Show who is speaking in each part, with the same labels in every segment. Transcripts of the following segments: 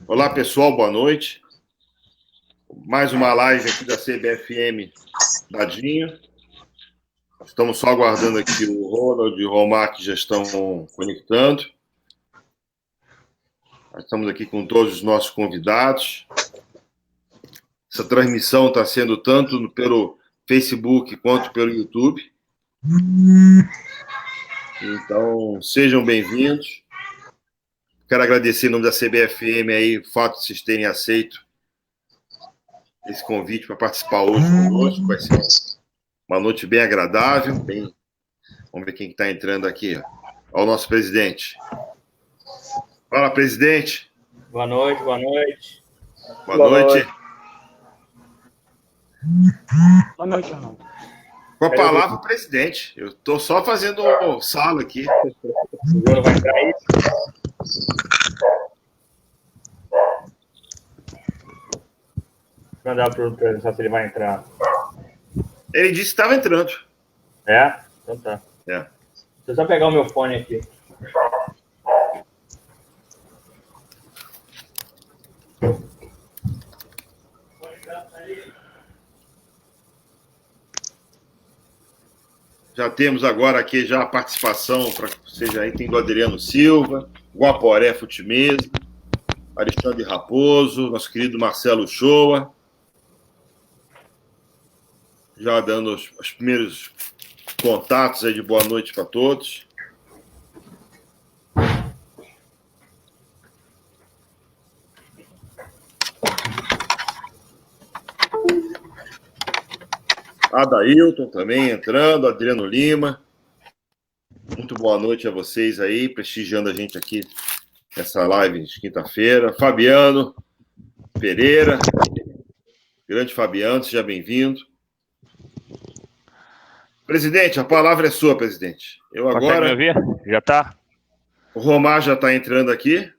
Speaker 1: Olá, pessoal, boa noite. Mais uma live aqui da CBFM Dadinho. Estamos só aguardando aqui o Ronald e o Romar, que já estão conectando. Nós estamos aqui com todos os nossos convidados. Essa transmissão está sendo tanto pelo Facebook quanto pelo YouTube. Então, sejam bem-vindos. Quero agradecer em nome da CBFM aí, o fato de vocês terem aceito esse convite para participar hoje conosco. Vai ser uma noite bem agradável. Vamos ver quem está entrando aqui. Olha o nosso presidente. Fala, presidente.
Speaker 2: Boa noite, boa noite.
Speaker 1: Boa noite.
Speaker 2: Boa noite, Arnaldo.
Speaker 1: Com a palavra, presidente. Eu estou só fazendo sala aqui.
Speaker 2: O Bruno vai entrar aí? Vou mandar para o perguntar se ele vai entrar.
Speaker 1: Ele disse que estava entrando.
Speaker 2: É? Então tá.
Speaker 1: É.
Speaker 2: Deixa eu só pegar o meu fone aqui.
Speaker 1: Já temos agora aqui já a participação para vocês aí. Tem do Adriano Silva, Guaporé Futimesa, Alexandre Raposo, nosso querido Marcelo Shoa. Já dando os primeiros contatos aí de boa noite para todos. Adailton também entrando, Adriano Lima. Muito boa noite a vocês aí, prestigiando a gente aqui nessa live de quinta-feira. Fabiano Pereira, grande Fabiano, seja bem-vindo. Presidente, a palavra é sua, presidente. Eu agora.
Speaker 2: Consegue me ouvir? Já tá?
Speaker 1: O Romar já está entrando aqui.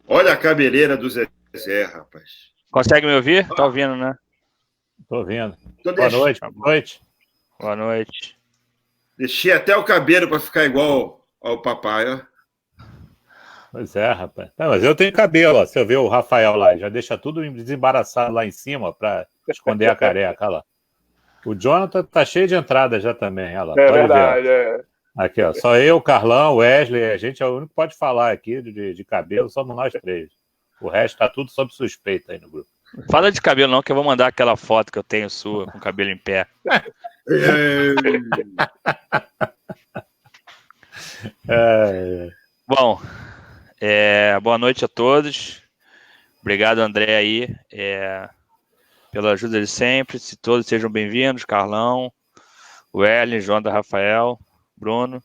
Speaker 1: Olha a cabeleira do Zezé, rapaz.
Speaker 2: Consegue me ouvir? Tá ouvindo, né?
Speaker 3: Tô ouvindo.
Speaker 1: Então
Speaker 3: boa noite, boa noite.
Speaker 2: Boa noite.
Speaker 1: Deixei até o cabelo para ficar igual ao papai, ó.
Speaker 3: Pois é, rapaz. Não, mas eu tenho cabelo, ó. Se eu ver o Rafael lá, já deixa tudo desembaraçado lá em cima para esconder a careca, olha lá. O Jonathan tá cheio de entrada já também, olha lá.
Speaker 4: É verdade, é.
Speaker 3: Aqui, ó. Só eu, Carlão, Wesley, a gente é o único que pode falar aqui de cabelo, somos nós três. O resto tá tudo sob suspeita aí no grupo.
Speaker 2: Fala de cabelo não, que eu vou mandar aquela foto que eu tenho sua com o cabelo em pé. Bom, boa noite a todos. Obrigado, André, aí, pela ajuda de sempre. Se todos sejam bem-vindos, Carlão, o Ellen, João da Rafael, Bruno.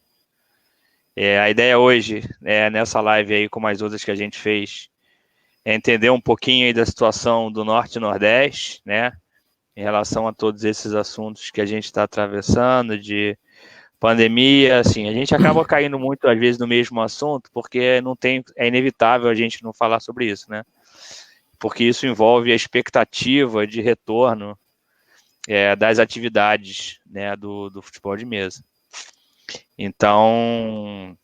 Speaker 2: A ideia hoje, nessa live aí, como as outras que a gente fez, é entender um pouquinho aí da situação do Norte e Nordeste, né? Em relação a todos esses assuntos que a gente está atravessando, de pandemia, assim, a gente acaba caindo muito, às vezes, no mesmo assunto, porque é inevitável a gente não falar sobre isso, né? Porque isso envolve a expectativa de retorno das atividades, né, do futebol de mesa. Então,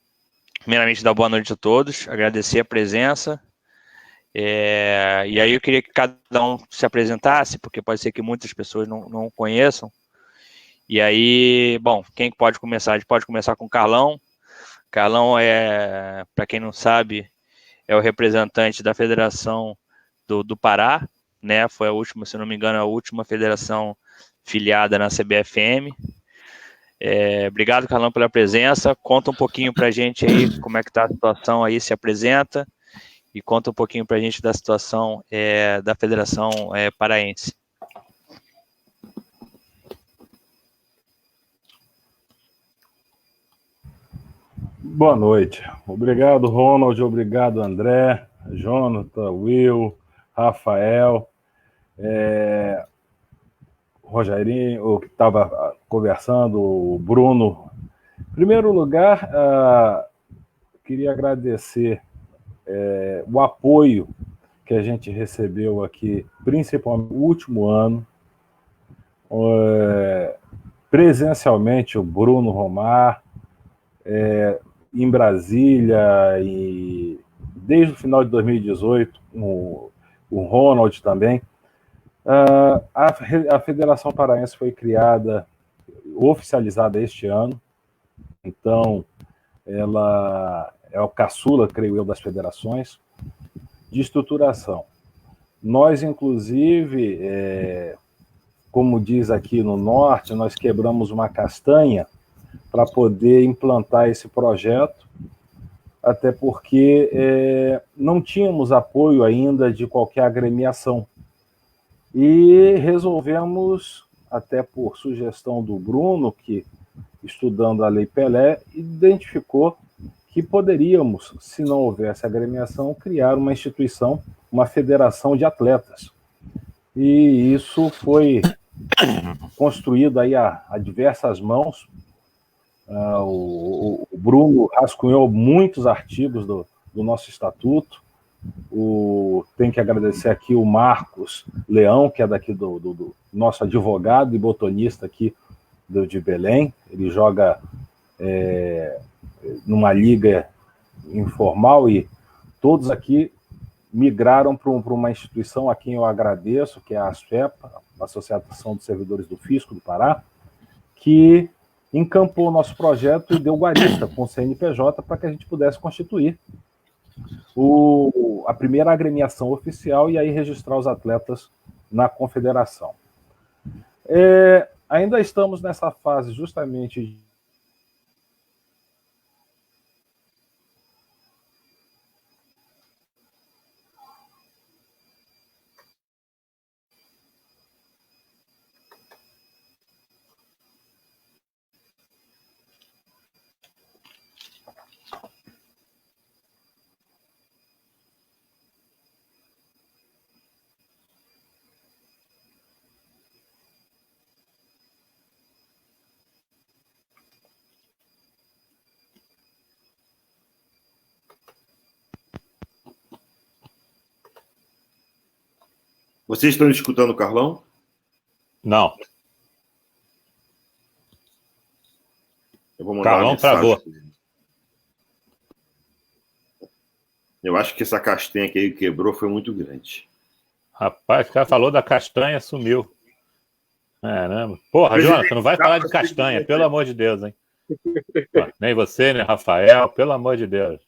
Speaker 2: primeiramente, dar boa noite a todos, agradecer a presença. E aí eu queria que cada um se apresentasse, porque pode ser que muitas pessoas não conheçam. E aí, bom, quem pode começar? A gente pode começar com o Carlão. Carlão para quem não sabe, é o representante da Federação do Pará, né? Foi a última, se não me engano, a última federação filiada na CBFM. Obrigado, Carlão, pela presença. Conta um pouquinho pra gente aí como é que tá a situação aí, se apresenta. E conta um pouquinho para a gente da situação da Federação Paraense.
Speaker 3: Boa noite. Obrigado, Ronald. Obrigado, André, Jonathan, Will, Rafael, Rogerinho, o que estava conversando, o Bruno. Em primeiro lugar, queria agradecer o apoio que a gente recebeu aqui, principalmente no último ano, presencialmente o Bruno Romar, em Brasília, e desde o final de 2018, o Ronald também. A Federação Paraense foi criada, oficializada este ano, então ela é o caçula, creio eu, das federações de estruturação. Nós, inclusive, como diz aqui no Norte, nós quebramos uma castanha para poder implantar esse projeto, até porque não tínhamos apoio ainda de qualquer agremiação. E resolvemos, até por sugestão do Bruno, que, estudando a Lei Pelé, identificou que poderíamos, se não houvesse agremiação, criar uma instituição, uma federação de atletas. E isso foi construído aí a diversas mãos. O Bruno rascunhou muitos artigos do nosso estatuto. Tem que agradecer aqui o Marcos Leão, que é daqui do nosso advogado e botonista aqui de Belém. Ele joga numa liga informal e todos aqui migraram para uma instituição a quem eu agradeço, que é a ASFEPA, a Associação dos Servidores do Fisco do Pará, que encampou o nosso projeto e deu guarita com o CNPJ para que a gente pudesse constituir a primeira agremiação oficial e aí registrar os atletas na confederação. Ainda estamos nessa fase justamente
Speaker 1: Vocês estão escutando o Carlão?
Speaker 4: Não.
Speaker 1: Eu vou mandar
Speaker 4: Carlão travou.
Speaker 1: Eu acho que essa castanha que ele quebrou foi muito grande.
Speaker 4: Rapaz, o cara falou da castanha, sumiu. Caramba. Porra, Jonathan, não vai falar de castanha, pelo amor de Deus, hein? Nem você, nem Rafael, pelo amor de Deus.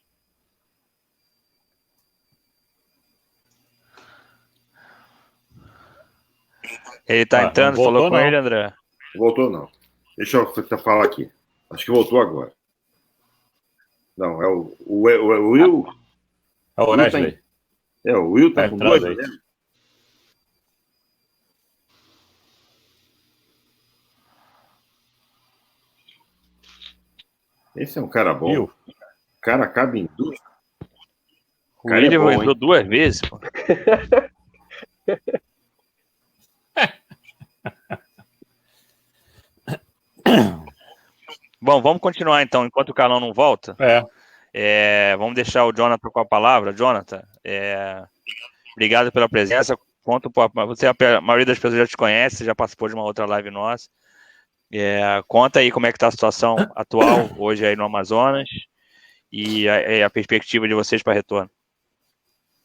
Speaker 2: Ele tá entrando, falou com ele, André?
Speaker 1: Voltou, não. Deixa eu falar aqui. Acho que voltou agora. Não, é o Will.
Speaker 4: É o Wesley.
Speaker 1: O Will tá com dois, né? Esse é um cara bom. Will. O cara cabe em duas.
Speaker 2: O Will entrou 2 vezes, pô. Bom, vamos continuar então, enquanto o Carlão não volta. Vamos deixar o Jonathan com a palavra. Jonathan, obrigado pela presença. A maioria das pessoas já te conhece, já participou de uma outra live nossa. Conta aí como é que está a situação atual hoje aí no Amazonas e a perspectiva de vocês para retorno.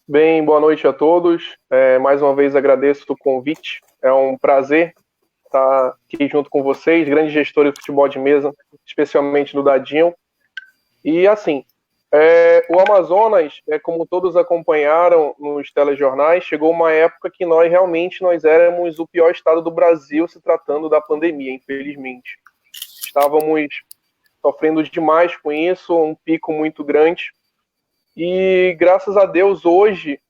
Speaker 5: Bem, boa noite a todos. Mais uma vez agradeço o convite. É um prazer estar aqui junto com vocês, grandes gestores de futebol de mesa, especialmente do Dadinho. E assim, o Amazonas, como todos acompanharam nos telejornais, chegou uma época que nós éramos o pior estado do Brasil se tratando da pandemia, infelizmente. Estávamos sofrendo demais com isso, um pico muito grande. E graças a Deus hoje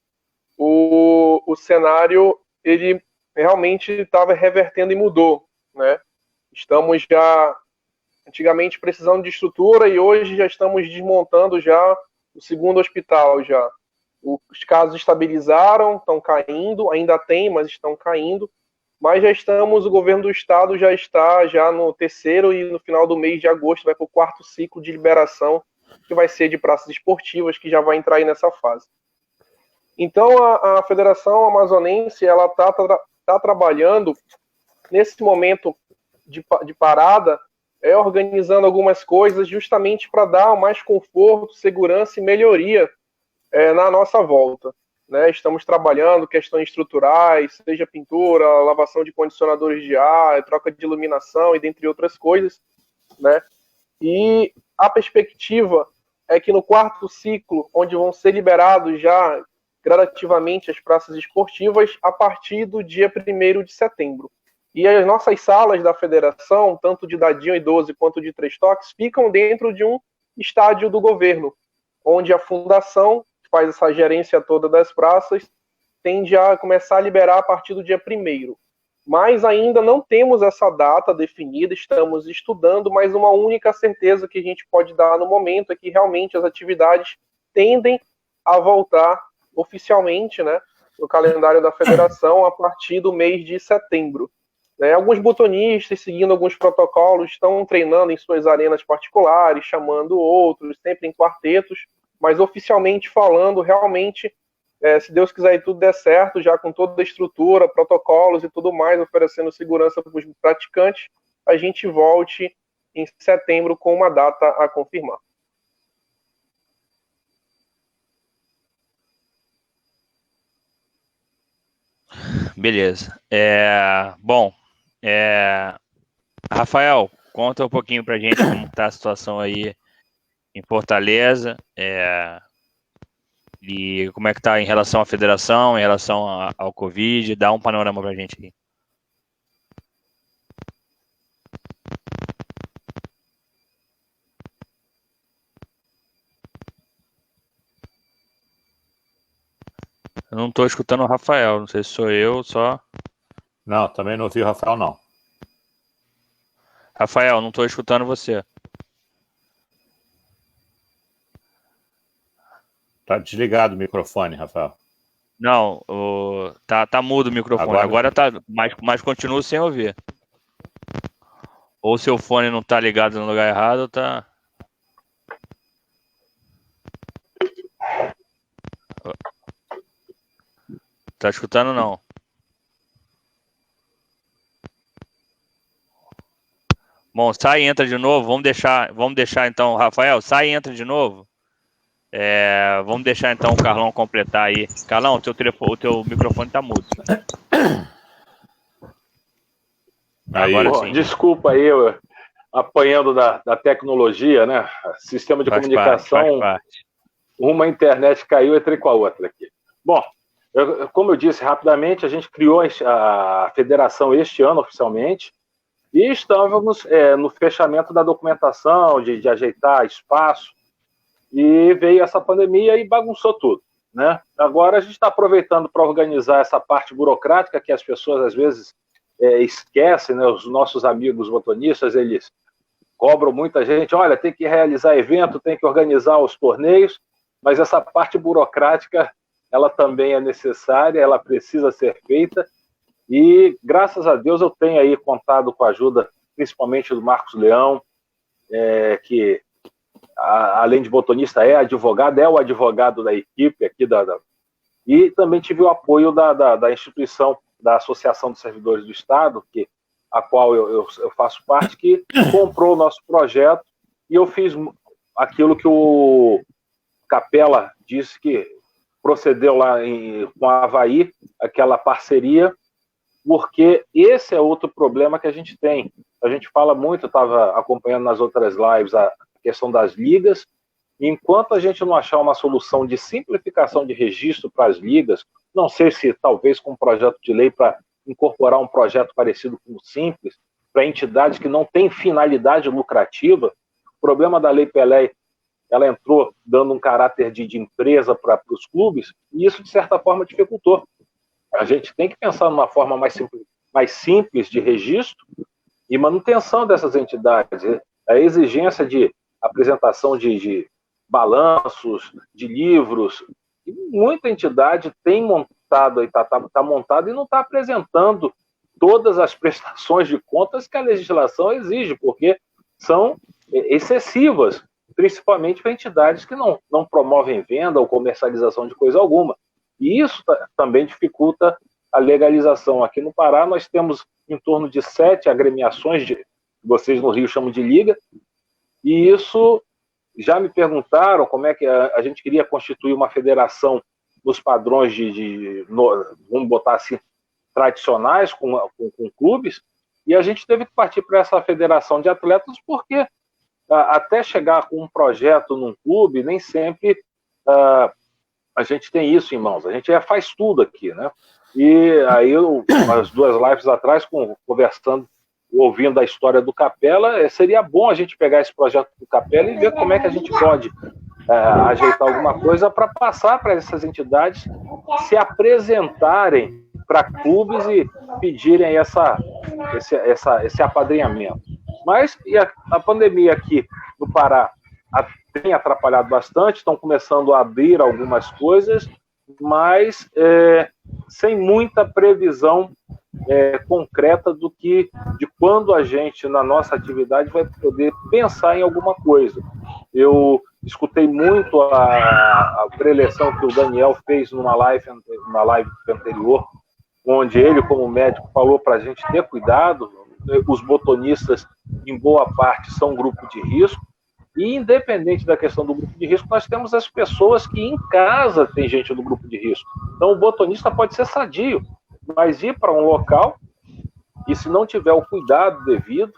Speaker 5: o cenário ele realmente estava revertendo e mudou, né? Estamos já antigamente precisando de estrutura e hoje já estamos desmontando já o segundo hospital já. Os casos estabilizaram, estão caindo, ainda tem, mas estão caindo. Mas o governo do estado já está já no terceiro e no final do mês de agosto vai para o 4º ciclo de liberação, que vai ser de praças esportivas, que já vai entrar aí nessa fase. Então a Federação Amazonense ela está trabalhando nesse momento de parada, organizando algumas coisas justamente para dar mais conforto, segurança e melhoria na nossa volta. Né? Estamos trabalhando questões estruturais, seja pintura, lavação de condicionadores de ar, troca de iluminação e dentre outras coisas. Né? E a perspectiva é que no quarto ciclo, onde vão ser liberados já gradativamente as praças esportivas, a partir do dia 1º de setembro. E as nossas salas da federação, tanto de Dadinho e 12 quanto de Três Toques, ficam dentro de um estádio do governo, onde a fundação, que faz essa gerência toda das praças, tende a começar a liberar a partir do dia 1º. Mas ainda não temos essa data definida, estamos estudando, mas uma única certeza que a gente pode dar no momento é que realmente as atividades tendem a voltar oficialmente, né, no calendário da federação a partir do mês de setembro. Alguns botonistas, seguindo alguns protocolos, estão treinando em suas arenas particulares, chamando outros, sempre em quartetos, mas oficialmente falando, realmente, se Deus quiser e tudo der certo, já com toda a estrutura, protocolos e tudo mais, oferecendo segurança para os praticantes, a gente volte em setembro com uma data a confirmar.
Speaker 2: Beleza. Bom, Rafael, conta um pouquinho pra gente como está a situação aí em Fortaleza, e como é que está em relação à federação, em relação ao Covid. Dá um panorama pra gente aí. Eu não estou escutando o Rafael, não sei se sou eu só.
Speaker 4: Não, também não ouvi o Rafael, não.
Speaker 2: Rafael, não estou escutando você.
Speaker 4: Tá desligado o microfone, Rafael.
Speaker 2: Não, tá mudo o microfone. Agora tá, mas continuo sem ouvir. Ou seu fone não tá ligado no lugar errado, ou tá... Tá escutando, não? Bom, sai e entra de novo. Vamos deixar então, Rafael, sai e entra de novo. Vamos deixar então o Carlão completar aí. Carlão, o teu microfone tá mudo.
Speaker 6: Agora sim. Desculpa aí, eu apanhando da tecnologia, né? Sistema de comunicação, uma internet caiu, entrei com a outra aqui. Bom, como eu disse rapidamente, a gente criou a federação este ano oficialmente e estávamos no fechamento da documentação, de ajeitar espaço, e veio essa pandemia e bagunçou tudo, né? Agora a gente está aproveitando para organizar essa parte burocrática que as pessoas às vezes esquecem, né? Os nossos amigos botonistas, eles cobram muita gente, olha, tem que realizar evento, tem que organizar os torneios, mas essa parte burocrática, ela também é necessária, ela precisa ser feita, e graças a Deus eu tenho aí contado com a ajuda, principalmente do Marcos Leão, que além de botonista é advogado, é o advogado da equipe aqui e também tive o apoio da instituição, da Associação dos Servidores do Estado, a qual eu faço parte, que comprou o nosso projeto, e eu fiz aquilo que o Capela disse que procedeu lá com a Avaí, aquela parceria, porque esse é outro problema que a gente tem. A gente fala muito, eu estava acompanhando nas outras lives a questão das ligas, e enquanto a gente não achar uma solução de simplificação de registro para as ligas, não sei se talvez com um projeto de lei para incorporar um projeto parecido com o Simples, para entidades que não têm finalidade lucrativa. O problema da Lei Pelé, ela entrou dando um caráter de empresa para os clubes, e isso, de certa forma, dificultou. A gente tem que pensar numa forma mais simples de registro e manutenção dessas entidades. A exigência de apresentação de balanços, de livros, e muita entidade tem montado, está montada e não está apresentando todas as prestações de contas que a legislação exige, porque são excessivas, principalmente para entidades que não promovem venda ou comercialização de coisa alguma. E isso também dificulta a legalização. Aqui no Pará nós temos em torno de 7 agremiações, vocês no Rio chamam de liga, e isso já me perguntaram como é que a gente queria constituir uma federação nos padrões vamos botar assim, tradicionais, com clubes, e a gente teve que partir para essa federação de atletas, porque até chegar com um projeto num clube, nem sempre a gente tem isso em mãos. A gente faz tudo aqui, né? E aí, as 2 lives atrás, conversando, ouvindo a história do Capela, seria bom a gente pegar esse projeto do Capela e ver como é que a gente pode ajeitar alguma coisa para passar para essas entidades se apresentarem para clubes e pedirem esse apadrinhamento. Mas a pandemia aqui no Pará tem atrapalhado bastante, estão começando a abrir algumas coisas, mas sem muita previsão concreta de quando a gente, na nossa atividade, vai poder pensar em alguma coisa. Eu escutei muito a preleção que o Daniel fez numa live anterior, onde ele, como médico, falou para a gente ter cuidado. Os botonistas, em boa parte, são grupo de risco, e independente da questão do grupo de risco, nós temos as pessoas que em casa tem gente do grupo de risco. Então, o botonista pode ser sadio, mas ir para um local, e se não tiver o cuidado devido,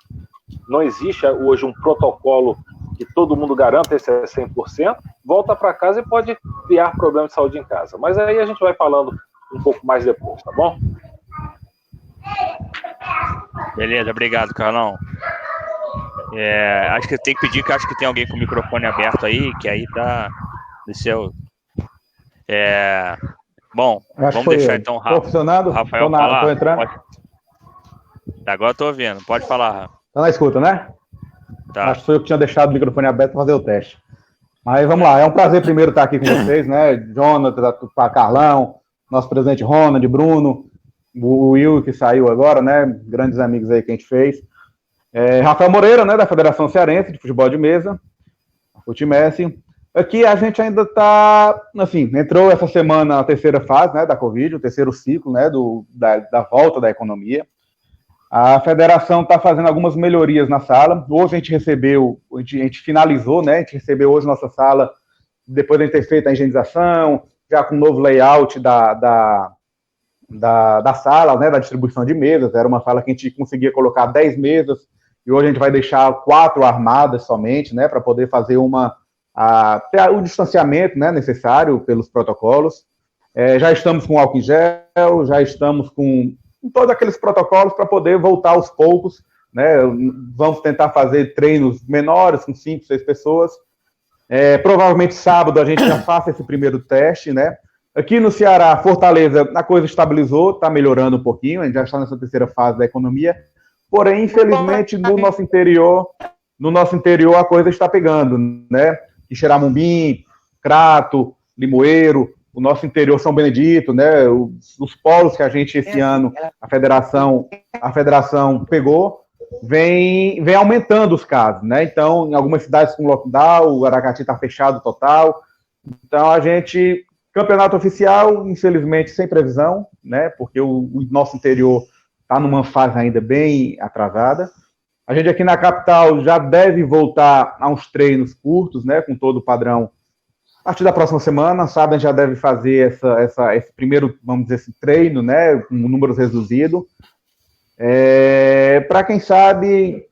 Speaker 6: não existe hoje um protocolo que todo mundo garanta, esse é 100%, volta para casa e pode criar problema de saúde em casa. Mas aí a gente vai falando um pouco mais depois, tá bom?
Speaker 2: Beleza, obrigado, Carlão. Acho que tem que pedir, que acho que tem alguém com o microfone aberto aí, que aí tá no seu... Bom, vamos deixar então o Rafael.
Speaker 7: Tô funcionando?
Speaker 2: Rafael falar.
Speaker 7: Tô entrando.
Speaker 2: Pode... Agora eu tô ouvindo, pode falar, Rafa.
Speaker 7: Tá na escuta, né?
Speaker 2: Tá.
Speaker 7: Acho que foi eu que tinha deixado o microfone aberto para fazer o teste. Mas vamos lá, é um prazer primeiro estar aqui com vocês, né? Jonathan, Carlão, nosso presidente Ronald, Bruno, o Will que saiu agora, né? Grandes amigos aí que a gente fez. Rafael Moreira, né? Da Federação Cearense de Futebol de Mesa, a Futimesse. Aqui a gente ainda está, assim, entrou essa semana a terceira fase, né? Da Covid, o terceiro ciclo, né? Da volta da economia. A federação está fazendo algumas melhorias na sala. Hoje a gente finalizou, né? A gente recebeu hoje nossa sala, depois de a gente ter feito a higienização, já com um novo layout da sala, né? Da distribuição de mesas. Era uma sala que a gente conseguia colocar 10 mesas, e hoje a gente vai deixar 4 armadas somente, né? Para poder fazer o distanciamento, né, necessário pelos protocolos. Já estamos com álcool em gel, já estamos com todos aqueles protocolos para poder voltar aos poucos, né? Vamos tentar fazer treinos menores, com 5, 6 pessoas. Provavelmente sábado a gente já faça esse primeiro teste, né? Aqui no Ceará, Fortaleza, a coisa estabilizou, está melhorando um pouquinho, a gente já está nessa terceira fase da economia, porém, infelizmente, no nosso interior a coisa está pegando, né? Xeramumbim, Crato, Limoeiro, o nosso interior São Benedito, né? Os polos que a gente esse ano, a federação pegou, vem aumentando os casos, né? Então, em algumas cidades com lockdown, o Aracati está fechado total. Então, campeonato oficial, infelizmente, sem previsão, né? Porque o nosso interior está numa fase ainda bem atrasada. A gente aqui na capital já deve voltar a uns treinos curtos, né, com todo o padrão. A partir da próxima semana, sabe, a gente já deve fazer esse primeiro, vamos dizer, esse treino, né, com números reduzidos. Para quem sabe,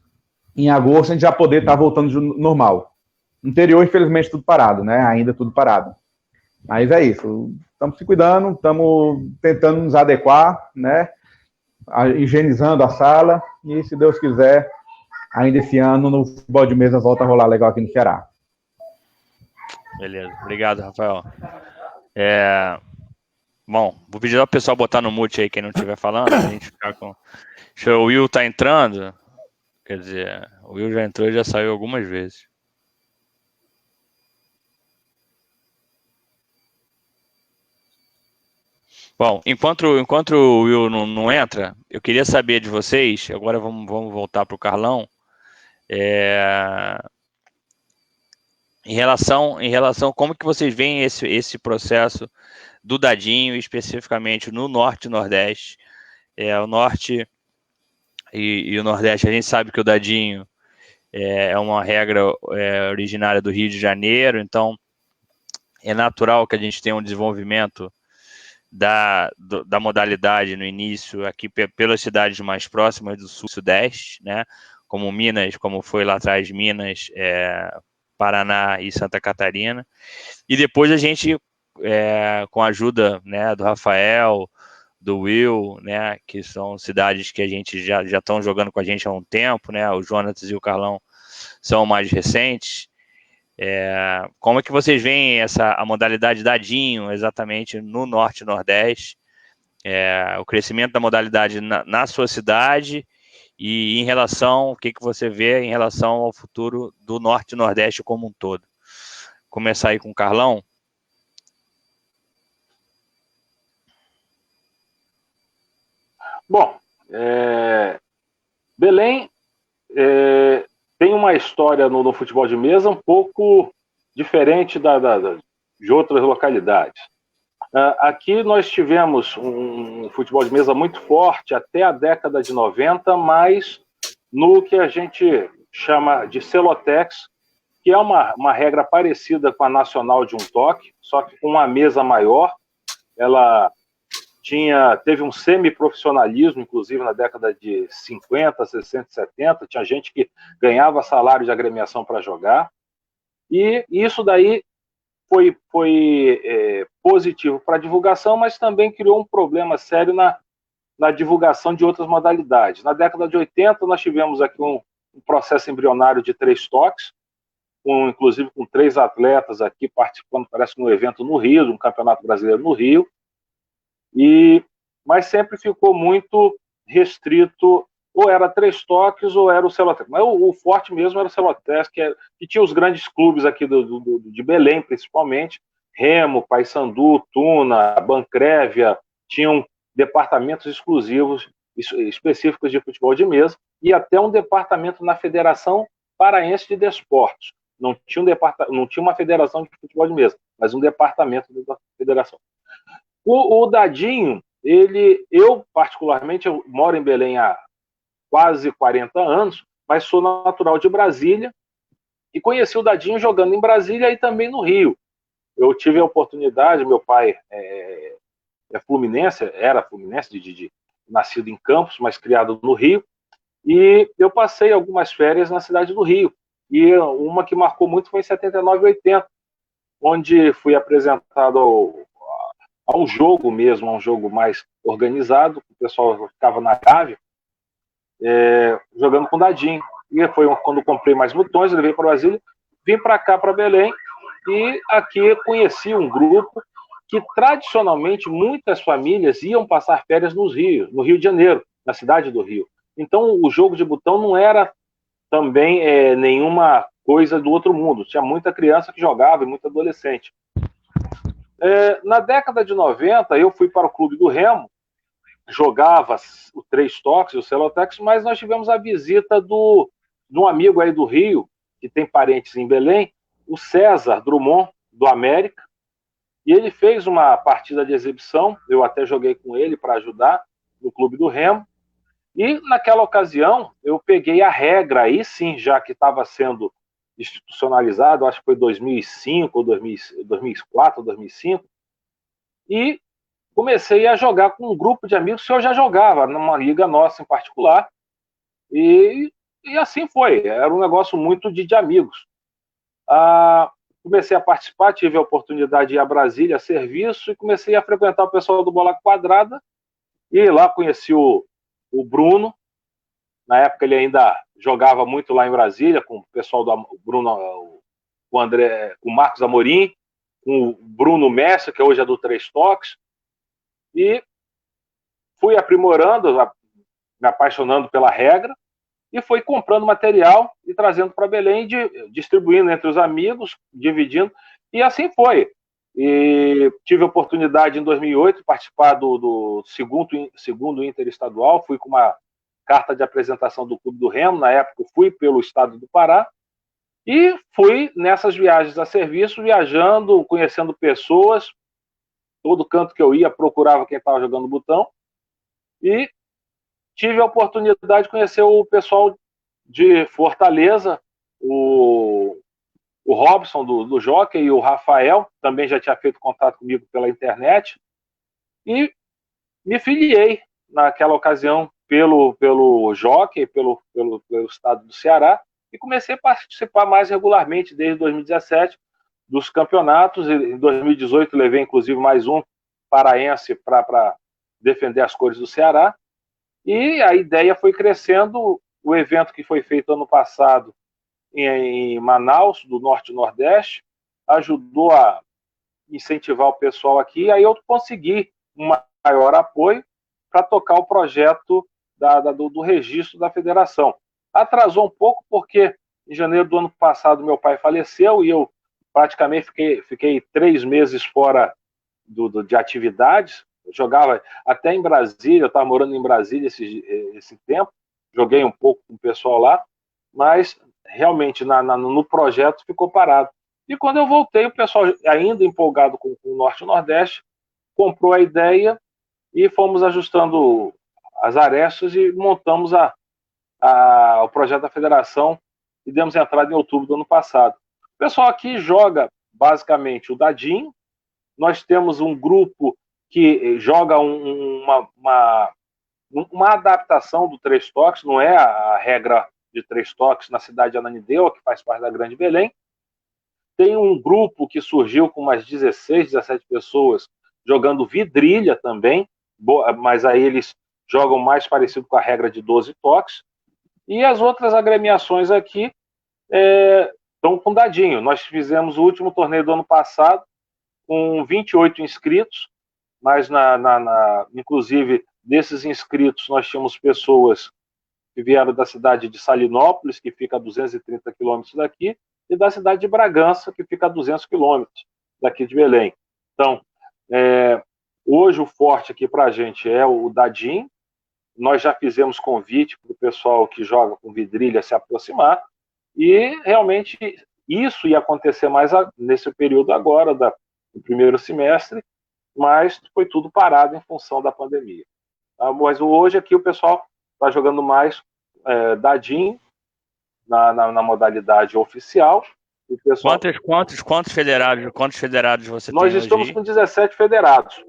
Speaker 7: em agosto a gente já poder estar voltando de normal. Interior, infelizmente, tudo parado, né, ainda tudo parado. Mas é isso, estamos se cuidando, estamos tentando nos adequar, né, higienizando a sala, e se Deus quiser, ainda esse ano, no futebol de mesa volta a rolar legal aqui no Ceará.
Speaker 2: Beleza, obrigado, Rafael. Bom, vou pedir ao pessoal botar no mute aí, quem não estiver falando, a gente ficar com... O Will tá entrando, quer dizer, o Will já entrou e já saiu algumas vezes. Bom, enquanto o Will não entra, eu queria saber de vocês, agora vamos voltar para o Carlão, em relação como que vocês veem esse processo do Dadinho, especificamente no Norte e Nordeste. O Norte e o Nordeste, a gente sabe que o Dadinho é uma regra originária do Rio de Janeiro, então é natural que a gente tenha um desenvolvimento da modalidade no início aqui pelas cidades mais próximas do Sul e Sudeste, né? Como Minas, como foi lá atrás Minas, Paraná e Santa Catarina. E depois a gente, com a ajuda, né, do Rafael, do Will, né, que são cidades que a gente já estão jogando com a gente há um tempo, né? O Jonatas e o Carlão são mais recentes. Como é que vocês veem a modalidade dadinho exatamente no Norte e Nordeste? O crescimento da modalidade na sua cidade e em relação, o que você vê em relação ao futuro do Norte e Nordeste como um todo? Começar aí com o Carlão.
Speaker 6: Bom, Belém tem uma história no futebol de mesa um pouco diferente de outras localidades. Aqui nós tivemos um futebol de mesa muito forte até a década de 90, mas no que a gente chama de Celotex, que é uma regra parecida com a nacional de um toque, só que com uma mesa maior. Ela teve um semi-profissionalismo, inclusive na década de 50, 60, 70, tinha gente que ganhava salário de agremiação para jogar, e isso daí foi positivo para a divulgação, mas também criou um problema sério na divulgação de outras modalidades. Na década de 80, nós tivemos aqui um processo embrionário de 3 toques, inclusive com 3 atletas aqui participando, parece, no evento no Rio, de um campeonato brasileiro no Rio, mas sempre ficou muito restrito, ou era 3 toques ou era o Celotex. Mas o forte mesmo era o Celotex, que tinha os grandes clubes aqui de Belém, principalmente, Remo, Paysandu, Tuna, Bancrévia, tinham departamentos exclusivos, específicos de futebol de mesa, e até um departamento na Federação Paraense de Desportos. Não tinha uma federação de futebol de mesa, mas um departamento da federação. O dadinho, eu particularmente, eu moro em Belém há quase 40 anos, mas sou natural de Brasília e conheci o dadinho jogando em Brasília e também no Rio. Eu tive a oportunidade, meu pai era fluminense, nascido em Campos, mas criado no Rio, e eu passei algumas férias na cidade do Rio, e uma que marcou muito foi em 79 e 80, onde fui apresentado a um jogo mesmo, a um jogo mais organizado, o pessoal ficava na Gávea, jogando com dadinho. E foi quando comprei mais botões, levei para Brasília, vim para cá, para Belém, e aqui conheci um grupo que tradicionalmente muitas famílias iam passar férias no Rio de Janeiro, na cidade do Rio. Então o jogo de botão não era também nenhuma coisa do outro mundo, tinha muita criança que jogava e muito adolescente. Na década de 90, eu fui para o Clube do Remo, jogava o 3 toques, o Celotex, mas nós tivemos a visita de um amigo aí do Rio, que tem parentes em Belém, o César Drummond, do América, e ele fez uma partida de exibição, eu até joguei com ele para ajudar no Clube do Remo, e naquela ocasião eu peguei a regra, aí sim, já que estava sendo institucionalizado, acho que foi 2005, ou 2004, ou 2005, e comecei a jogar com um grupo de amigos que eu já jogava, numa liga nossa em particular, e assim foi, era um negócio muito de amigos. Comecei a participar, tive a oportunidade de ir a Brasília a serviço, e comecei a frequentar o pessoal do Bola Quadrada, e lá conheci o Bruno. Na época ele ainda jogava muito lá em Brasília, com o pessoal do Bruno, com o André, com o Marcos Amorim, com o Bruno Messi, que hoje é do 3 toques, e fui aprimorando, me apaixonando pela regra, e fui comprando material e trazendo para Belém, distribuindo entre os amigos, dividindo, e assim foi. E tive a oportunidade em 2008 de participar do segundo interestadual, fui com uma carta de apresentação do Clube do Remo, na época fui pelo estado do Pará, e fui nessas viagens a serviço, viajando, conhecendo pessoas, todo canto que eu ia procurava quem estava jogando botão, e tive a oportunidade de conhecer o pessoal de Fortaleza, o Robson do Jockey e o Rafael, também já tinha feito contato comigo pela internet, e me filiei naquela ocasião pelo Jockey, pelo estado do Ceará, e comecei a participar mais regularmente desde 2017 dos campeonatos. Em 2018 levei inclusive mais um paraense para defender as cores do Ceará, e a ideia foi crescendo. O evento que foi feito ano passado em Manaus, do Norte e Nordeste, ajudou a incentivar o pessoal aqui, aí eu consegui um maior apoio para tocar o projeto do registro da federação. Atrasou um pouco porque em janeiro do ano passado meu pai faleceu e eu praticamente fiquei 3 meses fora de atividades. Eu jogava até em Brasília, eu estava morando em Brasília esse tempo, joguei um pouco com o pessoal lá, mas realmente no projeto ficou parado. E quando eu voltei, o pessoal, ainda empolgado com o Norte e o Nordeste, comprou a ideia e fomos ajustando as arestas e montamos o projeto da federação e demos entrada em outubro do ano passado. O pessoal aqui joga basicamente o dadinho. Nós temos um grupo que joga uma adaptação do 3 toques, não é a regra de 3 toques na cidade de Ananindeua, que faz parte da Grande Belém. Tem um grupo que surgiu com umas 16, 17 pessoas jogando vidrilha também, mas aí eles jogam mais parecido com a regra de 12 toques. E as outras agremiações aqui estão com dadinho. Nós fizemos o último torneio do ano passado com 28 inscritos, mas inclusive desses inscritos nós tínhamos pessoas que vieram da cidade de Salinópolis, que fica a 230 quilômetros daqui, e da cidade de Bragança, que fica a 200 quilômetros daqui de Belém. Então, hoje o forte aqui para a gente é o dadinho. Nós já fizemos convite para o pessoal que joga com vidrilha se aproximar, e realmente isso ia acontecer mais nesse período agora, do primeiro semestre, mas foi tudo parado em função da pandemia. Mas hoje aqui o pessoal está jogando mais dadinho na modalidade oficial. O pessoal...
Speaker 2: Quantos federados você tem hoje?
Speaker 6: Nós estamos com 17 federados.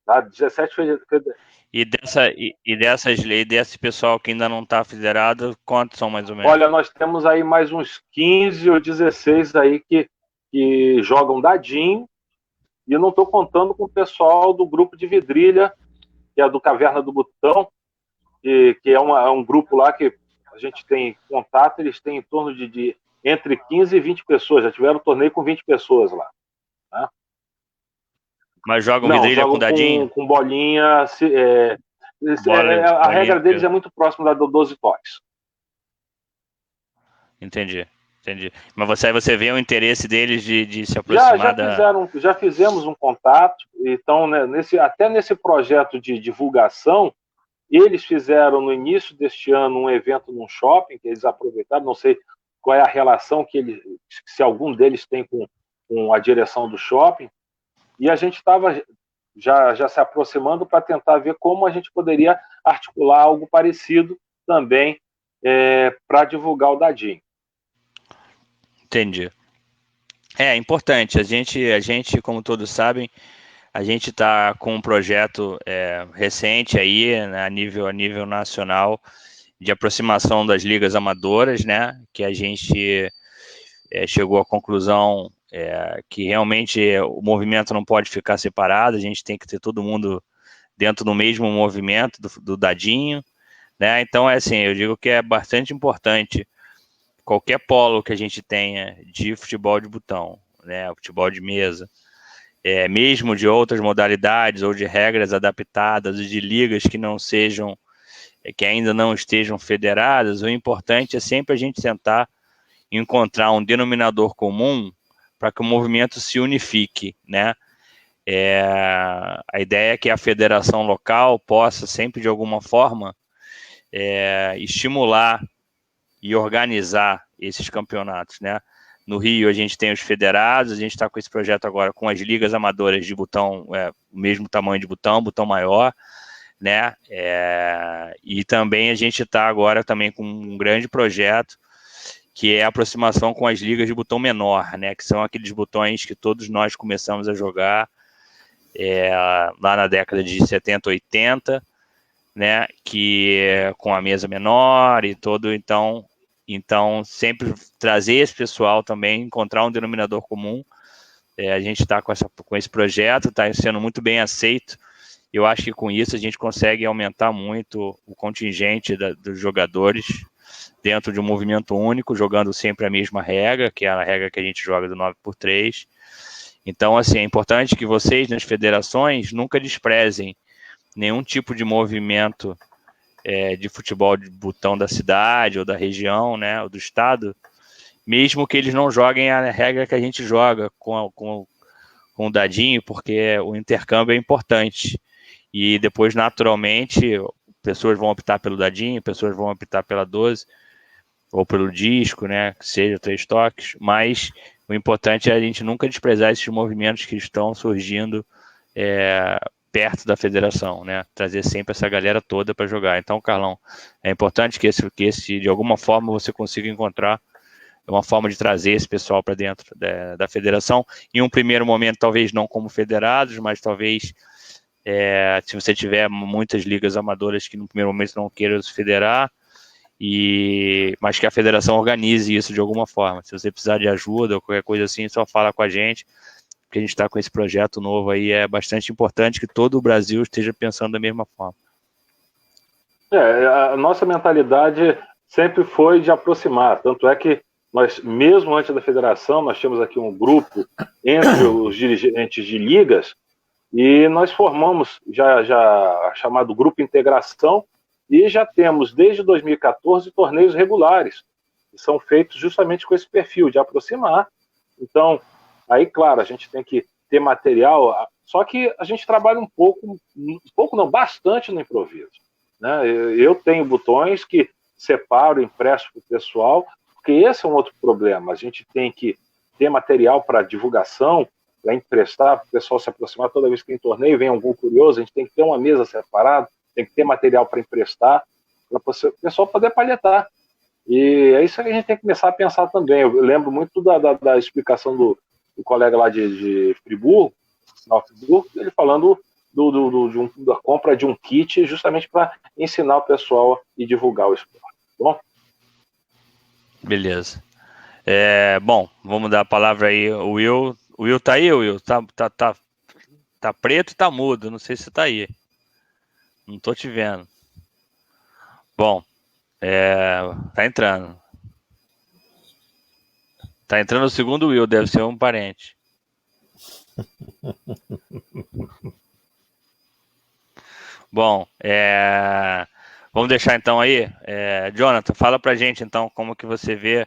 Speaker 6: Tá? 17 federados.
Speaker 2: E desse pessoal que ainda não está federado, quantos são mais ou menos?
Speaker 6: Olha, nós temos aí mais uns 15 ou 16 aí que jogam dadinho, e eu não estou contando com o pessoal do grupo de vidrilha, que é do Caverna do Botão, que é um grupo lá que a gente tem contato. Eles têm em torno de entre 15 e 20 pessoas, já tiveram torneio com 20 pessoas lá. Tá?
Speaker 2: Mas jogam vidrilha com dadinho?
Speaker 6: Com bolinha. A regra deles é muito próxima da do 12 toques.
Speaker 2: Entendi. Mas você vê o interesse deles de se aproximar
Speaker 6: já fizemos um contato. Então, né, até nesse projeto de divulgação, eles fizeram no início deste ano um evento num shopping, que eles aproveitaram, não sei qual é a relação se algum deles tem com a direção do shopping, e a gente estava já se aproximando para tentar ver como a gente poderia articular algo parecido também para divulgar o dadinho.
Speaker 2: Entendi. É importante. A gente, como todos sabem, a gente está com um projeto recente aí, né, a nível nacional, de aproximação das ligas amadoras, né? Que a gente chegou à conclusão que realmente o movimento não pode ficar separado. A gente tem que ter todo mundo dentro do mesmo movimento do dadinho, né? Então, assim, eu digo que é bastante importante qualquer polo que a gente tenha de futebol de botão, né, futebol de mesa, mesmo de outras modalidades ou de regras adaptadas, ou de ligas que não sejam, que ainda não estejam federadas, o importante é sempre a gente tentar encontrar um denominador comum para que o movimento se unifique, né? A ideia é que a federação local possa sempre, de alguma forma, estimular e organizar esses campeonatos, né? No Rio a gente tem os federados, a gente está com esse projeto agora com as ligas amadoras de botão, o mesmo tamanho de botão maior, né? E também a gente está agora também com um grande projeto, que é a aproximação com as ligas de botão menor, né? Que são aqueles botões que todos nós começamos a jogar lá na década de 70, 80, né? Que com a mesa menor e todo, então sempre trazer esse pessoal também, encontrar um denominador comum. A gente está com esse projeto, está sendo muito bem aceito. Eu acho que com isso a gente consegue aumentar muito o contingente dos jogadores dentro de um movimento único, jogando sempre a mesma regra, que é a regra que a gente joga do 9x3. Então, assim, é importante que vocês, nas federações, nunca desprezem nenhum tipo de movimento de futebol de botão da cidade ou da região, né, ou do estado, mesmo que eles não joguem a regra que a gente joga com o dadinho, porque o intercâmbio é importante. E depois, naturalmente, pessoas vão optar pelo dadinho, pessoas vão optar pela 12, ou pelo disco, né, que seja 3 toques, mas o importante é a gente nunca desprezar esses movimentos que estão surgindo perto da federação, né, trazer sempre essa galera toda para jogar. Então, Carlão, é importante que esse, de alguma forma, você consiga encontrar uma forma de trazer esse pessoal para dentro da federação, em um primeiro momento, talvez não como federados, mas talvez, se você tiver muitas ligas amadoras que no primeiro momento não queiram se federar, mas que a federação organize isso de alguma forma. Se você precisar de ajuda ou qualquer coisa assim, só fala com a gente, porque a gente está com esse projeto novo aí. É bastante importante que todo o Brasil esteja pensando da mesma forma.
Speaker 6: A nossa mentalidade sempre foi de aproximar, tanto é que nós, mesmo antes da federação, nós tínhamos aqui um grupo entre os dirigentes de ligas, e nós formamos já chamado Grupo Integração, e já temos, desde 2014, torneios regulares, que são feitos justamente com esse perfil, de aproximar. Então, aí, claro, a gente tem que ter material, só que a gente trabalha bastante no improviso, né? Eu tenho botões que separo, empresto para o pessoal, porque esse é um outro problema. A gente tem que ter material para divulgação, para emprestar, para o pessoal se aproximar. Toda vez que tem torneio, vem algum curioso, a gente tem que ter uma mesa separada, tem que ter material para emprestar, para o pessoal poder palhetar. E é isso que a gente tem que começar a pensar também. Eu lembro muito da explicação do colega lá de Friburgo, ele falando da compra de um kit justamente para ensinar o pessoal e divulgar o esporte. Bom?
Speaker 2: Beleza. Bom, vamos dar a palavra aí ao Will. O Will tá aí, Will? Tá preto e tá mudo, não sei se tá aí. Não tô te vendo. Bom, tá entrando. Tá entrando o segundo Will, deve ser um parente. Bom, vamos deixar então aí. Jonathan, fala pra gente então como que você vê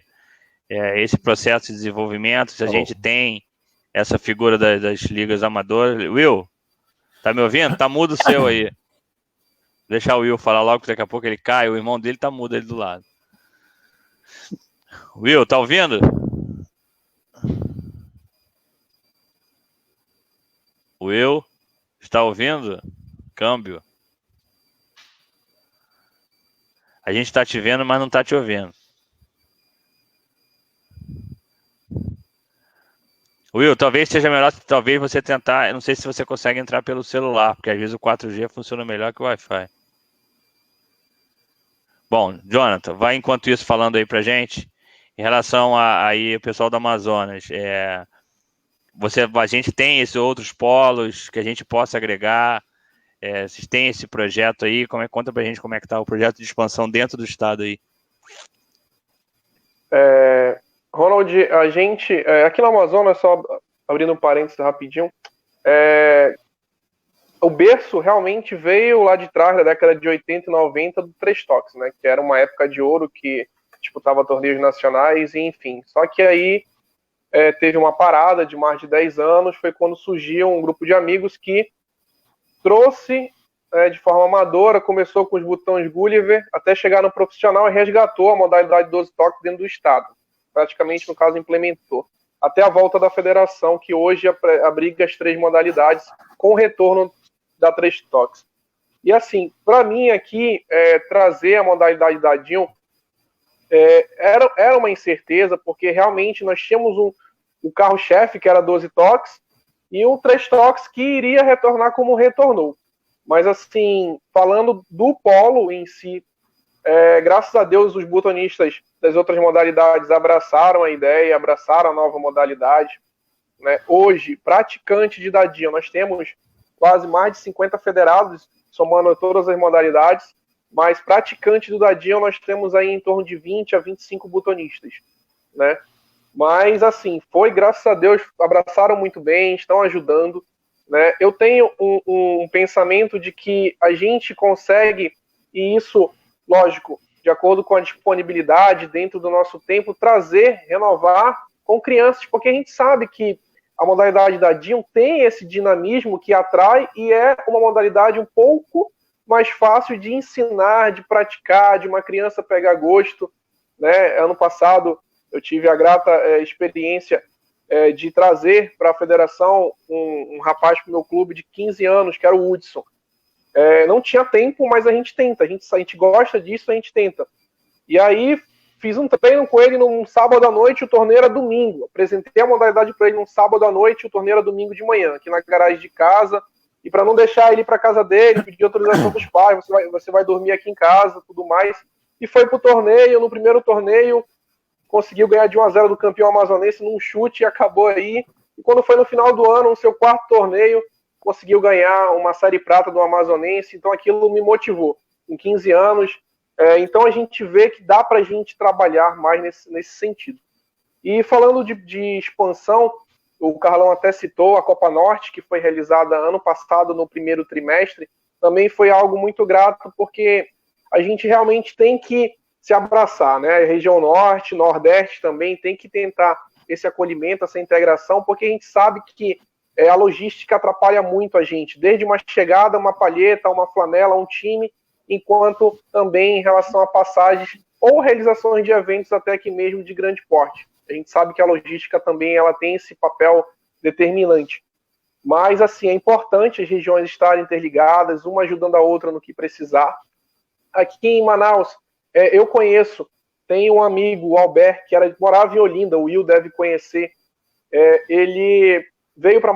Speaker 2: esse processo de desenvolvimento, se a gente tem essa figura das ligas amadoras. Will, tá me ouvindo? Tá mudo o seu aí. Deixa o Will falar logo, porque daqui a pouco ele cai. O irmão dele tá mudo ali do lado. Will, tá ouvindo? Will, está ouvindo? Câmbio. A gente tá te vendo, mas não tá te ouvindo. Will, talvez seja melhor, talvez você tentar, eu não sei se você consegue entrar pelo celular, porque às vezes o 4G funciona melhor que o Wi-Fi. Bom, Jonathan, vai enquanto isso falando aí pra gente, em relação aí o pessoal do Amazonas, a gente tem esses outros polos que a gente possa agregar, vocês têm esse projeto aí, conta pra gente como é que tá o projeto de expansão dentro do estado aí.
Speaker 5: Ronald, a gente, aqui no Amazonas, só abrindo um parênteses rapidinho, o berço realmente veio lá de trás, da década de 80 e 90, do 3 toques, né, que era uma época de ouro que disputava torneios nacionais, e enfim. Só que aí teve uma parada de mais de 10 anos, foi quando surgiu um grupo de amigos que trouxe de forma amadora, começou com os botões Gulliver, até chegar no profissional e resgatou a modalidade 12 toques dentro do estado. Praticamente, no caso, implementou. Até a volta da federação, que hoje abriga as 3 modalidades, com o retorno da 3 toques. E assim, para mim aqui, trazer a modalidade dadinho era uma incerteza, porque realmente nós tínhamos o carro-chefe, que era 12 toques, e um 3 toques que iria retornar como retornou. Mas assim, falando do polo em si, graças a Deus os botonistas das outras modalidades abraçaram a ideia, abraçaram a nova modalidade. Né? Hoje, praticante de dadinho, nós temos quase mais de 50 federados, somando todas as modalidades, mas praticante do dadinho nós temos aí em torno de 20 a 25 botonistas, né? Mas assim, graças a Deus, abraçaram muito bem, estão ajudando, né? Eu tenho um pensamento de que a gente consegue, e isso, lógico, de acordo com a disponibilidade, dentro do nosso tempo, renovar com crianças, porque a gente sabe que a modalidade dadinho tem esse dinamismo que atrai e é uma modalidade um pouco mais fácil de ensinar, de praticar, de uma criança pegar gosto, né? Ano passado eu tive a grata experiência de trazer para a federação um rapaz para o meu clube de 15 anos, que era o Hudson. Não tinha tempo, mas a gente tenta, a gente gosta disso, a gente tenta. E aí fiz um treino com ele num sábado à noite, o torneio era domingo. Apresentei a modalidade para ele num sábado à noite, o torneio era domingo de manhã, aqui na garagem de casa. E para não deixar ele ir para casa dele, pedir autorização dos pais, você vai dormir aqui em casa, tudo mais. E foi pro torneio. No primeiro torneio, conseguiu ganhar de 1-0 do campeão amazonense num chute e acabou aí. E quando foi no final do ano, no seu quarto torneio, conseguiu ganhar uma série prata do amazonense. Então aquilo me motivou. Em 15 anos. Então a gente vê que dá para a gente trabalhar mais nesse sentido. E falando de expansão, o Carlão até citou a Copa Norte, que foi realizada ano passado no primeiro trimestre, também foi algo muito grato, porque a gente realmente tem que se abraçar, né? A região Norte, Nordeste também tem que tentar esse acolhimento, essa integração, porque a gente sabe que a logística atrapalha muito a gente, desde uma chegada, uma palheta, uma flanela, um time, enquanto também em relação a passagens ou realizações de eventos até aqui mesmo de grande porte. A gente sabe que a logística também ela tem esse papel determinante. Mas, assim, é importante as regiões estarem interligadas, uma ajudando a outra no que precisar. Aqui em Manaus, eu conheço, tem um amigo, o Albert, que morava em Olinda, o Will deve conhecer. Ele veio para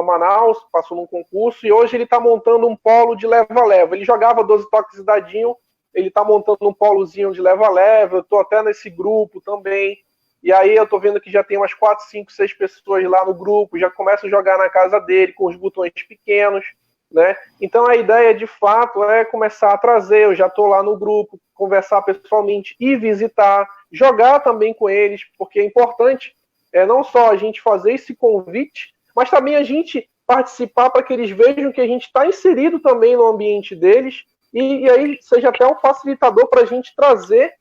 Speaker 5: Manaus, passou num concurso, e hoje ele está montando um polo de leva-leva. Ele jogava 12 toques de dadinho, ele está montando um polozinho de leva-leva, eu estou até nesse grupo também. E aí eu tô vendo que já tem umas 4, 5, 6 pessoas lá no grupo, já começam a jogar na casa dele com os botões pequenos, né? Então a ideia de fato é começar a trazer, eu já tô lá no grupo, conversar pessoalmente e visitar, jogar também com eles, porque é importante não só a gente fazer esse convite, mas também a gente participar para que eles vejam que a gente está inserido também no ambiente deles e aí seja até um facilitador para a gente trazer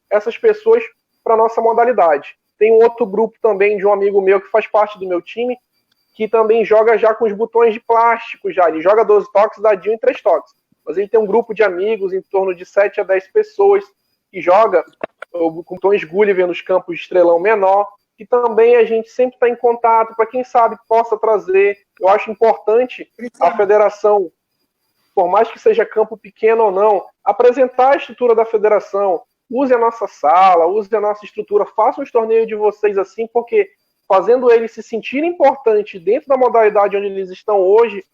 Speaker 5: essas pessoas para nossa modalidade. Tem um outro grupo também de um amigo meu que faz parte do meu time, que também joga já com os botões de plástico já. Ele joga 12 toques, dadinho em 3 toques. Mas ele tem um grupo de amigos, em torno de 7 a 10 pessoas, que joga com botões Gulliver nos campos de estrelão menor, que também a gente sempre está em contato, para quem sabe possa trazer. Eu acho importante a federação, por mais que seja campo pequeno ou não, apresentar a estrutura da federação. Use a nossa sala, use a nossa estrutura, façam os torneios de vocês assim, porque fazendo eles se sentirem importantes dentro da modalidade onde eles estão hoje,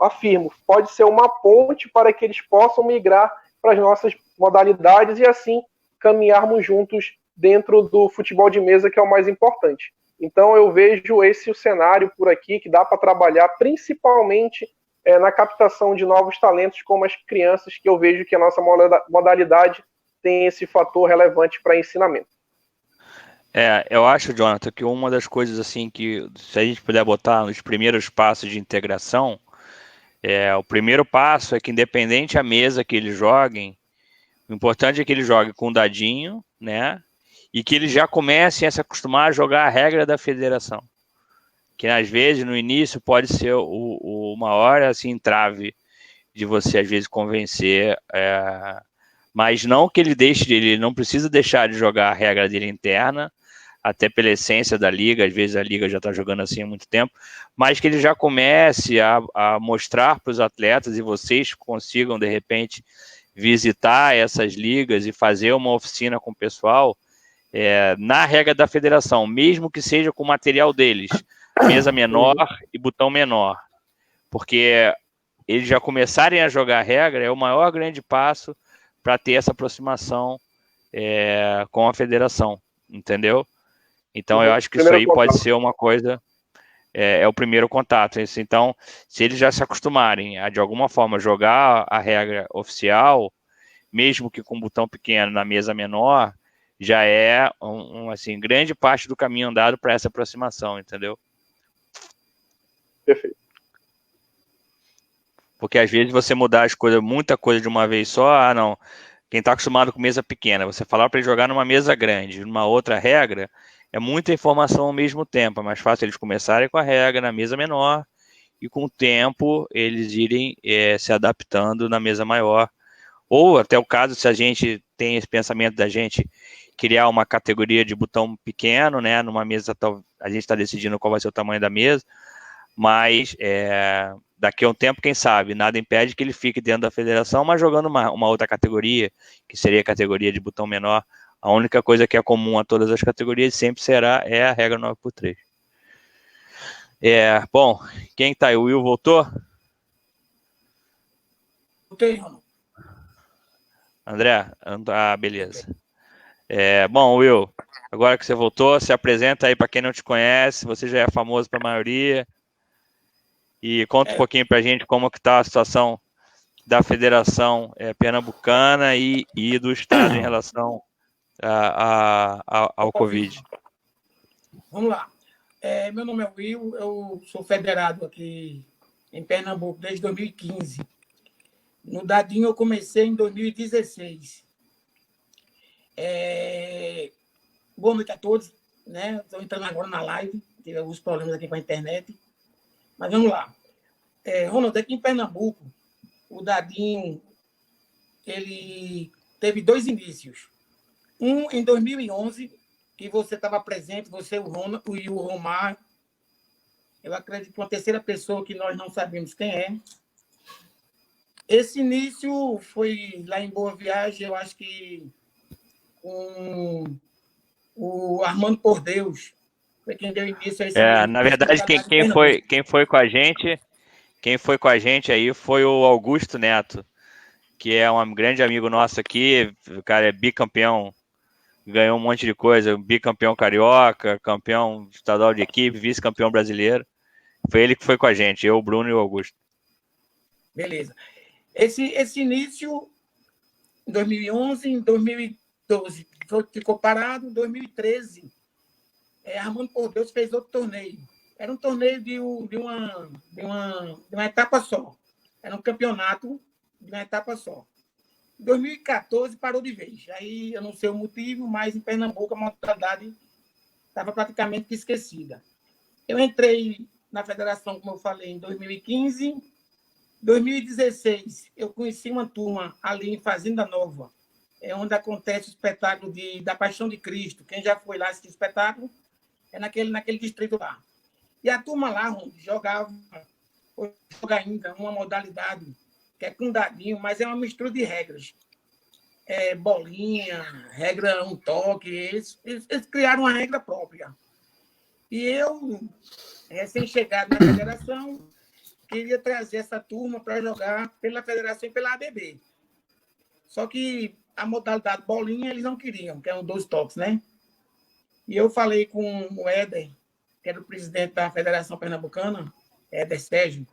Speaker 5: afirmo, pode ser uma ponte para que eles possam migrar para as nossas modalidades e assim caminharmos juntos dentro do futebol de mesa, que é o mais importante. Então eu vejo esse o cenário por aqui, que dá para trabalhar principalmente na captação de novos talentos, como as crianças, que eu vejo que a nossa modalidade tem esse fator relevante para ensinamento.
Speaker 2: Eu acho, Jonathan, que uma das coisas assim que, se a gente puder botar nos primeiros passos de integração, o primeiro passo é que, independente a mesa que eles joguem, o importante é que eles joguem com dadinho, né? E que eles já comecem a se acostumar a jogar a regra da federação. Que às vezes, no início, pode ser o maior assim, entrave de você, às vezes, convencer. Mas não que ele não precisa deixar de jogar a regra dele interna, até pela essência da liga, às vezes a liga já está jogando assim há muito tempo, mas que ele já comece a mostrar para os atletas e vocês consigam, de repente, visitar essas ligas e fazer uma oficina com o pessoal na regra da federação, mesmo que seja com o material deles, mesa menor e botão menor, porque eles já começarem a jogar a regra é o maior grande passo para ter essa aproximação com a federação, entendeu? Então, eu acho que isso aí pode ser uma coisa, é o primeiro contato. Então, se eles já se acostumarem a, de alguma forma, jogar a regra oficial, mesmo que com um botão pequeno na mesa menor, já é, assim, grande parte do caminho andado para essa aproximação, entendeu?
Speaker 5: Perfeito.
Speaker 2: Porque, às vezes, você mudar as coisas, muita coisa de uma vez só, não, quem está acostumado com mesa pequena, você falar para ele jogar numa mesa grande, numa outra regra, é muita informação ao mesmo tempo. É mais fácil eles começarem com a regra na mesa menor e, com o tempo, eles irem se adaptando na mesa maior. Ou, até o caso, se a gente tem esse pensamento da gente criar uma categoria de botão pequeno, né? Numa mesa, a gente está decidindo qual vai ser o tamanho da mesa, mas daqui a um tempo, quem sabe, nada impede que ele fique dentro da federação, mas jogando uma outra categoria, que seria a categoria de botão menor. A única coisa que é comum a todas as categorias sempre será a regra 9x3. Bom, quem tá aí? O Will voltou?
Speaker 8: Voltei, Ronaldo.
Speaker 2: André? Beleza. Bom, Will, agora que você voltou, se apresenta aí para quem não te conhece, você já é famoso para a maioria, e conta um pouquinho para a gente como que está a situação da Federação Pernambucana e do Estado em relação ao Covid.
Speaker 8: Vamos lá. Meu nome é Will, eu sou federado aqui em Pernambuco desde 2015. No Dadinho eu comecei em 2016. Boa noite a todos, né? Estou entrando agora na live, tive alguns problemas aqui com a internet, mas vamos lá. Ronaldo, aqui em Pernambuco, o Dadinho ele teve 2 inícios. Um em 2011, que você estava presente, você e o Romar. Eu acredito que uma terceira pessoa que nós não sabemos quem é. Esse início foi lá em Boa Viagem, eu acho que com o Armando Por Deus, foi quem deu início a esse início.
Speaker 2: Na verdade, quem foi com a gente aí foi o Augusto Neto, que é um grande amigo nosso aqui, o cara é bicampeão, ganhou um monte de coisa, bicampeão carioca, campeão estadual de equipe, vice-campeão brasileiro. Foi ele que foi com a gente, eu, o Bruno e o Augusto.
Speaker 8: Beleza. Esse início, em 2011, em 2012, ficou parado. Em 2013, Armando Por Deus fez outro torneio. Era um torneio de uma etapa só. Era um campeonato de uma etapa só. Em 2014, parou de vez. Aí, eu não sei o motivo, mas em Pernambuco a modalidade estava praticamente esquecida. Eu entrei na federação, como eu falei, em 2015. 2016, eu conheci uma turma ali em Fazenda Nova, onde acontece o espetáculo da Paixão de Cristo. Quem já foi lá assistir o espetáculo é naquele distrito lá. E a turma lá jogava, joga ainda, uma modalidade que é com dadinho, mas é uma mistura de regras. Bolinha, regra um toque, eles criaram uma regra própria. E eu, recém-chegado na federação, queria trazer essa turma para jogar pela federação e pela ABB. Só que a modalidade bolinha eles não queriam, que é um 2 toques, né? E eu falei com o Éder, que era o presidente da Federação Pernambucana, Éder Sérgio,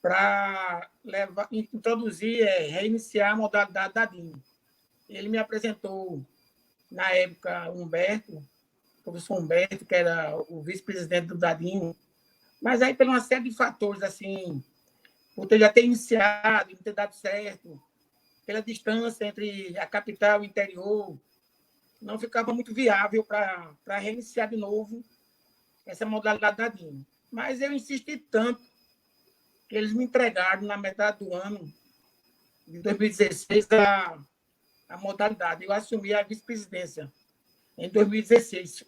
Speaker 8: para introduzir, reiniciar a modalidade Dadinho. Ele me apresentou, na época, o professor Humberto, que era o vice-presidente do Dadinho. Mas aí, por uma série de fatores, assim, por já ter iniciado, não ter dado certo, pela distância entre a capital e o interior, não ficava muito viável para reiniciar de novo essa modalidade Dadinho. Mas eu insisti tanto que eles me entregaram, na metade do ano de 2016, a modalidade. Eu assumi a vice-presidência em 2016.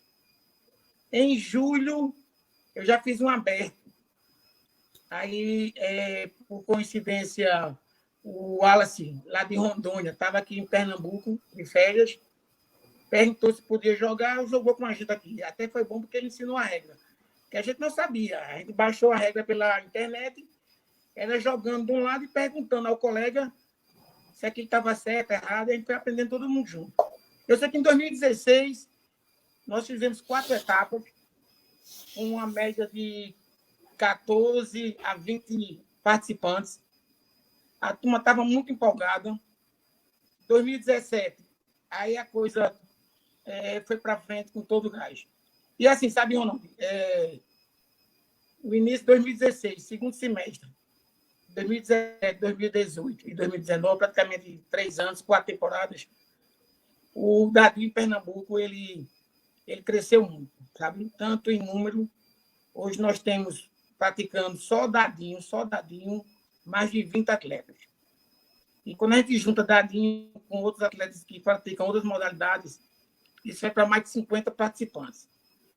Speaker 8: Em julho, eu já fiz um aberto. Aí, por coincidência, o Wallace, lá de Rondônia, estava aqui em Pernambuco, de férias, perguntou se podia jogar, jogou com a gente aqui. Até foi bom porque ele ensinou a regra, que a gente não sabia. A gente baixou a regra pela internet, era jogando de um lado e perguntando ao colega se aquilo estava certo, errado, e a gente foi aprendendo todo mundo junto. Eu sei que em 2016, nós fizemos 4 etapas, com uma média de 14 a 20 participantes. A turma estava muito empolgada. 2017, aí a coisa foi para frente com todo o gás. E assim, sabe ou não? O início de 2016, segundo semestre, 2017, 2018 e 2019, praticamente 3 anos, 4 temporadas, o Dadinho em Pernambuco, ele cresceu muito, sabe? Tanto em número. Hoje nós temos, praticando só Dadinho, mais de 20 atletas. E quando a gente junta Dadinho com outros atletas que praticam outras modalidades, isso vai para mais de 50 participantes.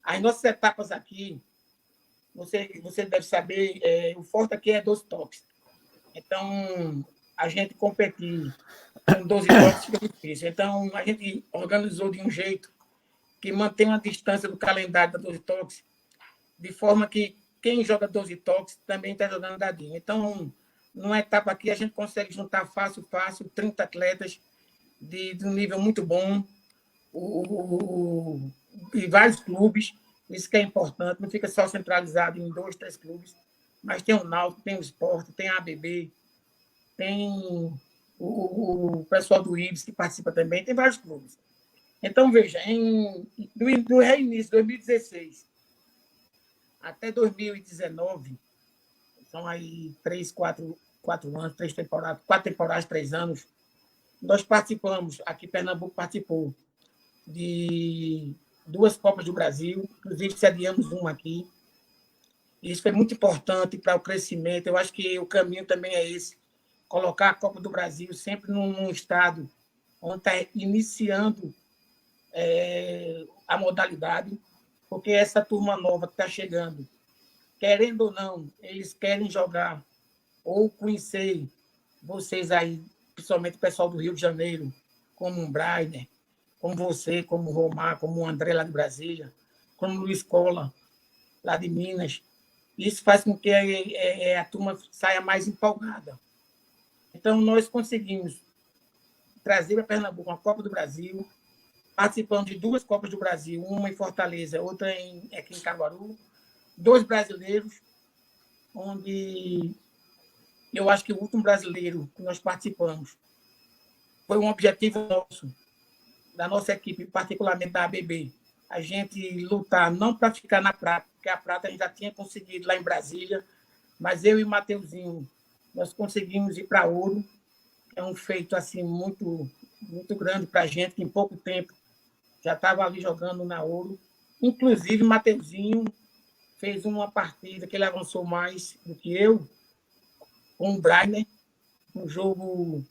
Speaker 8: As nossas etapas aqui, você deve saber, o forte aqui é 12 toques. Então, a gente competir com 12 toques fica difícil. Então, a gente organizou de um jeito que mantém uma distância do calendário da 12 toques, de forma que quem joga 12 toques também está jogando Dadinho. Então, numa etapa aqui, a gente consegue juntar fácil, 30 atletas de um nível muito bom, e vários clubes, isso que é importante, não fica só centralizado em 2, 3 clubes, mas tem o Náutico, tem o Sport, tem a ABB, tem o pessoal do Ibis que participa também, tem vários clubes. Então, veja, do reinício de 2016 até 2019, são aí 4 anos, 4 temporadas, 3 anos, nós participamos, aqui Pernambuco participou de 2 Copas do Brasil, inclusive sediamos uma aqui. Isso foi muito importante para o crescimento. Eu acho que o caminho também é esse, colocar a Copa do Brasil sempre num estado onde está iniciando a modalidade, porque essa turma nova que está chegando, querendo ou não, eles querem jogar ou conhecer vocês aí, principalmente o pessoal do Rio de Janeiro, como um Brainer, como você, como o Romar, como o André lá de Brasília, como o Luiz Cola, lá de Minas. Isso faz com que a turma saia mais empolgada. Então, nós conseguimos trazer para Pernambuco uma Copa do Brasil, participando de 2 Copas do Brasil, uma em Fortaleza, outra aqui em Caruaru, 2 brasileiros, onde eu acho que o último brasileiro que nós participamos foi um objetivo nosso, da nossa equipe, particularmente da ABB, a gente lutar não para ficar na prata, porque a prata a gente já tinha conseguido lá em Brasília, mas eu e o Mateuzinho, nós conseguimos ir para ouro. É um feito assim muito, muito grande para a gente, que em pouco tempo já estava ali jogando na ouro. Inclusive, o Mateuzinho fez uma partida que ele avançou mais do que eu, com o Brainer, um jogo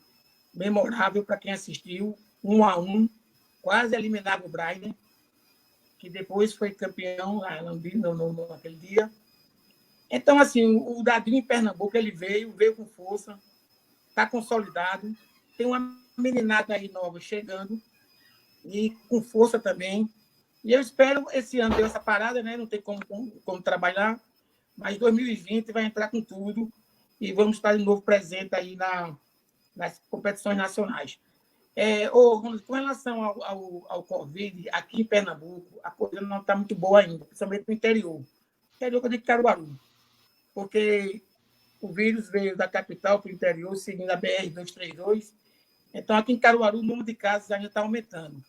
Speaker 8: memorável para quem assistiu, 1-1, quase eliminava o Brainer, que depois foi campeão naquele dia. Então, assim, o Dadinho em Pernambuco, ele veio com força, está consolidado, tem uma meninada aí nova chegando, e com força também. E eu espero, esse ano deu essa parada, né? Não tem como trabalhar, mas 2020 vai entrar com tudo e vamos estar de novo presente aí nas competições nacionais. Com relação ao Covid, aqui em Pernambuco, a coisa não está muito boa ainda, principalmente no interior. Interior de Caruaru, porque o vírus veio da capital para o interior, seguindo a BR-232. Então, aqui em Caruaru, o número de casos ainda está aumentando.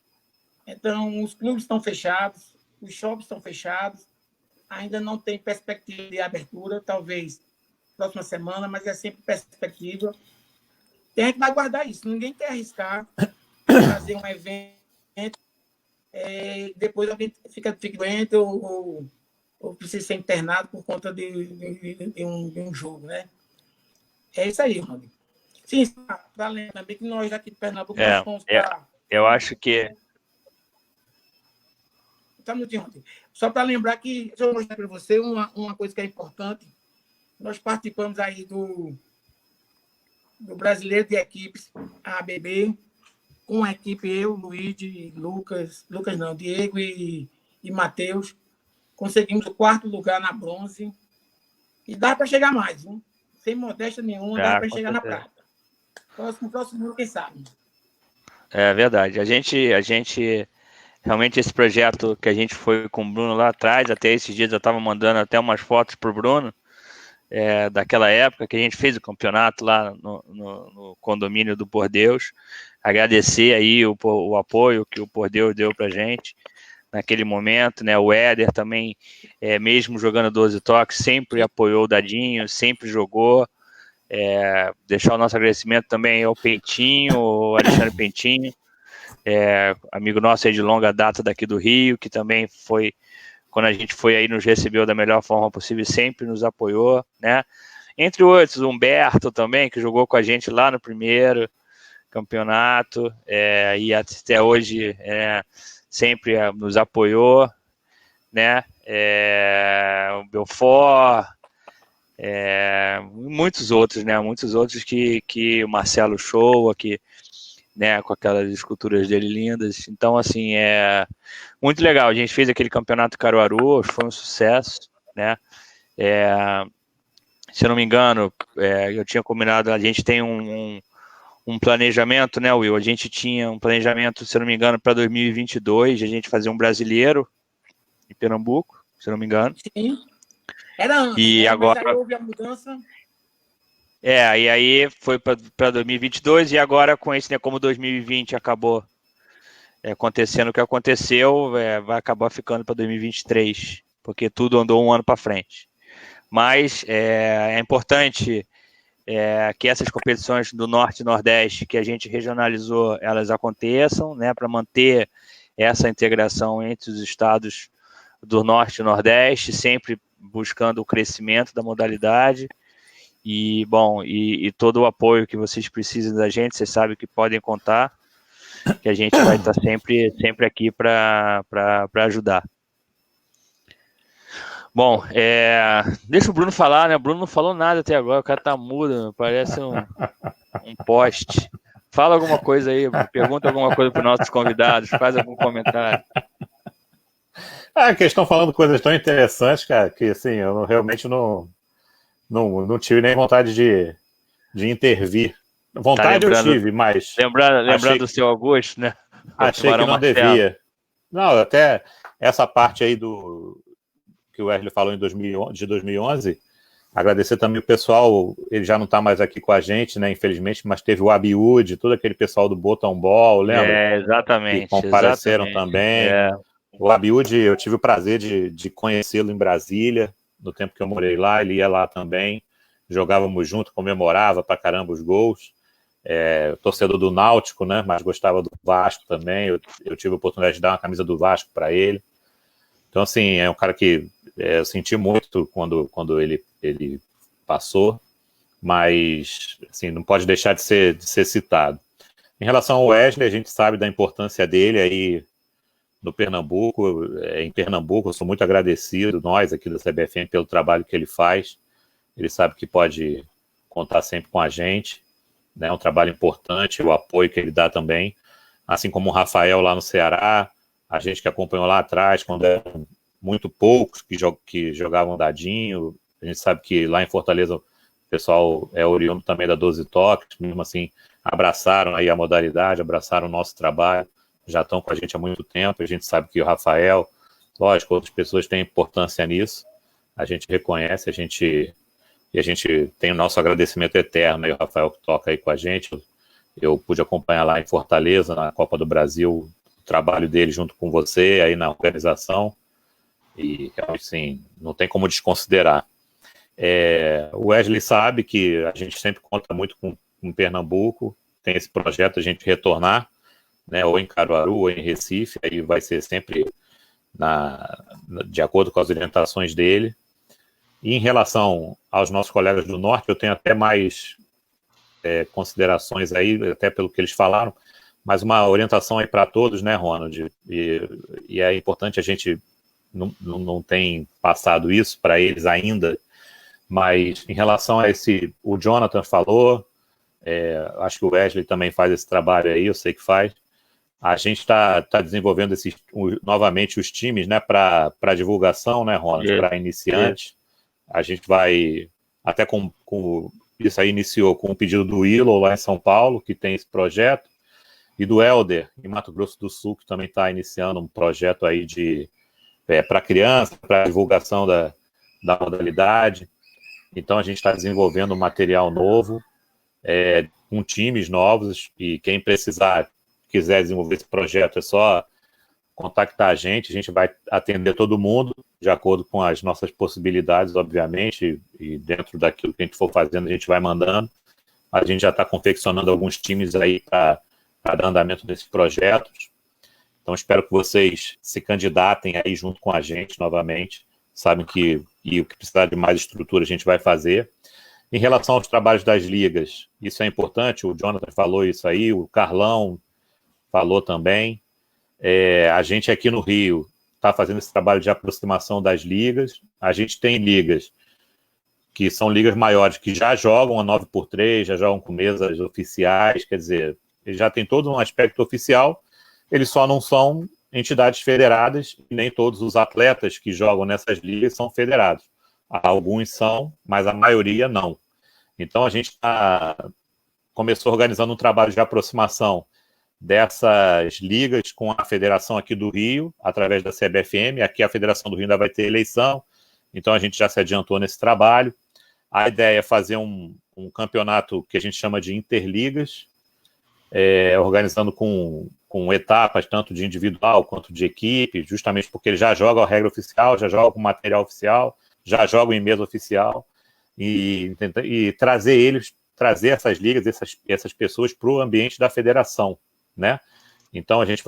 Speaker 8: Então, os clubes estão fechados, os shoppings estão fechados, ainda não tem perspectiva de abertura, talvez próxima semana, mas é sempre perspectiva. E a gente vai aguardar isso. Ninguém quer arriscar fazer um evento, depois alguém fica doente ou precisa ser internado por conta de um jogo, né? É isso aí, Rony. Sim, para lembrar também que nós aqui de Pernambuco nós fomos para...
Speaker 2: Eu acho que
Speaker 8: Só para lembrar que, deixa eu mostrar para você uma coisa que é importante. Nós participamos aí do Brasileiro de Equipes, ABB, com a equipe eu, Luigi, Lucas não, Diego e Matheus. Conseguimos o 4º lugar na bronze. E dá para chegar mais, hein? Sem modéstia nenhuma, dá para chegar na prata. Próximo ano, quem sabe?
Speaker 2: É verdade. A gente realmente, esse projeto que a gente foi com o Bruno lá atrás, até esses dias eu estava mandando até umas fotos para o Bruno, daquela época que a gente fez o campeonato lá no condomínio do Por Deus. Agradecer aí o apoio que o Por Deus deu para a gente naquele momento, né? O Éder também, mesmo jogando 12 toques, sempre apoiou o Dadinho, sempre jogou. Deixar o nosso agradecimento também ao Pentinho, o Alexandre Pentinho, amigo nosso aí de longa data daqui do Rio, que também foi, quando a gente foi aí, nos recebeu da melhor forma possível, sempre nos apoiou, né? Entre outros, o Humberto também, que jogou com a gente lá no primeiro campeonato, e até hoje sempre nos apoiou, né? O Belfort, muitos outros, né? Muitos outros que o Marcelo Show, que, né, com aquelas esculturas dele lindas. Então, assim, muito legal. A gente fez aquele campeonato Caruaru, foi um sucesso, né? Se eu não me engano, eu tinha combinado, a gente tem um planejamento, né, Will? A gente tinha um planejamento, se eu não me engano, para 2022, a gente fazer um brasileiro em Pernambuco, se eu não me engano.
Speaker 8: Sim. Era antes,
Speaker 2: e agora
Speaker 8: mas aí houve a mudança.
Speaker 2: E aí foi para 2022, e agora com esse, né, como 2020 acabou acontecendo o que aconteceu, vai acabar ficando para 2023, porque tudo andou um ano para frente. Mas é importante que essas competições do Norte e Nordeste, que a gente regionalizou, elas aconteçam, né, para manter essa integração entre os estados do Norte e Nordeste, sempre buscando o crescimento da modalidade. E, bom, e todo o apoio que vocês precisam da gente, vocês sabem que podem contar, que a gente vai estar sempre aqui para ajudar. Bom, deixa o Bruno falar, né? O Bruno não falou nada até agora, o cara tá mudo, parece um poste. Fala alguma coisa aí, pergunta alguma coisa para os nossos convidados, faz algum comentário.
Speaker 4: Que estão falando coisas tão interessantes, cara, que assim, eu realmente não tive nem vontade de intervir. Vontade eu tive, mas...
Speaker 2: Lembrando do seu Augusto, né?
Speaker 4: Achei que não devia. Não, até essa parte aí que o Wesley falou de 2011, agradecer também o pessoal, ele já não está mais aqui com a gente, né, infelizmente, mas teve o Abiúde, todo aquele pessoal do Botão Ball, lembra?
Speaker 2: Exatamente.
Speaker 4: Que compareceram também. O Abiúde, eu tive o prazer de conhecê-lo em Brasília, no tempo que eu morei lá, ele ia lá também, jogávamos junto, comemorava pra caramba os gols. Torcedor do Náutico, né, mas gostava do Vasco também, eu tive a oportunidade de dar uma camisa do Vasco para ele. Então, assim, é um cara que eu senti muito quando ele passou, mas assim, não pode deixar de ser citado. Em relação ao Wesley, a gente sabe da importância dele aí no Pernambuco, em Pernambuco, eu sou muito agradecido, nós aqui da CBFM, pelo trabalho que ele faz. Ele sabe que pode contar sempre com a gente, né? É um trabalho importante, o apoio que ele dá também, assim como o Rafael lá no Ceará, a gente que acompanhou lá atrás, quando eram muito poucos que jogavam dadinho. A gente sabe que lá em Fortaleza o pessoal é oriundo também da 12 toques, mesmo assim abraçaram aí a modalidade, abraçaram o nosso trabalho, já estão com a gente há muito tempo. A gente sabe que o Rafael, lógico, outras pessoas têm importância nisso, a gente reconhece, a gente tem o nosso agradecimento eterno aí, o Rafael que toca aí com a gente. Eu pude acompanhar lá em Fortaleza, na Copa do Brasil, o trabalho dele junto com você aí na organização, e assim, não tem como desconsiderar. O Wesley sabe que a gente sempre conta muito com Pernambuco, tem esse projeto a gente retornar, né, ou em Caruaru ou em Recife, aí vai ser sempre de acordo com as orientações dele. E em relação aos nossos colegas do Norte, eu tenho até mais considerações aí, até pelo que eles falaram, Mas uma orientação aí para todos, né, Ronald? E é importante, a gente não tem passado isso para eles ainda, mas em relação a esse, o Jonathan falou, acho que o Wesley também faz esse trabalho aí, eu sei que faz. A gente está desenvolvendo novamente os times, né, para divulgação, né, Ronald, para iniciantes. A gente vai, até com isso aí iniciou com o pedido do Willow lá em São Paulo, que tem esse projeto, e do Helder, em Mato Grosso do Sul, que também está iniciando um projeto aí para criança, para divulgação da modalidade. Então a gente está desenvolvendo um material novo, com times novos, e quem quiser desenvolver esse projeto é só contactar a gente vai atender todo mundo, de acordo com as nossas possibilidades, obviamente, e dentro daquilo que a gente for fazendo, a gente vai mandando. A gente já está confeccionando alguns times aí para dar andamento nesses projetos. Então, espero que vocês se candidatem aí junto com a gente novamente. Sabem que o que precisar de mais estrutura a gente vai fazer. Em relação aos trabalhos das ligas, isso é importante, o Jonathan falou isso aí, o Carlão falou também. A gente aqui no Rio está fazendo esse trabalho de aproximação das ligas. A gente tem ligas que são ligas maiores, que já jogam a 9x3, já jogam com mesas oficiais, quer dizer, eles já têm todo um aspecto oficial, eles só não são entidades federadas, e nem todos os atletas que jogam nessas ligas são federados. Alguns são, mas a maioria não. Então a gente começou organizando um trabalho de aproximação dessas ligas com a federação aqui do Rio, através da CBFM. Aqui a Federação do Rio ainda vai ter eleição, então a gente já se adiantou nesse trabalho. A ideia é fazer um campeonato que a gente chama de interligas, organizando com etapas, tanto de individual quanto de equipe, justamente porque eles já jogam a regra oficial, já jogam com material oficial, já jogam em mesa oficial, e trazer essas ligas, essas pessoas para o ambiente da federação, né? Então a gente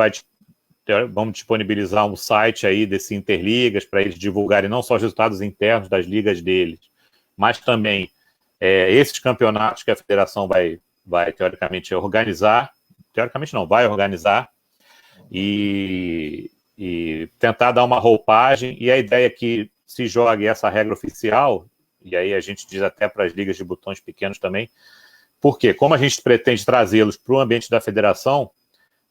Speaker 4: vamos disponibilizar um site aí desse Interligas para eles divulgarem não só os resultados internos das ligas deles, mas também esses campeonatos que a federação vai teoricamente organizar, vai organizar e tentar dar uma roupagem, e a ideia é que se jogue essa regra oficial, e aí a gente diz até para as ligas de botões pequenos também, porque como a gente pretende trazê-los para o ambiente da federação,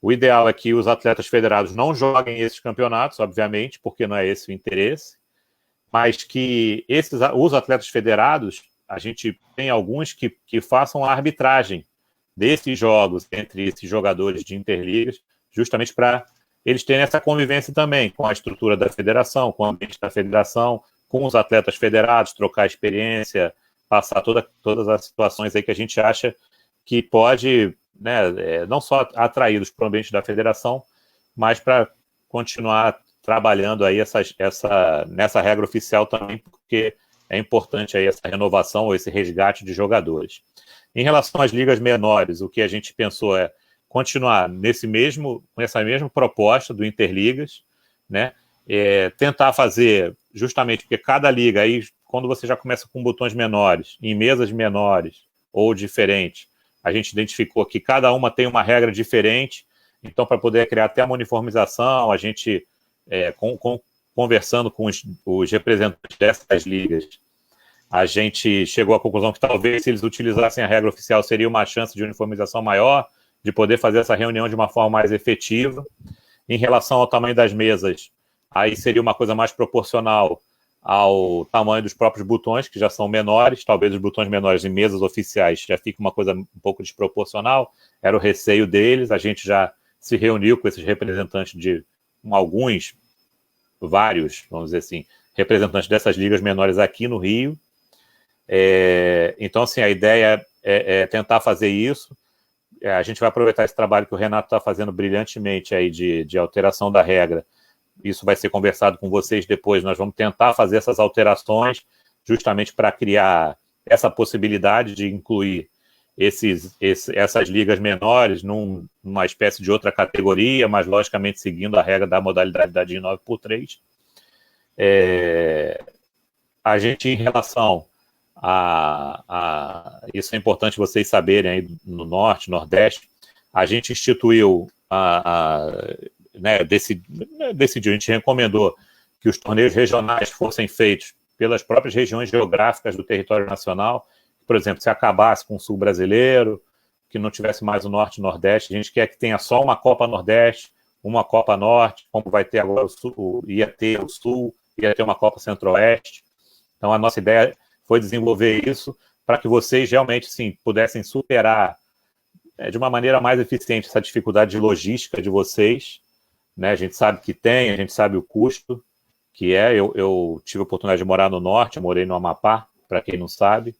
Speaker 4: o ideal é que os atletas federados não joguem esses campeonatos, obviamente, porque não é esse o interesse, mas que os atletas federados, a gente tem alguns que façam a arbitragem desses jogos entre esses jogadores de interligas, justamente para eles terem essa convivência também com a estrutura da federação, com o ambiente da federação, com os atletas federados, trocar experiência, passar todas as situações aí que a gente acha que pode, né, não só atraí-los para o ambiente da federação, mas para continuar trabalhando aí nessa regra oficial também, porque é importante aí essa renovação ou esse resgate de jogadores. Em relação às ligas menores, o que a gente pensou é continuar com essa mesma proposta do Interligas, né? Tentar fazer, justamente porque cada liga, aí, quando você já começa com botões menores, em mesas menores ou diferentes, a gente identificou que cada uma tem uma regra diferente, então para poder criar até uma uniformização, a gente, conversando com os representantes dessas ligas, a gente chegou à conclusão que talvez se eles utilizassem a regra oficial seria uma chance de uniformização maior, de poder fazer essa reunião de uma forma mais efetiva. Em relação ao tamanho das mesas, aí seria uma coisa mais proporcional ao tamanho dos próprios botões, que já são menores. Talvez os botões menores em mesas oficiais já fique uma coisa um pouco desproporcional. Era o receio deles. A gente já se reuniu com esses representantes vários, vamos dizer assim, representantes dessas ligas menores aqui no Rio. Então, assim, a ideia é tentar fazer isso. A gente vai aproveitar esse trabalho que o Renato está fazendo brilhantemente aí de alteração da regra. Isso vai ser conversado com vocês depois. Nós vamos tentar fazer essas alterações justamente para criar essa possibilidade de incluir essas ligas menores numa espécie de outra categoria, mas logicamente seguindo a regra da modalidade da DIN 9x3. A gente, em relação isso é importante vocês saberem aí no Norte, Nordeste, a gente instituiu, decidiu, a gente recomendou que os torneios regionais fossem feitos pelas próprias regiões geográficas do território nacional. Por exemplo, se acabasse com o Sul brasileiro, que não tivesse mais o Norte e Nordeste, a gente quer que tenha só uma Copa Nordeste, uma Copa Norte, como vai ter agora o Sul, ia ter o Sul, ia ter uma Copa Centro-Oeste. Então, a nossa ideia foi desenvolver isso para que vocês realmente, sim, pudessem superar de uma maneira mais eficiente essa dificuldade de logística de vocês, né? A gente sabe que tem, a gente sabe o custo que é. Eu tive a oportunidade de morar no Norte, eu morei no Amapá, para quem não sabe,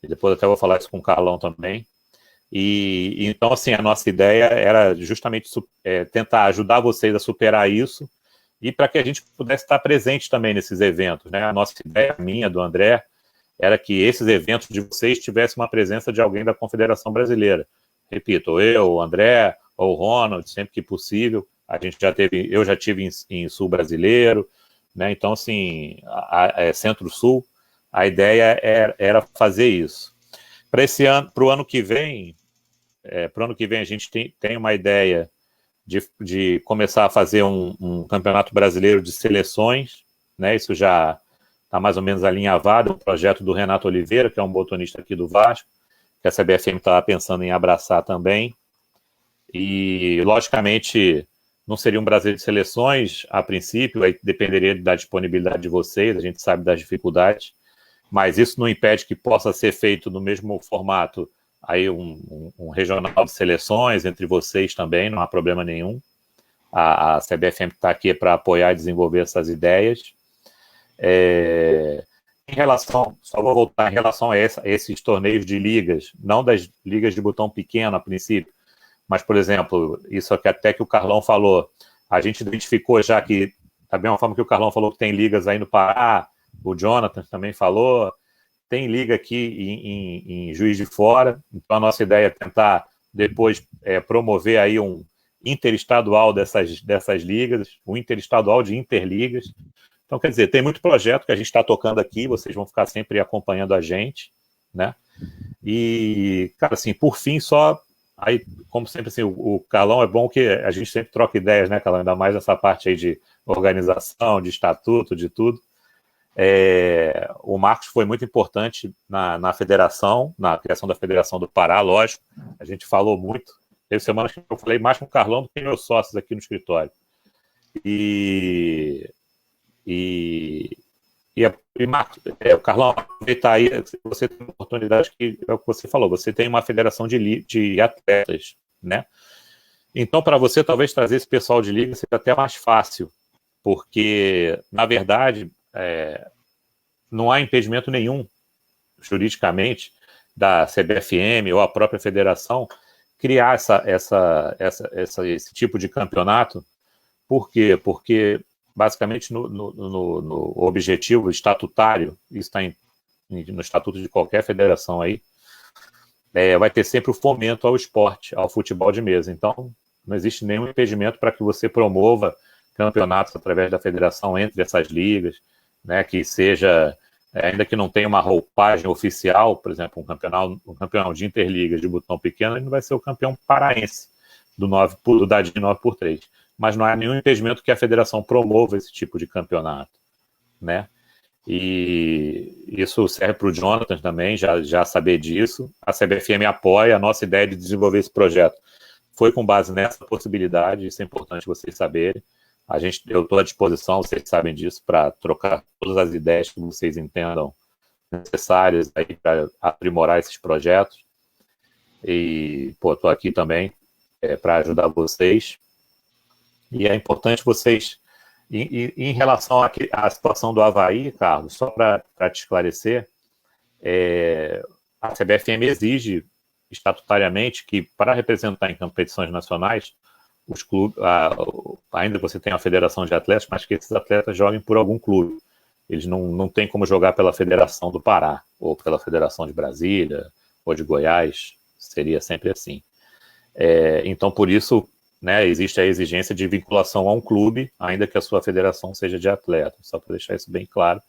Speaker 4: e depois até vou falar isso com o Carlão também. E então, assim, a nossa ideia era justamente tentar ajudar vocês a superar isso e para que a gente pudesse estar presente também nesses eventos, né? A nossa ideia, minha, do André, era que esses eventos de vocês tivessem uma presença de alguém da Confederação Brasileira. Repito, eu, o André, ou o Ronald, sempre que possível. Eu já tive em Sul Brasileiro, né? Então, assim, Centro-Sul, a ideia era fazer isso. Para o ano que vem, a gente tem uma ideia de começar a fazer um campeonato brasileiro de seleções, né? Isso já está mais ou menos alinhavado, o projeto do Renato Oliveira, que é um botonista aqui do Vasco, que a CBFM estava pensando em abraçar também. E, logicamente, não seria um Brasileiro de seleções, a princípio, aí dependeria da disponibilidade de vocês, a gente sabe das dificuldades, mas isso não impede que possa ser feito no mesmo formato, aí um regional de seleções entre vocês também, não há problema nenhum. A CBFM está aqui para apoiar e desenvolver essas ideias. Em relação a esses torneios de ligas, não das ligas de botão pequeno a princípio, mas, por exemplo, isso aqui até que o Carlão falou, a gente identificou já que, da mesma forma que o Carlão falou que tem ligas aí no Pará, o Jonathan também falou, tem liga aqui em Juiz de Fora, então a nossa ideia é tentar depois promover aí um interestadual dessas ligas, um interestadual de interligas. Então, quer dizer, tem muito projeto que a gente está tocando aqui, vocês vão ficar sempre acompanhando a gente, né? E, cara, assim, por fim, só, aí, como sempre, assim, o Carlão é bom que a gente sempre troca ideias, né, Carlão? Ainda mais nessa parte aí de organização, de estatuto, de tudo. O Marcos foi muito importante na federação, na criação da Federação do Pará, lógico, a gente falou muito. Teve semanas que eu falei mais com o Carlão do que meus sócios aqui no escritório. Marcos, Carlão, aproveitar aí, você tem uma oportunidade que é o que você falou, você tem uma federação de atletas, né? Então, para você, talvez trazer esse pessoal de liga seja até mais fácil, porque, na verdade, não há impedimento nenhum, juridicamente, da CBFM ou a própria federação criar esse tipo de campeonato. Por quê? Porque, basicamente, no objetivo estatutário, isso está no estatuto de qualquer federação aí, vai ter sempre o fomento ao esporte, ao futebol de mesa. Então, não existe nenhum impedimento para que você promova campeonatos através da federação entre essas ligas, né, que seja, ainda que não tenha uma roupagem oficial, por exemplo, um campeão de interligas de botão pequeno, ele não vai ser o campeão paraense do Dadinho 9x3. Mas não há nenhum impedimento que a federação promova esse tipo de campeonato, né? E isso serve para o Jonathan também, já saber disso. A CBFM apoia a nossa ideia de desenvolver esse projeto. Foi com base nessa possibilidade, isso é importante vocês saberem. Eu estou à disposição, vocês sabem disso, para trocar todas as ideias que vocês entendam necessárias para aprimorar esses projetos. E, estou aqui também para ajudar vocês. E é importante vocês, em relação à situação do Avaí, Carlos, só para te esclarecer, a CBFM exige estatutariamente que, para representar em competições nacionais, os clubes, ainda que você tenha uma federação de atletas, mas que esses atletas joguem por algum clube. Eles não têm como jogar pela Federação do Pará, ou pela Federação de Brasília, ou de Goiás, seria sempre assim. Então, por isso, né, existe a exigência de vinculação a um clube, ainda que a sua federação seja de atletas, só para deixar isso bem claro.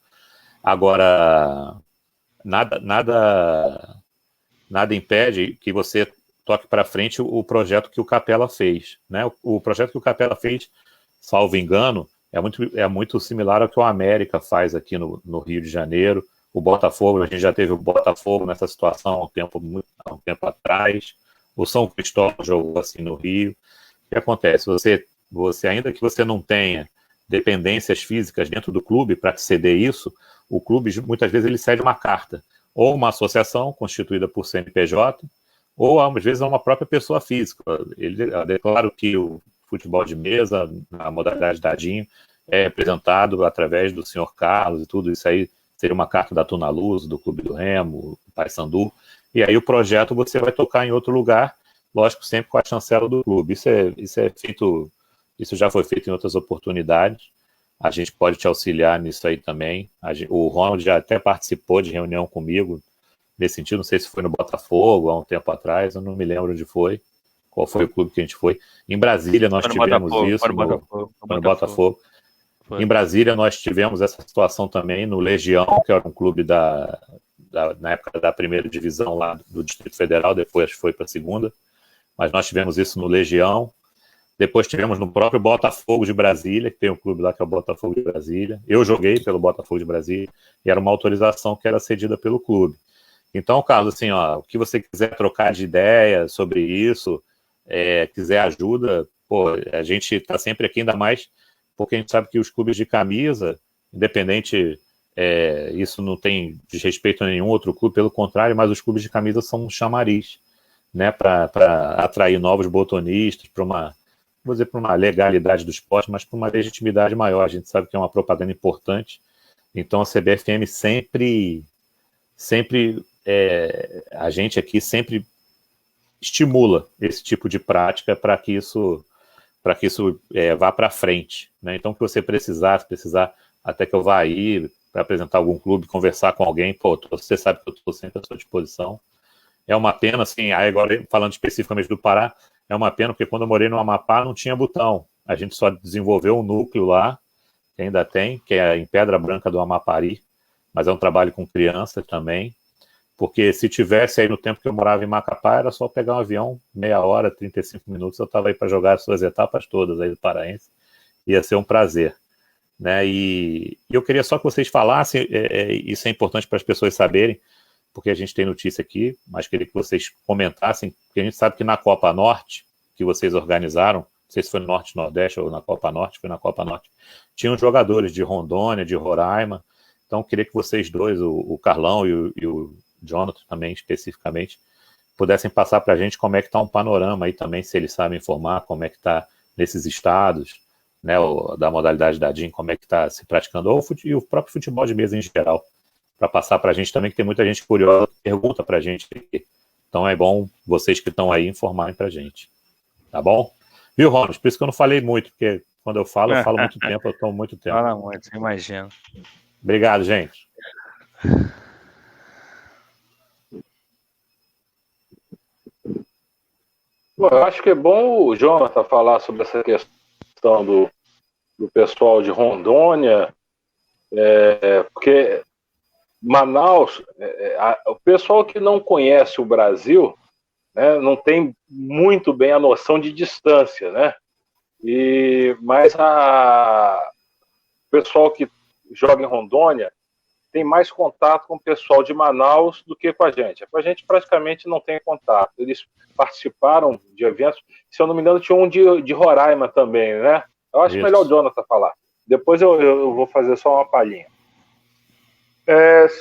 Speaker 4: Agora, nada impede que você toque para frente o projeto que o Capela fez, né? O projeto que o Capela fez, salvo engano, é muito similar ao que o América faz aqui no Rio de Janeiro. O Botafogo, a gente já teve o Botafogo nessa situação há um tempo atrás. O São Cristóvão jogou assim no Rio. O que acontece? Você, ainda que você não tenha dependências físicas dentro do clube para ceder isso, o clube, muitas vezes, ele cede uma carta, ou uma associação constituída por CNPJ, ou, às vezes, uma própria pessoa física. É claro que o futebol de mesa, na modalidade dadinho, é representado através do senhor Carlos e tudo isso aí, seria uma carta da Tuna Luz, do Clube do Remo, do Paysandu, e aí o projeto você vai tocar em outro lugar, lógico, sempre com a chancela do clube. Isso é feito, isso já foi feito em outras oportunidades, a gente pode te auxiliar nisso aí também. O Ronald já até participou de reunião comigo, nesse sentido, não sei se foi no Botafogo, há um tempo atrás, eu não me lembro onde foi, qual foi o clube que a gente foi. Em Brasília nós tivemos isso, no Botafogo. Em Brasília nós tivemos essa situação também no Legião, que era um clube na época da primeira divisão lá do Distrito Federal, depois foi para a segunda, mas nós tivemos isso no Legião. Depois tivemos no próprio Botafogo de Brasília, que tem um clube lá que é o Botafogo de Brasília. Eu joguei pelo Botafogo de Brasília e era uma autorização que era cedida pelo clube. Então, Carlos, assim, o que você quiser trocar de ideia sobre isso, quiser ajuda, a gente está sempre aqui, ainda mais porque a gente sabe que os clubes de camisa, independente, isso não tem desrespeito a nenhum outro clube, pelo contrário, mas os clubes de camisa são um chamariz, né, para atrair novos botonistas, para uma legalidade do esporte, mas para uma legitimidade maior. A gente sabe que é uma propaganda importante, então a CBFM sempre a gente aqui sempre estimula esse tipo de prática para que isso vá para frente, né? Então, que você precisar até que eu vá aí para apresentar algum clube, conversar com alguém, você sabe que eu estou sempre à sua disposição. É uma pena, assim, aí agora falando especificamente do Pará, é uma pena porque quando eu morei no Amapá não tinha botão, a gente só desenvolveu um núcleo lá, que ainda tem, que é em Pedra Branca do Amapari, mas é um trabalho com crianças também, porque se tivesse aí no tempo que eu morava em Macapá, era só pegar um avião, meia hora, 35 minutos, eu estava aí para jogar as suas etapas todas aí do Paraense, ia ser um prazer, né? E eu queria só que vocês falassem, isso é importante para as pessoas saberem, porque a gente tem notícia aqui, mas queria que vocês comentassem, porque a gente sabe que na Copa Norte, que vocês organizaram, não sei se foi no Norte Nordeste ou na Copa Norte, foi na Copa Norte, tinham jogadores de Rondônia, de Roraima, então queria que vocês dois, o Carlão e o Jonathan também especificamente, pudessem passar para a gente como é que está um panorama aí também, se eles sabem informar como é que está nesses estados, né, da modalidade da DIN, como é que está se praticando, e o próprio futebol de mesa em geral, para passar para a gente também, que tem muita gente curiosa que pergunta para a gente. Então é bom vocês que estão aí informarem para a gente. Tá bom? Viu, Ronald? Por isso que eu não falei muito, porque quando eu falo muito tempo, eu tomo muito tempo.
Speaker 2: Fala muito, imagino.
Speaker 4: Obrigado, gente.
Speaker 6: Bom, eu acho que é bom o Jonathan falar sobre essa questão do pessoal de Rondônia, porque Manaus, o pessoal que não conhece o Brasil, né, não tem muito bem a noção de distância, né? Mas o pessoal que joga em Rondônia tem mais contato com o pessoal de Manaus do que com a gente. Com a gente praticamente não tem contato. Eles participaram de eventos, se eu não me engano, tinha um de Roraima também, né? Eu acho melhor o Jonathan falar. Depois eu vou fazer só uma palhinha.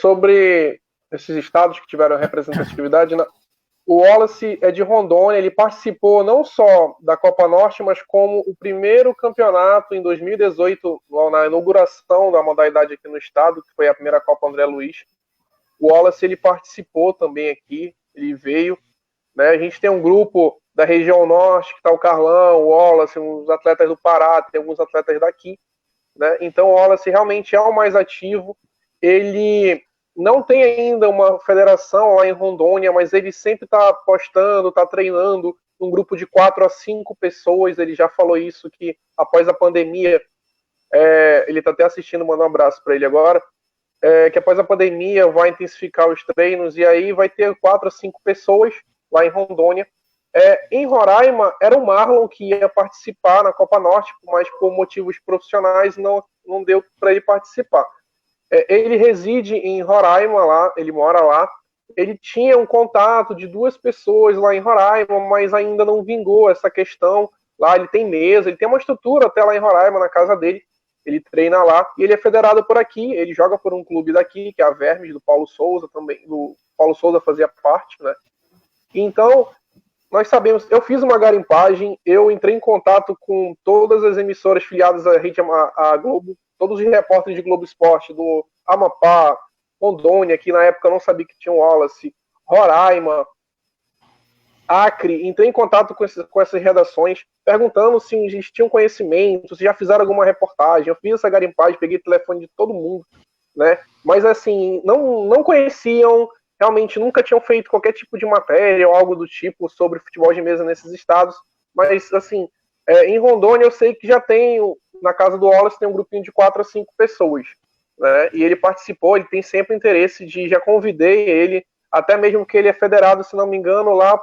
Speaker 5: Sobre esses estados que tiveram representatividade, o Wallace é de Rondônia, ele participou não só da Copa Norte, mas como o primeiro campeonato em 2018, na inauguração da modalidade aqui no estado, que foi a primeira Copa André Luiz. O Wallace, ele participou também aqui, ele veio, né? A gente tem um grupo da região norte, que está o Carlão, o Wallace, uns atletas do Pará, tem alguns atletas daqui, né? Então o Wallace realmente é o mais ativo. Ele não tem ainda uma federação lá em Rondônia, mas ele sempre está postando, está treinando um grupo de 4 a 5 pessoas. Ele já falou isso, que após a pandemia, ele está até assistindo, manda um abraço para ele agora, que após a pandemia vai intensificar os treinos e aí vai ter 4 a 5 pessoas lá em Rondônia Em Roraima, era o Marlon que ia participar na Copa Norte, mas por motivos profissionais não deu para ele participar. Ele reside em Roraima, lá, ele mora lá. Ele tinha um contato de 2 pessoas lá em Roraima, mas ainda não vingou essa questão. Lá ele tem mesa, ele tem uma estrutura até lá em Roraima, na casa dele. Ele treina lá e ele é federado por aqui. Ele joga por um clube daqui, que é a Vermes, do Paulo Souza também. Do Paulo Souza fazia parte, né? Então, nós sabemos, eu fiz uma garimpagem, eu entrei em contato com todas as emissoras filiadas à Globo, todos os repórteres de Globo Esporte, do Amapá, Rondônia, que na época eu não sabia que tinha um Wallace, Roraima, Acre. Entrei em contato com essas redações, perguntando se eles tinham conhecimento, se já fizeram alguma reportagem. Eu fiz essa garimpagem, peguei o telefone de todo mundo, né? Mas assim, não conheciam, realmente nunca tinham feito qualquer tipo de matéria ou algo do tipo sobre futebol de mesa nesses estados. Mas assim, em Rondônia eu sei que já tem, na casa do Wallace tem um grupinho de 4 a 5 pessoas, né? E ele participou, ele tem sempre interesse já convidei ele, até mesmo que ele é federado, se não me engano, lá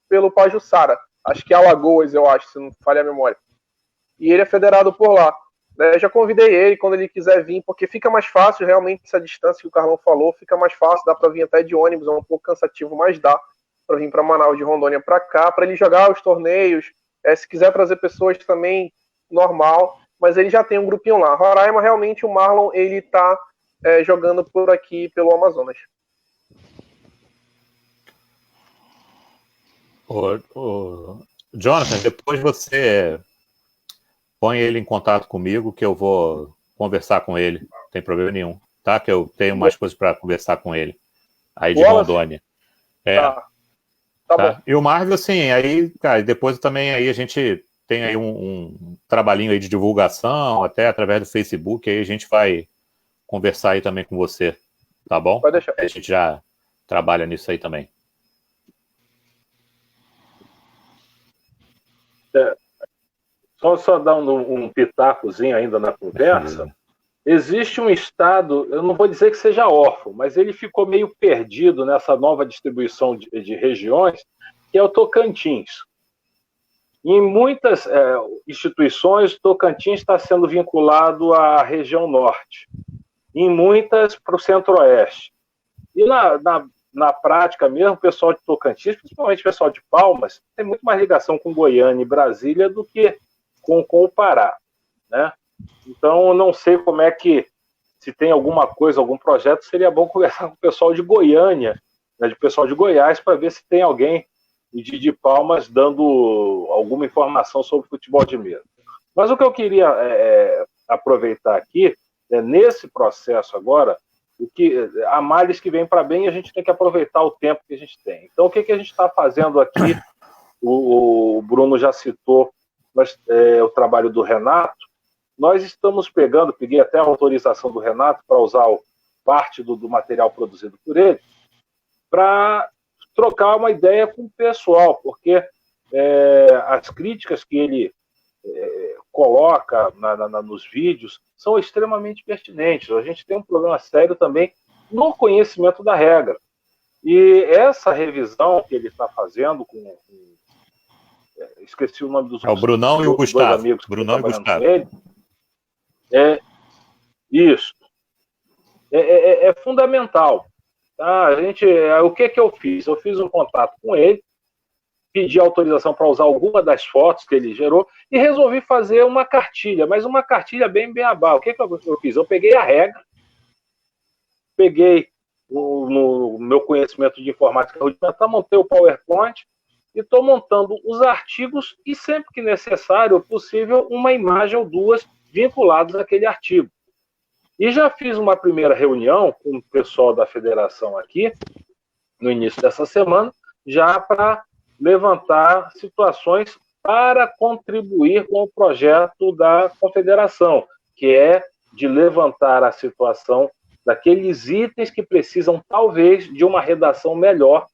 Speaker 5: pelo Pajuçara, acho que é Alagoas, eu acho, se não falha a memória. E ele é federado por lá. Já convidei ele quando ele quiser vir, porque fica mais fácil, realmente, essa distância que o Carlão falou, fica mais fácil, dá para vir até de ônibus, é um pouco cansativo, mas dá para vir para Manaus, de Rondônia para cá, para ele jogar os torneios, se quiser trazer pessoas também, normal, mas ele já tem um grupinho lá. Roraima, realmente, o Marlon, ele está jogando por aqui, pelo Amazonas.
Speaker 4: Jonathan, depois você põe ele em contato comigo, que eu vou conversar com ele, não tem problema nenhum, tá? Que eu tenho mais coisas para conversar com ele, aí de Rondônia.
Speaker 5: Tá
Speaker 4: bom.
Speaker 5: Bom.
Speaker 4: E o Marvel, assim, aí, cara, depois também aí a gente tem aí um trabalhinho aí de divulgação, até através do Facebook, aí a gente vai conversar aí também com você, tá bom?
Speaker 5: Pode deixar.
Speaker 4: A gente já trabalha nisso aí também.
Speaker 6: Só dar um pitacozinho ainda na conversa. Existe um estado, eu não vou dizer que seja órfão, mas ele ficou meio perdido nessa nova distribuição de regiões, que é o Tocantins. Em muitas instituições, Tocantins está sendo vinculado à região norte, em muitas para o centro-oeste. E na prática mesmo, o pessoal de Tocantins, principalmente o pessoal de Palmas, tem muito mais ligação com Goiânia e Brasília do que com o Pará, né? Então, eu não sei como é que, se tem alguma coisa, algum projeto, seria bom conversar com o pessoal de Goiânia, né, de pessoal de Goiás, para ver se tem alguém de Palmas dando alguma informação sobre futebol de mesa. Mas o que eu queria aproveitar aqui, nesse processo agora, há males que vêm para bem e a gente tem que aproveitar o tempo que a gente tem. Então, o que a gente está fazendo aqui, o Bruno já citou o trabalho do Renato, nós estamos peguei até a autorização do Renato para usar parte do material produzido por ele, para trocar uma ideia com o pessoal, porque as críticas que ele coloca nos vídeos são extremamente pertinentes. A gente tem um problema sério também no conhecimento da regra. E essa revisão que ele está fazendo esqueci o nome dos
Speaker 4: o Brunão e o Gustavo.
Speaker 6: Amigos
Speaker 4: Brunão e Gustavo.
Speaker 6: Isso. É fundamental. Tá? O que eu fiz? Eu fiz um contato com ele, pedi autorização para usar alguma das fotos que ele gerou e resolvi fazer uma cartilha, mas uma cartilha bem beabá. O que eu fiz? Eu peguei a regra, peguei no meu conhecimento de informática rudimentar, montei o PowerPoint e estou montando os artigos e, sempre que necessário, possível, uma imagem ou duas vinculadas àquele artigo. E já fiz uma primeira reunião com o pessoal da federação aqui, no início dessa semana, já para levantar situações para contribuir com o projeto da confederação, que é de levantar a situação daqueles itens que precisam, talvez, de uma redação melhor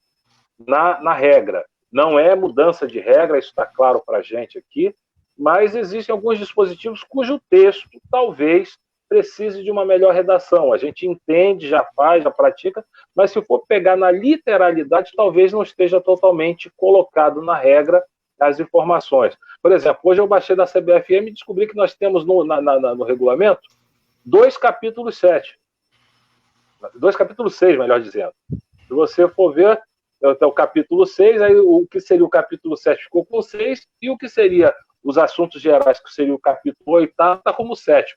Speaker 6: na regra. Não é mudança de regra, isso está claro para a gente aqui, mas existem alguns dispositivos cujo texto talvez precise de uma melhor redação. A gente entende, já faz, já pratica, mas se for pegar na literalidade, talvez não esteja totalmente colocado na regra as informações. Por exemplo, hoje eu baixei da CBFM e descobri que nós temos no regulamento 2 capítulos 7. 2 capítulos 6, melhor dizendo. Se você for ver, o capítulo 6, aí o que seria o capítulo 7 ficou com 6, e o que seria os assuntos gerais, que seria o capítulo 8, está como 7.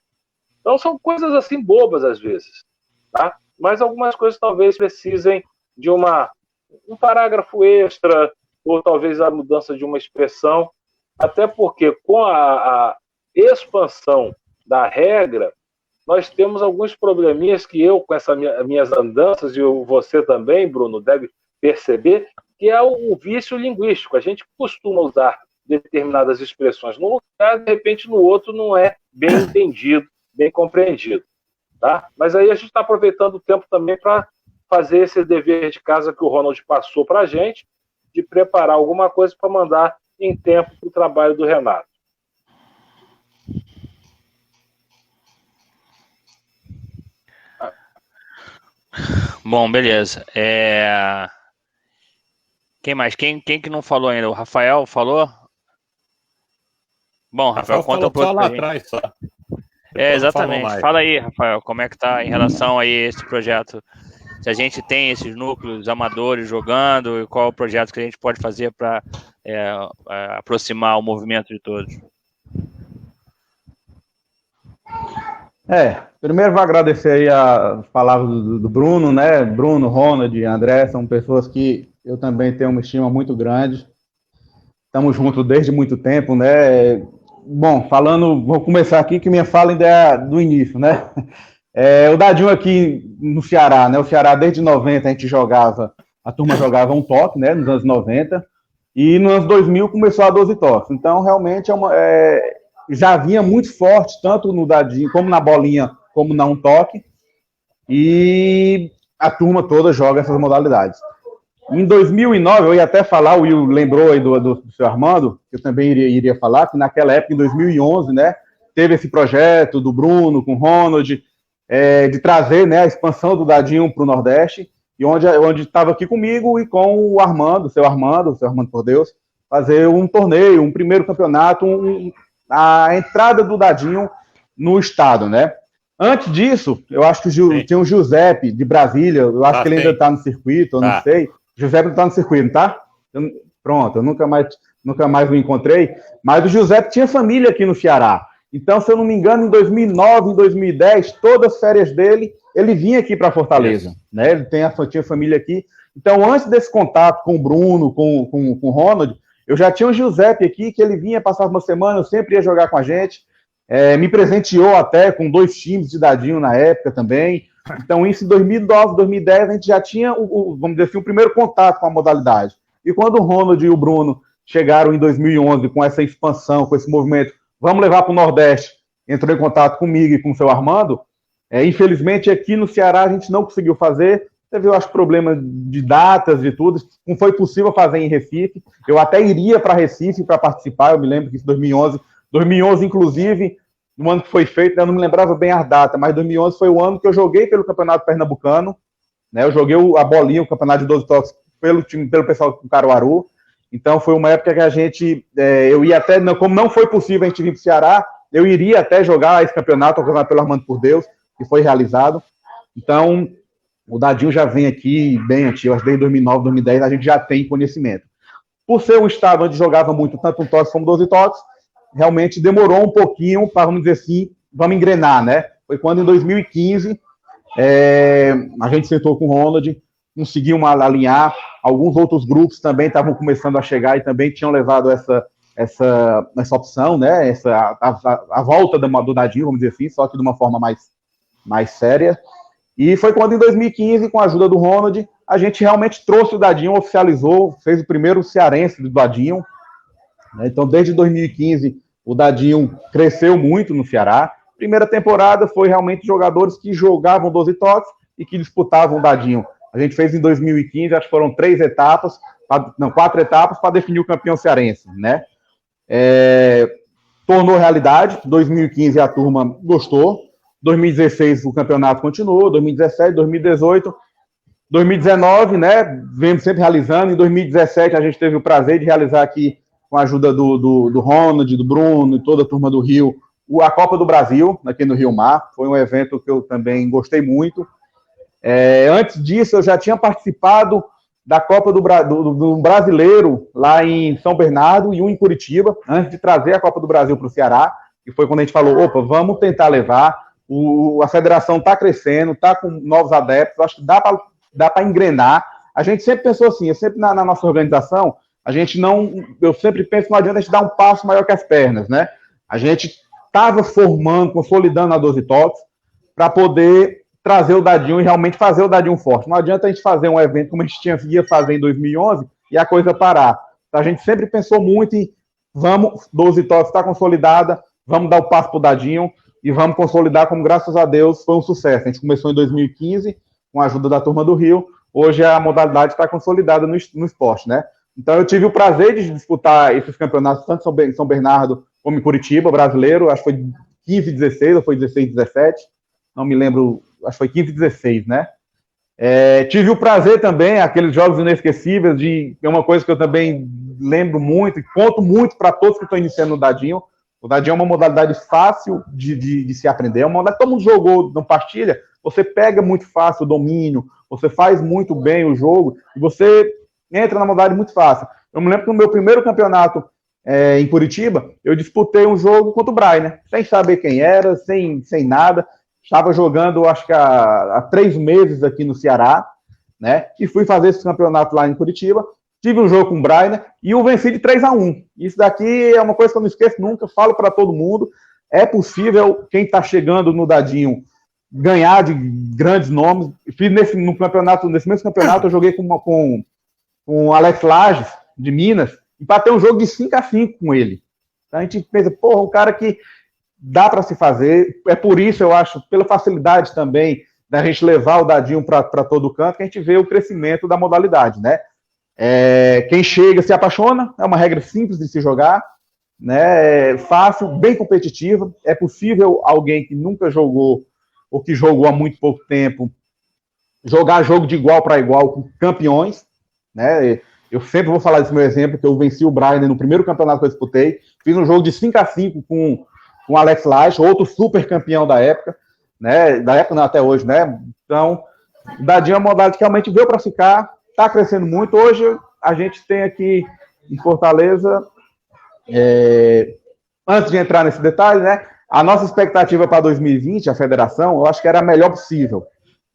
Speaker 6: Então são coisas assim bobas às vezes, tá? Mas algumas coisas talvez precisem de um parágrafo extra, ou talvez a mudança de uma expressão, até porque com a expansão da regra, nós temos alguns probleminhas que eu, com essas minhas andanças, e você também, Bruno, deve perceber, que é o vício linguístico. A gente costuma usar determinadas expressões num lugar, de repente no outro não é bem entendido, bem compreendido. Tá? Mas aí a gente está aproveitando o tempo também para fazer esse dever de casa que o Ronald passou para a gente, de preparar alguma coisa para mandar em tempo para o trabalho do Renato.
Speaker 2: Bom, beleza. Quem mais? Quem que não falou ainda? O Rafael falou? Bom, Rafael, conta um pouco
Speaker 4: lá atrás, só.
Speaker 2: Exatamente. Fala aí, Rafael, como é que tá em relação a esse projeto? Se a gente tem esses núcleos amadores jogando, e qual o projeto que a gente pode fazer para aproximar o movimento de todos?
Speaker 7: Primeiro vou agradecer aí as palavras do Bruno, né? Bruno, Ronald e André são pessoas que eu também tenho uma estima muito grande. Estamos juntos desde muito tempo, né? Bom, vou começar aqui que minha fala ainda é do início, né? O Dadinho aqui no Ceará, né? O Ceará desde 90 a turma jogava um toque, né? Nos anos 90, e nos anos 2000 começou a 12 toques. Então, realmente, já vinha muito forte, tanto no Dadinho, como na bolinha, como na um toque, e a turma toda joga essas modalidades. Em 2009, eu ia até falar, o Will lembrou aí do seu Armando, que eu também iria falar, que naquela época, em 2011, né, teve esse projeto do Bruno com o Ronald, de trazer, né, a expansão do Dadinho para o Nordeste, e onde estava aqui comigo e com o Armando, seu Armando por Deus, fazer um torneio, um primeiro campeonato, a entrada do Dadinho no estado, né? Antes disso, eu acho que tinha o Giuseppe de Brasília, eu acho que ele ainda está no circuito, eu não sei. Giuseppe está no circuito, tá? Pronto, eu nunca mais o encontrei, mas o Giuseppe tinha família aqui no Ceará. Então, se eu não me engano, em 2009, em 2010, todas as férias dele, ele vinha aqui para Fortaleza, né? Ele tinha família aqui. Então, antes desse contato com o Bruno, com o Ronald, eu já tinha o Giuseppe aqui, que ele vinha passar uma semana, eu sempre ia jogar com a gente, me presenteou até com 2 times de Dadinho na época também. Então, isso em 2009, 2010, a gente já tinha, vamos dizer assim, o primeiro contato com a modalidade. E quando o Ronald e o Bruno chegaram em 2011 com essa expansão, com esse movimento, vamos levar para o Nordeste, entrou em contato comigo e com o seu Armando, infelizmente aqui no Ceará a gente não conseguiu fazer, teve, eu acho, problema de datas e tudo, não foi possível fazer em Recife, eu até iria para Recife para participar, eu me lembro que isso em 2011, inclusive, no ano que foi feito, eu não me lembrava bem a data, mas 2011 foi o ano que eu joguei pelo Campeonato Pernambucano, né, eu joguei a bolinha, o Campeonato de 12 toques, pelo pessoal do Caruaru, então foi uma época que a gente, eu ia até, como não foi possível a gente vir para o Ceará, eu iria até jogar esse campeonato, organizado pelo Armando por Deus, que foi realizado, então o Dadinho já vem aqui bem antigo, acho que desde 2009, 2010 a gente já tem conhecimento. Por ser um estado onde jogava muito, tanto um toque como 12 toques, realmente demorou um pouquinho para, vamos dizer assim, vamos engrenar, né? Foi quando em 2015 a gente sentou com o Ronald, conseguiu alinhar, alguns outros grupos também estavam começando a chegar e também tinham levado essa opção, né? A volta do Dadinho, vamos dizer assim, só que de uma forma mais séria. E foi quando, em 2015, com a ajuda do Ronald, a gente realmente trouxe o Dadinho, oficializou, fez o primeiro cearense do Dadinho. Então, desde 2015, o Dadinho cresceu muito no Ceará. Primeira temporada foi realmente jogadores que jogavam 12 toques e que disputavam o Dadinho. A gente fez em 2015, acho que foram 4 etapas para definir o campeão cearense, né? Tornou realidade. 2015 a turma gostou. 2016 o campeonato continuou, 2017, 2018, 2019, né, vemos sempre realizando. Em 2017 a gente teve o prazer de realizar aqui, com a ajuda do Ronald, do Bruno e toda a turma do Rio, a Copa do Brasil, aqui no Rio Mar. Foi um evento que eu também gostei muito. Antes disso, eu já tinha participado da Copa do Brasileiro, lá em São Bernardo, e um em Curitiba, antes de trazer a Copa do Brasil para o Ceará, e foi quando a gente falou, opa, vamos tentar levar, a federação está crescendo, está com novos adeptos, acho que dá para engrenar. A gente sempre pensou assim, sempre na nossa organização, eu sempre penso que não adianta a gente dar um passo maior que as pernas, né? A gente estava formando, consolidando a 12 Toques para poder trazer o Dadinho e realmente fazer o Dadinho forte. Não adianta a gente fazer um evento como a gente ia fazer em 2011 e a coisa parar. Então, a gente sempre pensou muito em 12 Toques está consolidada, vamos dar o passo para o Dadinho e vamos consolidar, como graças a Deus foi um sucesso. A gente começou em 2015 com a ajuda da turma do Rio, hoje a modalidade está consolidada no esporte, né? Então eu tive o prazer de disputar esses campeonatos, tanto em São Bernardo como em Curitiba, brasileiro, acho que foi 15 e 16, ou foi 16 e 17, não me lembro, acho que foi 15 e 16, né? Tive o prazer também, aqueles jogos inesquecíveis, é uma coisa que eu também lembro muito, e conto muito para todos que estão iniciando no Dadinho. O Dadinho é uma modalidade fácil de se aprender, é uma modalidade que todo mundo jogou no Pastilha, você pega muito fácil o domínio, você faz muito bem o jogo, e você entra na modalidade muito fácil. Eu me lembro que no meu primeiro campeonato em Curitiba, eu disputei um jogo contra o Brainer, sem saber quem era, sem nada. Estava jogando, acho que há 3 meses aqui no Ceará, né? E fui fazer esse campeonato lá em Curitiba. Tive um jogo com o Brainer e o venci de 3-1. Isso daqui é uma coisa que eu não esqueço nunca, falo para todo mundo. É possível quem está chegando no Dadinho ganhar de grandes nomes. Fiz nesse mesmo campeonato, eu joguei com o Alex Lages, de Minas, empatei um jogo de 5-5 com ele. A gente pensa, porra, um cara que dá para se fazer. É por isso, eu acho, pela facilidade também da gente levar o Dadinho para todo canto, que a gente vê o crescimento da modalidade, né? Quem chega se apaixona, é uma regra simples de se jogar, né? Fácil, bem competitiva. É possível alguém que nunca jogou ou que jogou há muito pouco tempo jogar jogo de igual para igual com campeões, né? Eu sempre vou falar desse meu exemplo, que eu venci o Brian no primeiro campeonato que eu disputei, fiz um jogo de 5-5 com o Alex Laich, outro super campeão da época, né? Da época não, até hoje, né? Então, o Dadinho é uma modalidade que realmente veio para ficar, está crescendo muito. Hoje a gente tem aqui em Fortaleza, antes de entrar nesse detalhe, né? A nossa expectativa para 2020, a federação, eu acho que era a melhor possível,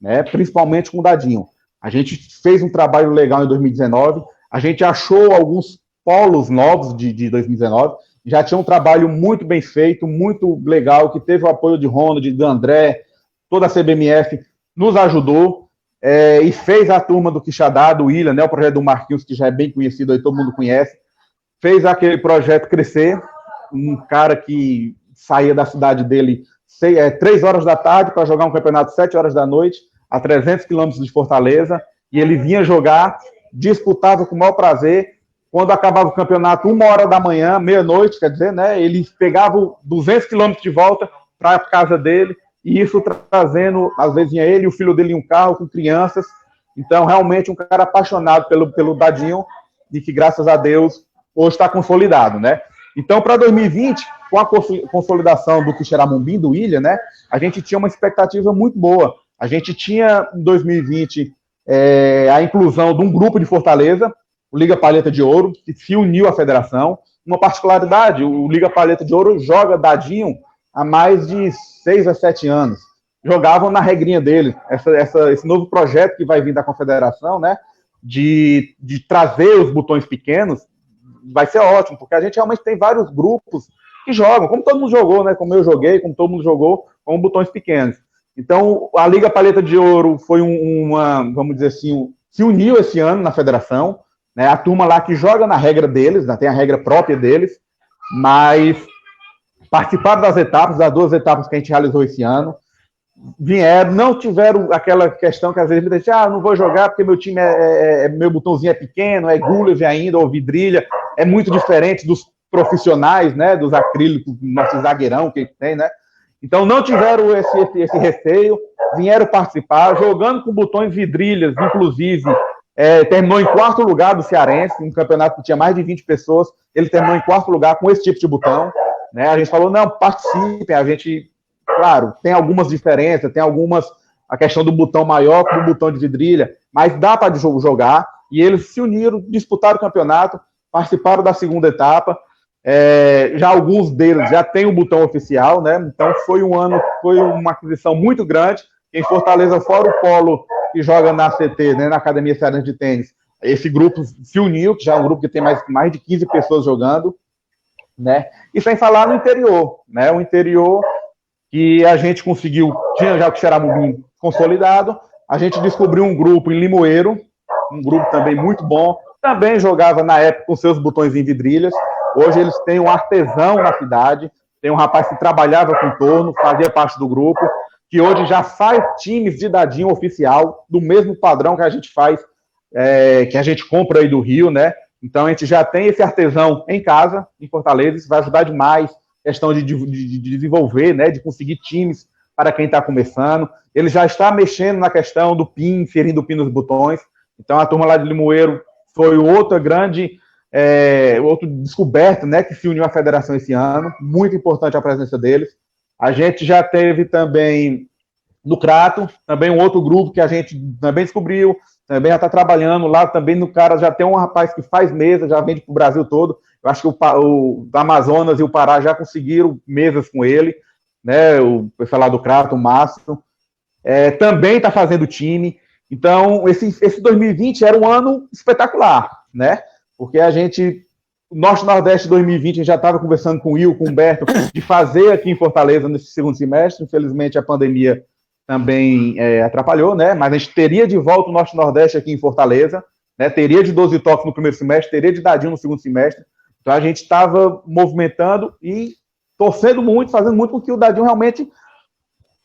Speaker 7: né? Principalmente com o Dadinho. A gente fez um trabalho legal em 2019, a gente achou alguns polos novos de 2019, já tinha um trabalho muito bem feito, muito legal, que teve o apoio de Ronald, de André, toda a CBMF nos ajudou, e fez a turma do Quixadá, do William, né, o projeto do Marquinhos, que já é bem conhecido, aí todo mundo conhece, fez aquele projeto crescer, um cara que saía da cidade dele 3 horas da tarde para jogar um campeonato 7 horas da noite, a 300 quilômetros de Fortaleza, e ele vinha jogar, disputava com o maior prazer. Quando acabava o campeonato, 1h da manhã, meia-noite, quer dizer, né, ele pegava 200 quilômetros de volta para a casa dele, e isso trazendo, às vezes, ele e o filho dele em um carro com crianças. Então, realmente, um cara apaixonado pelo Dadinho, e que, graças a Deus, hoje está consolidado, né? Então, para 2020, com a consolidação do Quixeramobim, do William, né, a gente tinha uma expectativa muito boa. A gente tinha, em 2020, a inclusão de um grupo de Fortaleza, o Liga Palheta de Ouro, que se uniu à federação. Uma particularidade, o Liga Palheta de Ouro joga Dadinho há mais de 6 a 7 anos. Jogavam na regrinha dele. Esse novo projeto que vai vir da confederação, né, de trazer os botões pequenos, vai ser ótimo, porque a gente realmente tem vários grupos que jogam, como todo mundo jogou, né, como eu joguei, como todo mundo jogou, com botões pequenos. Então, a Liga Palheta de Ouro foi vamos dizer assim, se uniu esse ano na federação, né, a turma lá que joga na regra deles, né, tem a regra própria deles, mas participaram das 2 etapas que a gente realizou esse ano, vieram, não tiveram aquela questão que às vezes me dizem, não vou jogar porque meu time meu botãozinho é pequeno, é gulev ainda, ou vidrilha, é muito diferente dos profissionais, né, dos acrílicos, nosso zagueirão que tem, né. Então não tiveram esse receio, vieram participar, jogando com botões vidrilhas, inclusive, terminou em 4º lugar do Cearense, um campeonato que tinha mais de 20 pessoas, ele terminou em 4º lugar com esse tipo de botão, né? A gente falou, não, participem, a gente, claro, tem algumas diferenças, tem a questão do botão maior que o botão de vidrilha, mas dá para jogar, e eles se uniram, disputaram o campeonato, participaram da 2ª etapa, já alguns deles já têm o botão oficial, né? Então foi uma aquisição muito grande. Em Fortaleza, fora o Polo que joga na CT, né, na Academia Cearense de Tênis, esse grupo se uniu, que já é um grupo que tem mais de 15 pessoas jogando, né? E sem falar no interior, né? O interior que a gente conseguiu, tinha já o Xeramubim consolidado, a gente descobriu um grupo em Limoeiro, um grupo também muito bom, também jogava na época com seus botões em vidrilhas. Hoje eles têm um artesão na cidade, tem um rapaz que trabalhava com torno, fazia parte do grupo, que hoje já faz times de dadinho oficial, do mesmo padrão que a gente faz, que a gente compra aí do Rio, né? Então a gente já tem esse artesão em casa, em Fortaleza, isso vai ajudar demais, questão de desenvolver, né? De conseguir times para quem está começando. Ele já está mexendo na questão do pin, inserindo o pin nos botões. Então a turma lá de Limoeiro foi outra grande... outro descoberto, né, que se uniu à federação esse ano, muito importante a presença deles. A gente já teve também no Crato, também um outro grupo que a gente também descobriu, também já está trabalhando lá, também no cara já tem um rapaz que faz mesa, já vende para o Brasil todo. Eu acho que o Amazonas e o Pará já conseguiram mesas com ele, né, o pessoal lá do Crato, o Márcio, também está fazendo time. Então, esse 2020 era um ano espetacular, né? Porque o Norte-Nordeste 2020, a gente já estava conversando com o Will, com o Humberto, de fazer aqui em Fortaleza nesse 2º semestre. Infelizmente, a pandemia também atrapalhou, né? Mas a gente teria de volta o Norte-Nordeste aqui em Fortaleza, né? Teria de 12 toques no primeiro semestre, teria de dadinho no 2º semestre. Então, a gente estava movimentando e torcendo muito, fazendo muito com que o dadinho realmente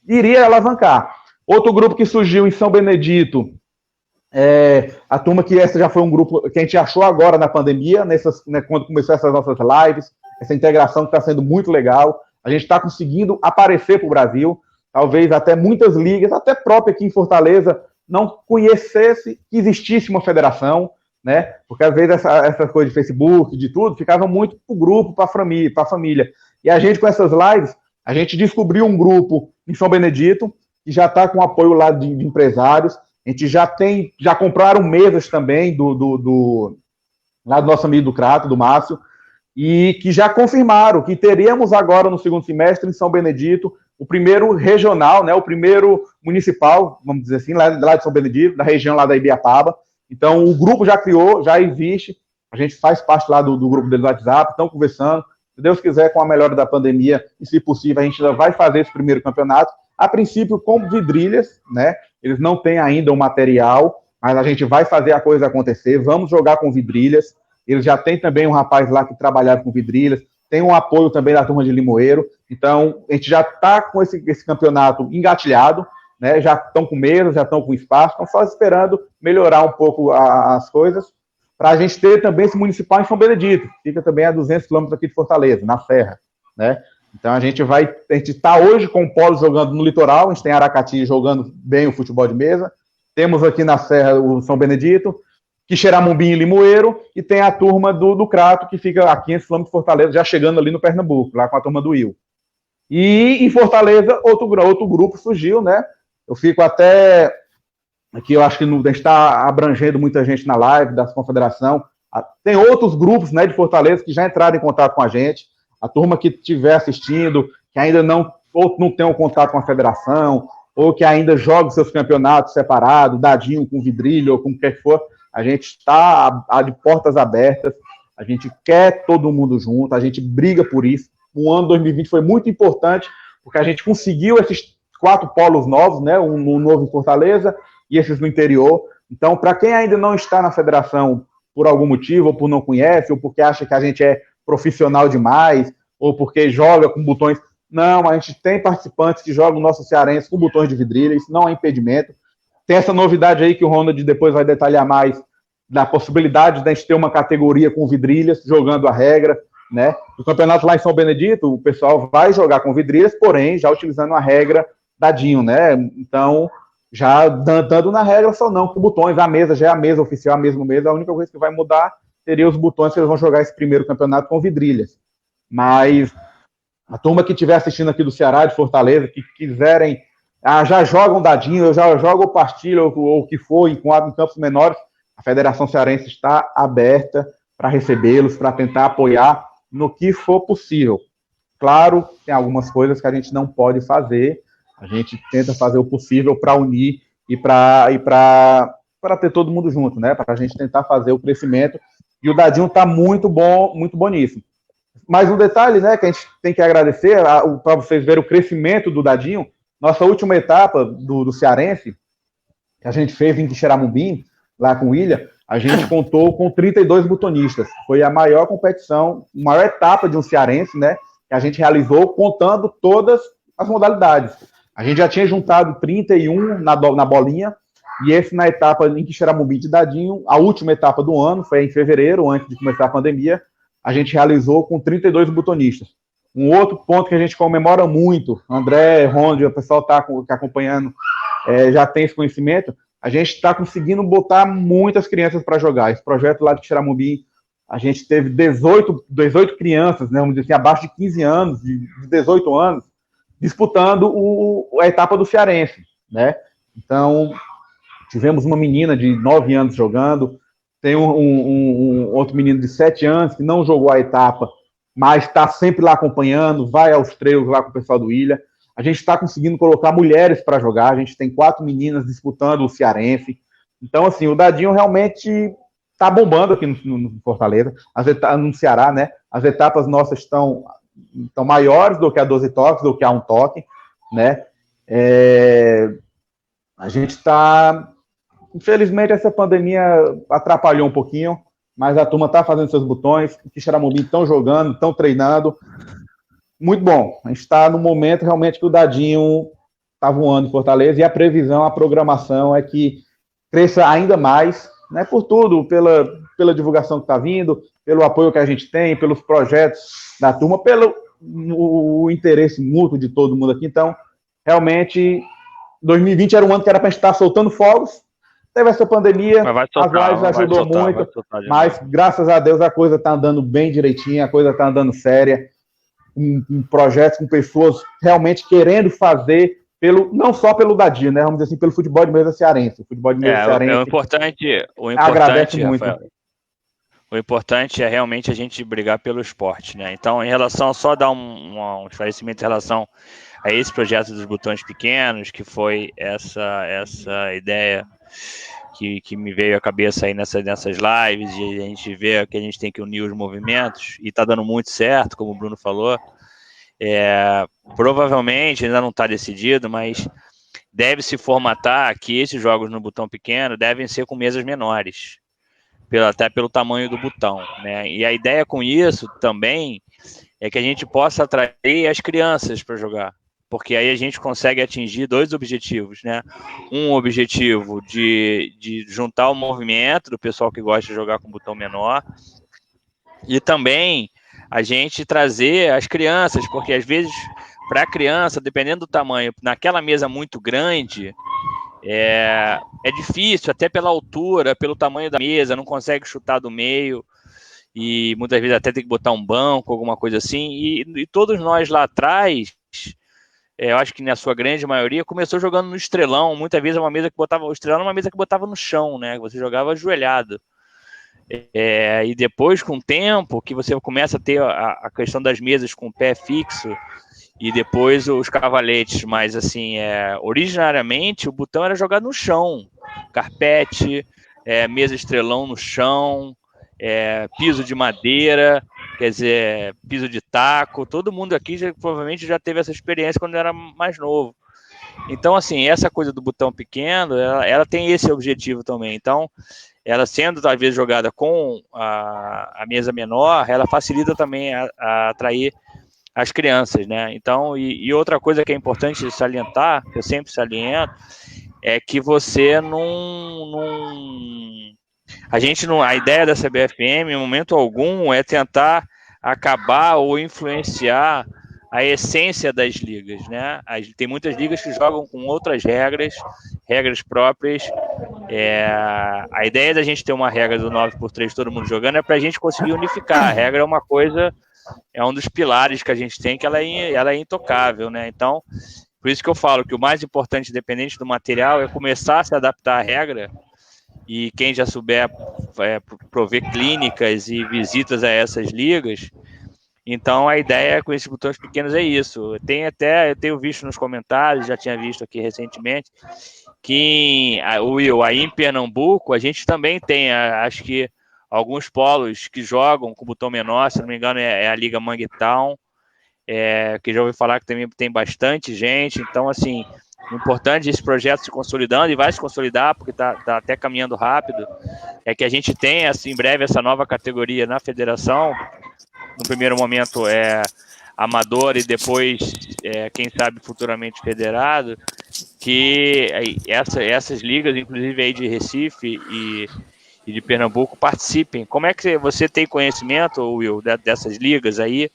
Speaker 7: iria alavancar. Outro grupo que surgiu em São Benedito, a turma que essa já foi um grupo que a gente achou agora na pandemia, né, quando começou essas nossas lives, essa integração que está sendo muito legal. A gente está conseguindo aparecer para o Brasil, talvez até muitas ligas, até própria aqui em Fortaleza, não conhecesse que existisse uma federação, né? Porque às vezes essa coisa de Facebook, de tudo, ficava muito para o grupo, para a família. E a gente, com essas lives, a gente descobriu um grupo em São Benedito, que já está com apoio lá de empresários. A gente já compraram mesas também lá do nosso amigo do Crato, do Márcio, e que já confirmaram que teríamos agora no 2º semestre em São Benedito o primeiro regional, né, o primeiro municipal, vamos dizer assim, lá de São Benedito, da região lá da Ibiapaba. Então o grupo já criou, já existe, a gente faz parte lá do grupo deles do WhatsApp, estão conversando. Se Deus quiser, com a melhora da pandemia, e se possível, a gente já vai fazer esse primeiro campeonato, a princípio com vidrilhas, né? Eles não têm ainda o material, mas a gente vai fazer a coisa acontecer, vamos jogar com vidrilhas. Eles já tem também um rapaz lá que trabalhava com vidrilhas, tem um apoio também da turma de Limoeiro. Então, a gente já está com esse campeonato engatilhado, né? Já estão com mesas, já estão com espaço, estão só esperando melhorar um pouco as coisas, para a gente ter também esse municipal em São Benedito, que fica também a 200 quilômetros aqui de Fortaleza, na Serra, né? Então a gente está hoje com o Polo jogando no litoral, a gente tem Aracati jogando bem o futebol de mesa, temos aqui na Serra o São Benedito, Quixeramobim e Limoeiro, e tem a turma do Crato, que fica a 500 km de Fortaleza, já chegando ali no Pernambuco, lá com a turma do Will. E em Fortaleza, outro grupo surgiu, né? Eu fico até... Aqui eu acho que a gente está abrangendo muita gente na live da confederação. Tem outros grupos, né, de Fortaleza que já entraram em contato com a gente. A turma que estiver assistindo, que ainda não tem um contato com a federação, ou que ainda joga seus campeonatos separados, dadinho, com vidrilha, ou com o que for, a gente está de portas abertas, a gente quer todo mundo junto, a gente briga por isso. O ano 2020 foi muito importante, porque a gente conseguiu esses 4 polos novos, né, um novo em Fortaleza e esses no interior. Então, para quem ainda não está na federação por algum motivo, ou por não conhece, ou porque acha que a gente é profissional demais, ou porque joga com botões... Não, a gente tem participantes que jogam o nosso cearense com botões de vidrilha, isso não é impedimento. Tem essa novidade aí que o Ronald depois vai detalhar mais, da possibilidade de a gente ter uma categoria com vidrilhas, jogando a regra. né? No campeonato lá em São Benedito, o pessoal vai jogar com vidrilhas, porém, já utilizando a regra dadinho, né? Então, já dando na regra, só não com botões. A mesa já é a mesa oficial, a mesma mesa. A única coisa que vai mudar seria os botões que eles vão jogar esse primeiro campeonato com vidrilhas. Mas a turma que estiver assistindo aqui do Ceará, de Fortaleza, que quiserem, já jogam dadinho, já jogam pastilha ou o que for, em campos menores, a Federação Cearense está aberta para recebê-los, para tentar apoiar no que for possível. Claro, tem algumas coisas que a gente não pode fazer, a gente tenta fazer o possível para unir e para ter todo mundo junto, né? Para a gente tentar fazer o crescimento. E o dadinho está muito bom nisso. Mas um detalhe, né, que a gente tem que agradecer, para vocês verem o crescimento do dadinho, nossa última etapa do Cearense, que a gente fez em Quixeramobim, lá com o William, a gente contou com 32 botonistas. Foi a maior competição, a maior etapa de um cearense, né, que a gente realizou contando todas as modalidades. A gente já tinha juntado 31 na bolinha, e esse na etapa em Quixeramobim de dadinho, a última etapa do ano, foi em fevereiro, antes de começar a pandemia, a gente realizou com 32 botonistas. Um outro ponto que a gente comemora muito, André, Ronde, o pessoal está acompanhando, já tem esse conhecimento, a gente está conseguindo botar muitas crianças para jogar. Esse projeto lá de Quixeramobim, a gente teve 18 crianças, né, vamos dizer assim, abaixo de 15 anos, de 18 anos, disputando a etapa do Cearense, né? Então, tivemos uma menina de 9 anos jogando, tem um outro menino de 7 anos que não jogou a etapa, mas está sempre lá acompanhando, vai aos treinos lá com o pessoal do Ilha. A gente está conseguindo colocar mulheres para jogar, a gente tem 4 meninas disputando o Cearense. Então, assim, o dadinho realmente está bombando aqui no Fortaleza, no Ceará, né? As etapas nossas estão maiores do que a 12 toques, do que a 1 toque, né? A gente está... Infelizmente, essa pandemia atrapalhou um pouquinho, mas a turma está fazendo seus botões, o Quixeramobim estão jogando, estão treinando. Muito bom. A gente está no momento realmente que o dadinho está voando em Fortaleza, e a previsão, a programação é que cresça ainda mais, né, por tudo, pela divulgação que está vindo, pelo apoio que a gente tem, pelos projetos da turma, pelo o interesse mútuo de todo mundo aqui. Então, realmente, 2020 era um ano que era para a gente estar soltando fogos. Teve essa pandemia, as lives ajudou muito, mas graças a Deus a coisa está andando bem direitinho, a coisa está andando séria, em projetos com pessoas realmente querendo fazer, não só pelo dadinho, né? Vamos dizer assim, pelo futebol de mesa cearense. O futebol de mesa cearense
Speaker 2: o importante,
Speaker 7: agradece muito.
Speaker 2: Rafael, o importante é realmente a gente brigar pelo esporte, né? Então, em relação, só dar um esclarecimento em relação a esse projeto dos botões pequenos, que foi essa ideia que me veio à cabeça aí nessas lives, e a gente vê que a gente tem que unir os movimentos, e está dando muito certo, como o Bruno falou. Provavelmente, ainda não está decidido, mas deve se formatar que esses jogos no botão pequeno devem ser com mesas menores, até pelo tamanho do botão, né? E a ideia com isso também é que a gente possa atrair as crianças para jogar, porque aí a gente consegue atingir 2 objetivos, né? Um objetivo de juntar o movimento do pessoal que gosta de jogar com botão menor, e também a gente trazer as crianças, porque às vezes, para a criança, dependendo do tamanho, naquela mesa muito grande, é difícil, até pela altura, pelo tamanho da mesa, não consegue chutar do meio, e muitas vezes até tem que botar um banco, alguma coisa assim, e todos nós lá atrás... eu acho que na sua grande maioria começou jogando no Estrelão. Muitas vezes o Estrelão era uma mesa que botava no chão, né? Você jogava ajoelhado. E depois, com o tempo, que você começa a ter a questão das mesas com o pé fixo, e depois os cavaletes, mas assim, originariamente o botão era jogado no chão, carpete, mesa Estrelão no chão, piso de madeira, quer dizer, piso de taco. Todo mundo aqui provavelmente já teve essa experiência quando era mais novo. Então, assim, essa coisa do botão pequeno, ela tem esse objetivo também. Então, ela sendo talvez jogada com a mesa menor, ela facilita também a atrair as crianças, né? Então, e outra coisa que é importante salientar, que eu sempre saliento, é que você a ideia da CBFM, em momento algum, é tentar acabar ou influenciar a essência das ligas, né? Tem muitas ligas que jogam com outras regras próprias. A ideia da gente ter uma regra do 9x3 todo mundo jogando é para a gente conseguir unificar. A regra é uma coisa, é um dos pilares que a gente tem, que ela é intocável, né? Então, por isso que eu falo que o mais importante, independente do material, é começar a se adaptar à regra. E quem já souber prover clínicas e visitas a essas ligas, então a ideia com esses botões pequenos é isso. Eu tenho visto nos comentários, já tinha visto aqui recentemente, que aí em Pernambuco a gente também tem, acho que alguns polos que jogam com botão menor, se não me engano é a Liga Manguetown, que já ouvi falar que também tem bastante gente. Então, assim, o importante esse projeto se consolidando, e vai se consolidar porque está até caminhando rápido, é que a gente tenha assim, em breve essa nova categoria na federação. No primeiro momento amador e depois, quem sabe, futuramente federado, que essas ligas, inclusive aí de Recife e de Pernambuco, participem. Como é que você tem conhecimento, Will, dessas ligas aí?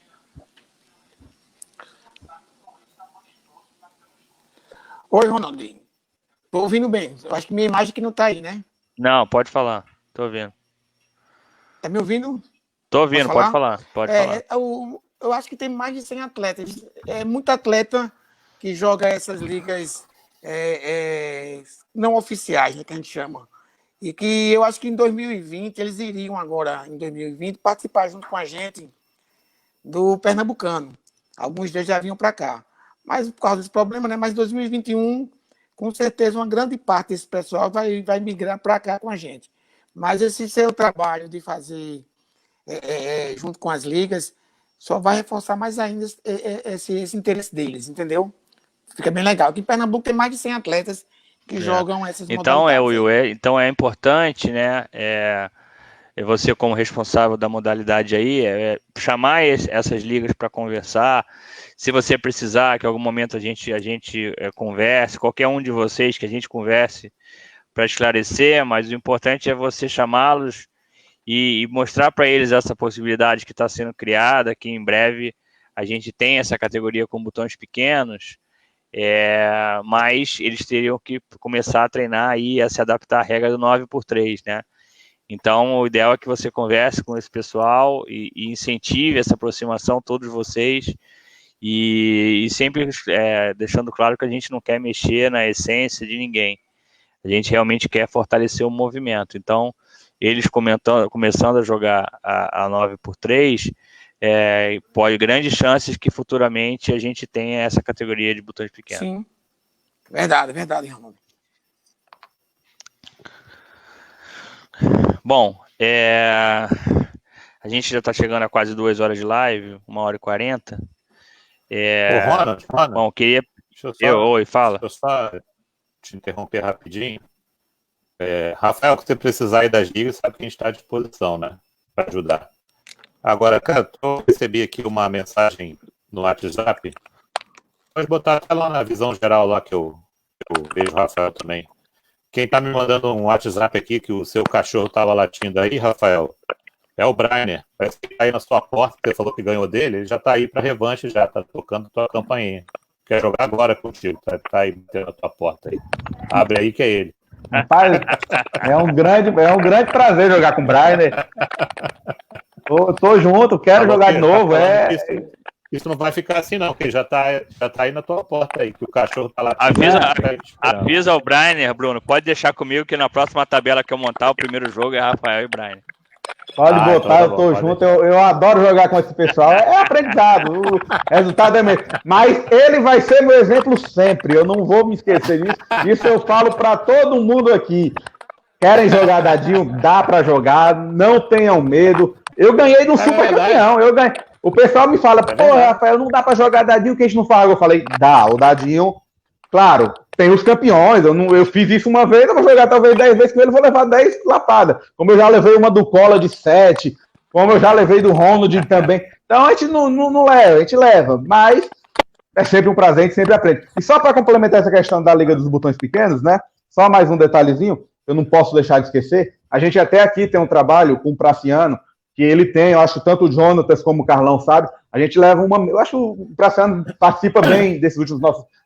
Speaker 8: Oi, Ronaldinho. Tô ouvindo bem. Eu acho que minha imagem que não tá aí, né?
Speaker 2: Não, pode falar. Tô ouvindo.
Speaker 8: Tá me ouvindo?
Speaker 2: Tô ouvindo, pode falar. Falar.
Speaker 8: Eu acho que tem mais de 100 atletas. É muito atleta que joga essas ligas não oficiais, né, que a gente chama. E que eu acho que em 2020, eles iriam agora, em 2020, participar junto com a gente do Pernambucano. Alguns deles já vinham para cá. Mas por causa desse problema, né? Mas em 2021, com certeza, uma grande parte desse pessoal vai migrar para cá com a gente. Mas esse seu trabalho de fazer junto com as ligas só vai reforçar mais ainda esse interesse deles, entendeu? Fica bem legal. Aqui em Pernambuco tem mais de 100 atletas que jogam essas modalidades.
Speaker 2: Então é importante, né? Você como responsável da modalidade aí, chamar essas ligas para conversar. Se você precisar que em algum momento a gente converse, qualquer um de vocês que a gente converse para esclarecer, mas o importante é você chamá-los e mostrar para eles essa possibilidade que está sendo criada, que em breve a gente tem essa categoria com botões pequenos, mas eles teriam que começar a treinar e a se adaptar à regra do 9x3, né? Então, o ideal é que você converse com esse pessoal e incentive essa aproximação, todos vocês, e sempre deixando claro que a gente não quer mexer na essência de ninguém. A gente realmente quer fortalecer o movimento. Então, eles começando a jogar a 9x3, pode grandes chances que futuramente a gente tenha essa categoria de botões pequenos.
Speaker 8: Sim, verdade, Ramon.
Speaker 2: Bom, a gente já está chegando a quase 2 horas de live, 1h40.
Speaker 4: Ronald,
Speaker 2: bom, queria...
Speaker 4: Oi,
Speaker 2: fala.
Speaker 4: Deixa eu só te interromper rapidinho. Rafael, que você precisar aí das ligas, sabe que a gente está à disposição, né? Para ajudar. Agora, cara, eu recebi aqui uma mensagem no WhatsApp. Pode botar até lá na visão geral lá que eu vejo o Rafael também. Quem tá me mandando um WhatsApp aqui que o seu cachorro tava latindo aí, Rafael, é o Brainer. Parece que tá aí na sua porta, você falou que ganhou dele, ele já tá aí pra revanche, já tá tocando tua campainha. Quer jogar agora contigo, tá aí batendo na tua porta aí. Abre aí que é ele.
Speaker 7: Rapaz, é um grande prazer jogar com o Brainer. Tô junto, quero jogar de novo.
Speaker 4: Isso não vai ficar assim, não, porque já tá aí na tua porta aí, que o cachorro tá lá.
Speaker 2: Avisa o Brainer, Bruno. Pode deixar comigo que na próxima tabela que eu montar, o primeiro jogo é Rafael e Brainer.
Speaker 7: Pode botar, então eu tô junto. Eu adoro jogar com esse pessoal. É aprendizado. O resultado é mesmo. Mas ele vai ser meu exemplo sempre. Eu não vou me esquecer disso. Isso eu falo para todo mundo aqui. Querem jogar dadinho? Dá para jogar. Não tenham medo. Eu ganhei do super campeão. O pessoal me fala, pô, Rafael, não dá pra jogar dadinho, que a gente não fala. Eu falei, dá, o dadinho, claro, tem os campeões, eu fiz isso uma vez, eu vou jogar talvez 10 vezes com ele, vou levar 10 lapadas. Como eu já levei uma do Cola de 7, como eu já levei do Ronald também. Então a gente não leva, a gente leva, mas é sempre um prazer, a gente sempre aprende. E só para complementar essa questão da Liga dos Botões Pequenos, né, só mais um detalhezinho, eu não posso deixar de esquecer, a gente até aqui tem um trabalho com o Praciano, que ele tem, eu acho, tanto o Jonatas como o Carlão, sabe? A gente leva eu acho que o Praciano participa bem desses últimos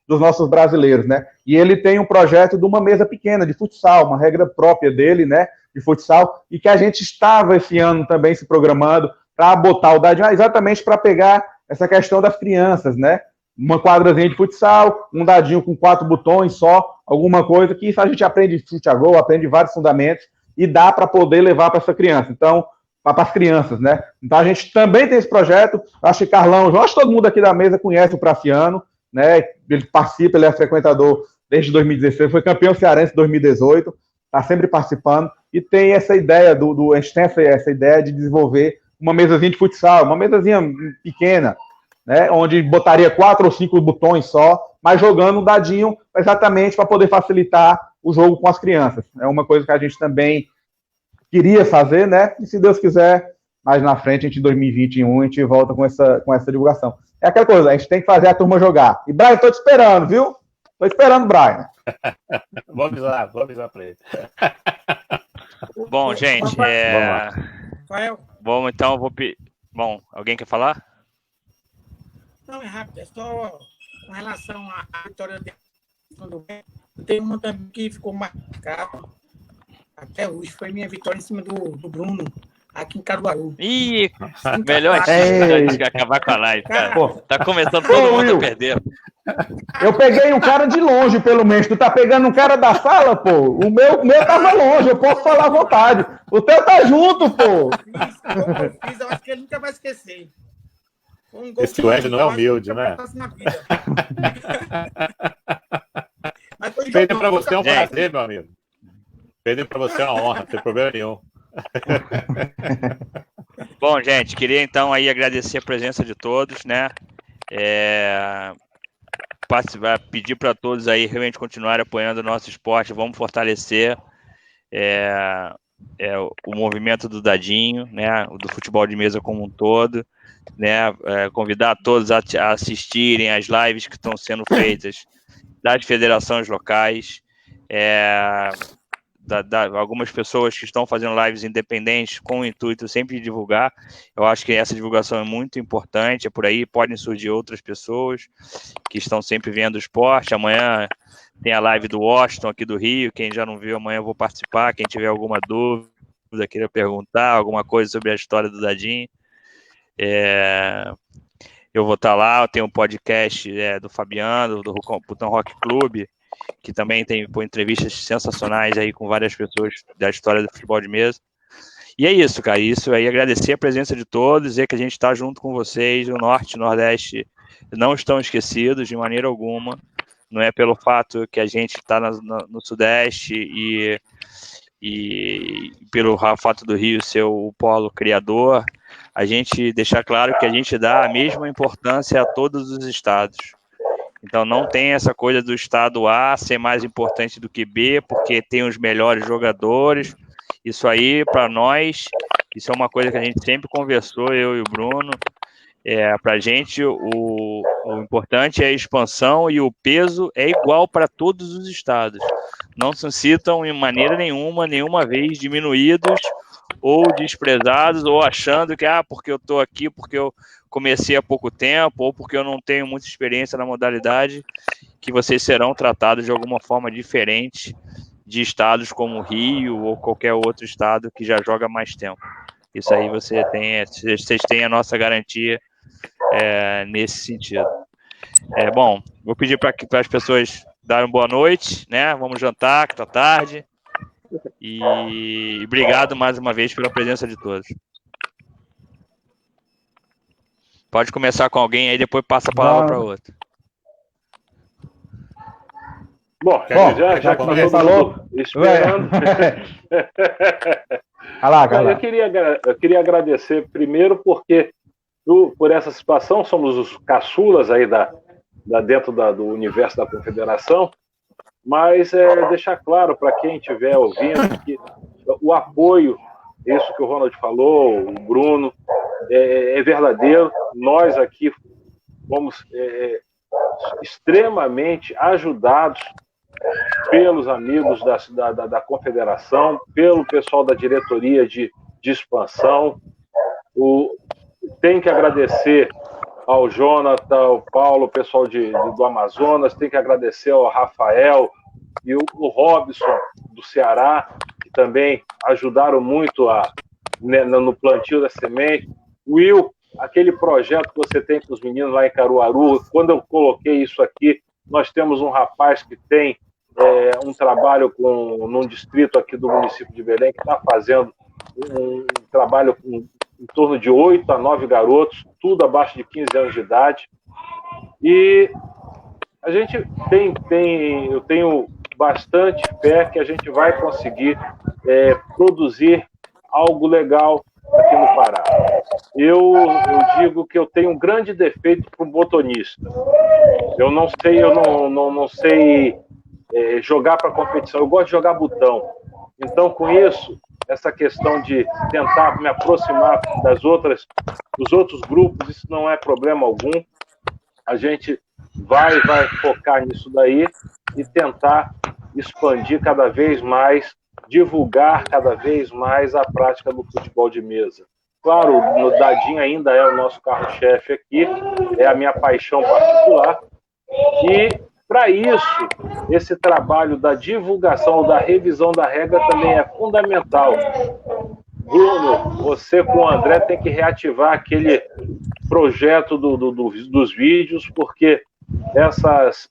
Speaker 7: dos nossos brasileiros, né? E ele tem um projeto de uma mesa pequena de futsal, uma regra própria dele, né? De futsal, e que a gente estava esse ano também se programando para botar o dadinho, exatamente para pegar essa questão das crianças, né? Uma quadrazinha de futsal, um dadinho com 4 botões só, alguma coisa que isso a gente aprende chute a gol, aprende vários fundamentos e dá para poder levar para essa criança. Então, para as crianças, né? Então a gente também tem esse projeto. Acho que Carlão, acho que todo mundo aqui da mesa conhece o Praciano, né? Ele participa, ele é frequentador desde 2016, foi campeão cearense em 2018, está sempre participando e tem essa ideia a gente tem essa ideia de desenvolver uma mesazinha de futsal, uma mesazinha pequena, né? Onde botaria 4 ou 5 botões só, mas jogando um dadinho exatamente para poder facilitar o jogo com as crianças. É uma coisa que a gente também queria fazer, né? E se Deus quiser, mais na frente, em 2021, a gente volta com essa divulgação. É aquela coisa, a gente tem que fazer a turma jogar. E, Brian, tô te esperando, viu? Tô esperando, Brian.
Speaker 4: Vou avisar para ele.
Speaker 2: Bom, gente, Bom, então, Bom, alguém quer falar?
Speaker 8: Não, é rápido, é só com relação à vitória do tem uma também que ficou marcada até hoje, foi minha vitória em cima do Bruno, aqui em Caruaru.
Speaker 2: Ih, melhor de acabar com a live, cara. Pô, tá começando todo mundo a perder.
Speaker 7: Eu peguei um cara de longe, pelo menos. Tu tá pegando um cara da sala, pô. O meu tava longe, eu posso falar à vontade. O teu tá junto, pô.
Speaker 8: Eu acho que ele nunca vai esquecer.
Speaker 4: Esse Wesley não é humilde, né? Perder pra você é um prazer, meu amigo. Perder pra você é uma honra, não tem problema nenhum.
Speaker 2: Bom, gente, queria então aí agradecer a presença de todos, né? Pedir para todos aí realmente continuarem apoiando o nosso esporte, vamos fortalecer o movimento do Dadinho, né? Do futebol de mesa como um todo, né? Convidar todos a assistirem às lives que estão sendo feitas das federações locais, algumas pessoas que estão fazendo lives independentes com o intuito sempre de divulgar. Eu acho que essa divulgação é muito importante, por aí podem surgir outras pessoas que estão sempre vendo o esporte. Amanhã tem a live do Washington aqui do Rio, quem já não viu, amanhã eu vou participar, quem tiver alguma dúvida, queira perguntar alguma coisa sobre a história do Dadinho, eu vou estar lá. Eu tenho um podcast do Fabiano, do Butão Rock Club, que também tem entrevistas sensacionais aí com várias pessoas da história do futebol de mesa. E é isso, cara. Isso aí, agradecer a presença de todos, dizer que a gente está junto com vocês. O Norte e o Nordeste não estão esquecidos de maneira alguma. Não é pelo fato que a gente está no Sudeste e pelo fato do Rio ser o polo criador, a gente deixar claro que a gente dá a mesma importância a todos os estados. Então não tem essa coisa do estado A ser mais importante do que B, porque tem os melhores jogadores. Isso aí, para nós, isso é uma coisa que a gente sempre conversou, eu e o Bruno. Para a gente, o importante é a expansão e o peso é igual para todos os estados. Não se citam em maneira nenhuma vez diminuídos ou desprezados, ou achando que, porque eu estou aqui, porque eu comecei há pouco tempo, ou porque eu não tenho muita experiência na modalidade, que vocês serão tratados de alguma forma diferente de estados como o Rio ou qualquer outro estado que já joga mais tempo. Isso aí vocês têm a nossa garantia nesse sentido. Bom, vou pedir para as pessoas darem boa noite, né? Vamos jantar, que está tarde. E obrigado mais uma vez pela presença de todos. Pode começar com alguém aí, depois passa a palavra para outro.
Speaker 6: Bom, já que você falou, esperando. Eu queria agradecer primeiro porque por essa situação somos os caçulas aí dentro do universo da Confederação, mas deixar claro para quem estiver ouvindo que o apoio, isso que o Ronald falou, o Bruno, é verdadeiro. Nós aqui fomos extremamente ajudados pelos amigos da Confederação, pelo pessoal da diretoria de expansão, Tem que agradecer ao Jonathan, ao Paulo, o pessoal do Amazonas, tem que agradecer ao Rafael e o Robson do Ceará, que também ajudaram muito no plantio da semente. Will, aquele projeto que você tem com os meninos lá em Caruaru, quando eu coloquei isso aqui, nós temos um rapaz que tem um trabalho num distrito aqui do município de Belém, que está fazendo um trabalho com em torno de 8 a 9 garotos, tudo abaixo de 15 anos de idade. E a gente eu tenho bastante fé que a gente vai conseguir produzir algo legal aqui no Pará. Eu digo que eu tenho um grande defeito para o botonista. Eu não sei jogar para competição, eu gosto de jogar botão. Então, com isso, essa questão de tentar me aproximar dos outros grupos, isso não é problema algum. A gente vai focar nisso daí e tentar expandir cada vez mais, divulgar cada vez mais a prática do futebol de mesa. Claro, o Dadinho ainda é o nosso carro-chefe aqui, é a minha paixão particular. E, para isso, esse trabalho da divulgação, da revisão da regra também é fundamental. Bruno, você com o André tem que reativar aquele projeto dos vídeos, porque essas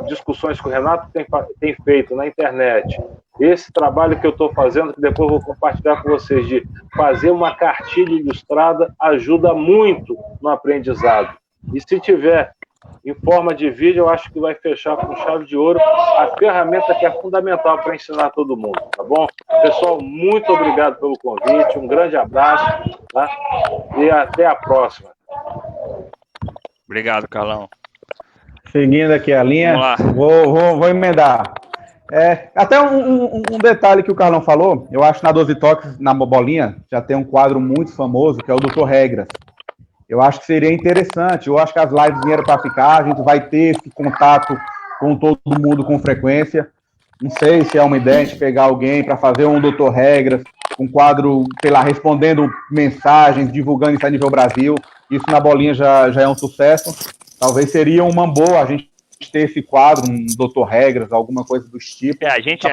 Speaker 6: discussões que o Renato tem feito na internet, esse trabalho que eu estou fazendo, que depois eu vou compartilhar com vocês, de fazer uma cartilha ilustrada, ajuda muito no aprendizado. E se tiver em forma de vídeo, eu acho que vai fechar com chave de ouro a ferramenta que é fundamental para ensinar todo mundo, tá bom? Pessoal, muito obrigado pelo convite, um grande abraço, tá? E até a próxima.
Speaker 2: Obrigado, Carlão.
Speaker 7: Seguindo aqui a linha, vou emendar. Até um detalhe que o Carlão falou, eu acho que na 12 Toques, na bolinha, já tem um quadro muito famoso, que é o Doutor Regras. Eu acho que seria interessante, eu acho que as lives vieram para ficar, a gente vai ter esse contato com todo mundo com frequência. Não sei se é uma ideia de pegar alguém para fazer um Doutor Regras, um quadro, sei lá, respondendo mensagens, divulgando isso a nível Brasil. Isso na bolinha já é um sucesso. Talvez seria uma boa a gente ter esse quadro, um Doutor Regras, alguma coisa do tipo.
Speaker 2: A gente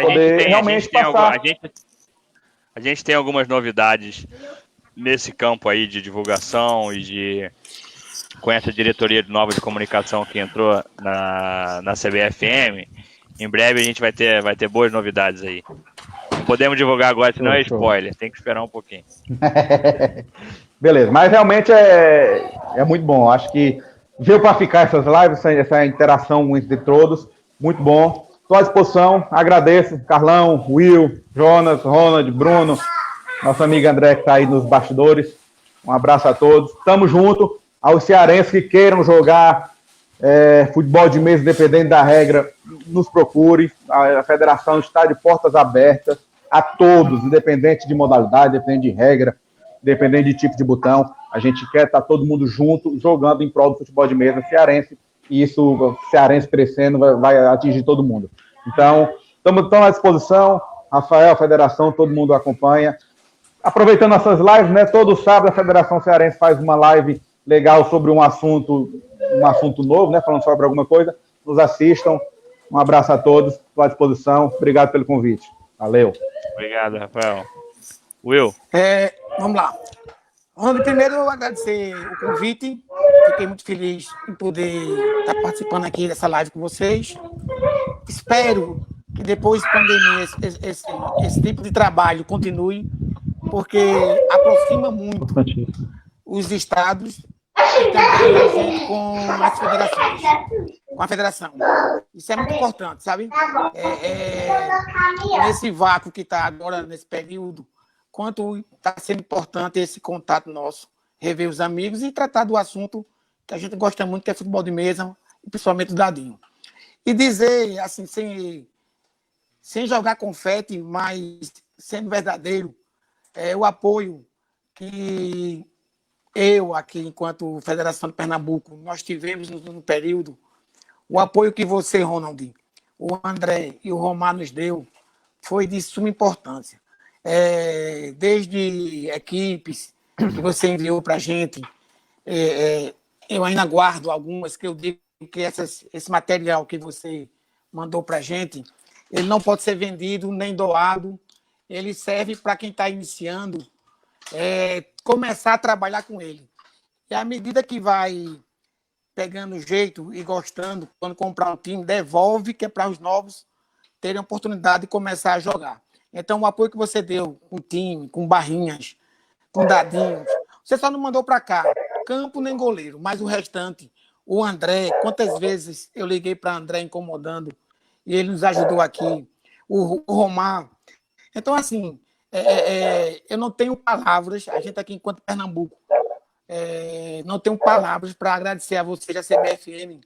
Speaker 2: tem algumas novidades nesse campo aí de divulgação e com essa diretoria nova de comunicação que entrou na CBFM. Em breve a gente vai ter boas novidades aí. Não podemos divulgar agora, senão é spoiler. Tem que esperar um pouquinho.
Speaker 7: Beleza, mas realmente é muito bom. Acho que veio para ficar essas lives, essa interação entre todos. Muito bom. Estou à disposição. Agradeço. Carlão, Will, Jonas, Ronald, Bruno, nosso amigo André que está aí nos bastidores. Um abraço a todos. Tamo junto. Aos cearenses que queiram jogar futebol de mesa, dependendo da regra, nos procure. A federação está de portas abertas a todos, independente de modalidade, independente de regra, independente de tipo de botão. A gente quer estar todo mundo junto, jogando em prol do futebol de mesa cearense. E isso, o cearense crescendo, vai atingir todo mundo. Então, estamos à disposição. Rafael, a federação, todo mundo acompanha. Aproveitando essas lives, né? Todo sábado a Federação Cearense faz uma live legal sobre um assunto novo, né? Falando sobre alguma coisa. Nos assistam. Um abraço a todos. Estou à disposição. Obrigado pelo convite. Valeu.
Speaker 2: Obrigado, Rafael. Will?
Speaker 8: Vamos lá. Ronald, primeiro eu agradecer o convite. Fiquei muito feliz em poder estar participando aqui dessa live com vocês. Espero que depois da pandemia esse tipo de trabalho continue, porque aproxima muito os estados e também a gente com as federações, com a federação. Isso é muito importante, sabe? Nesse vácuo que está agora, nesse período, quanto está sendo importante esse contato nosso, rever os amigos e tratar do assunto que a gente gosta muito, que é futebol de mesa, e principalmente o Dadinho. E dizer, assim, sem jogar confete, mas sendo verdadeiro, o apoio que eu, aqui, enquanto Federação de Pernambuco, nós tivemos no período, o apoio que você, Ronald, o André e o Romar nos deu, foi de suma importância. Desde equipes, que você enviou para a gente. Eu ainda guardo algumas, que eu digo que esse material que você mandou para a gente, ele não pode ser vendido nem doado, ele serve para quem está iniciando começar a trabalhar com ele. E à medida que vai pegando jeito e gostando, quando comprar um time, devolve, que é para os novos terem a oportunidade de começar a jogar. Então, o apoio que você deu com o time, com barrinhas, com dadinhos, você só não mandou para cá campo nem goleiro, mas o restante, o André, quantas vezes eu liguei para André incomodando e ele nos ajudou aqui, o Romar. Então, assim, eu não tenho palavras, a gente aqui enquanto Pernambuco, não tenho palavras para agradecer a vocês, a CBFM,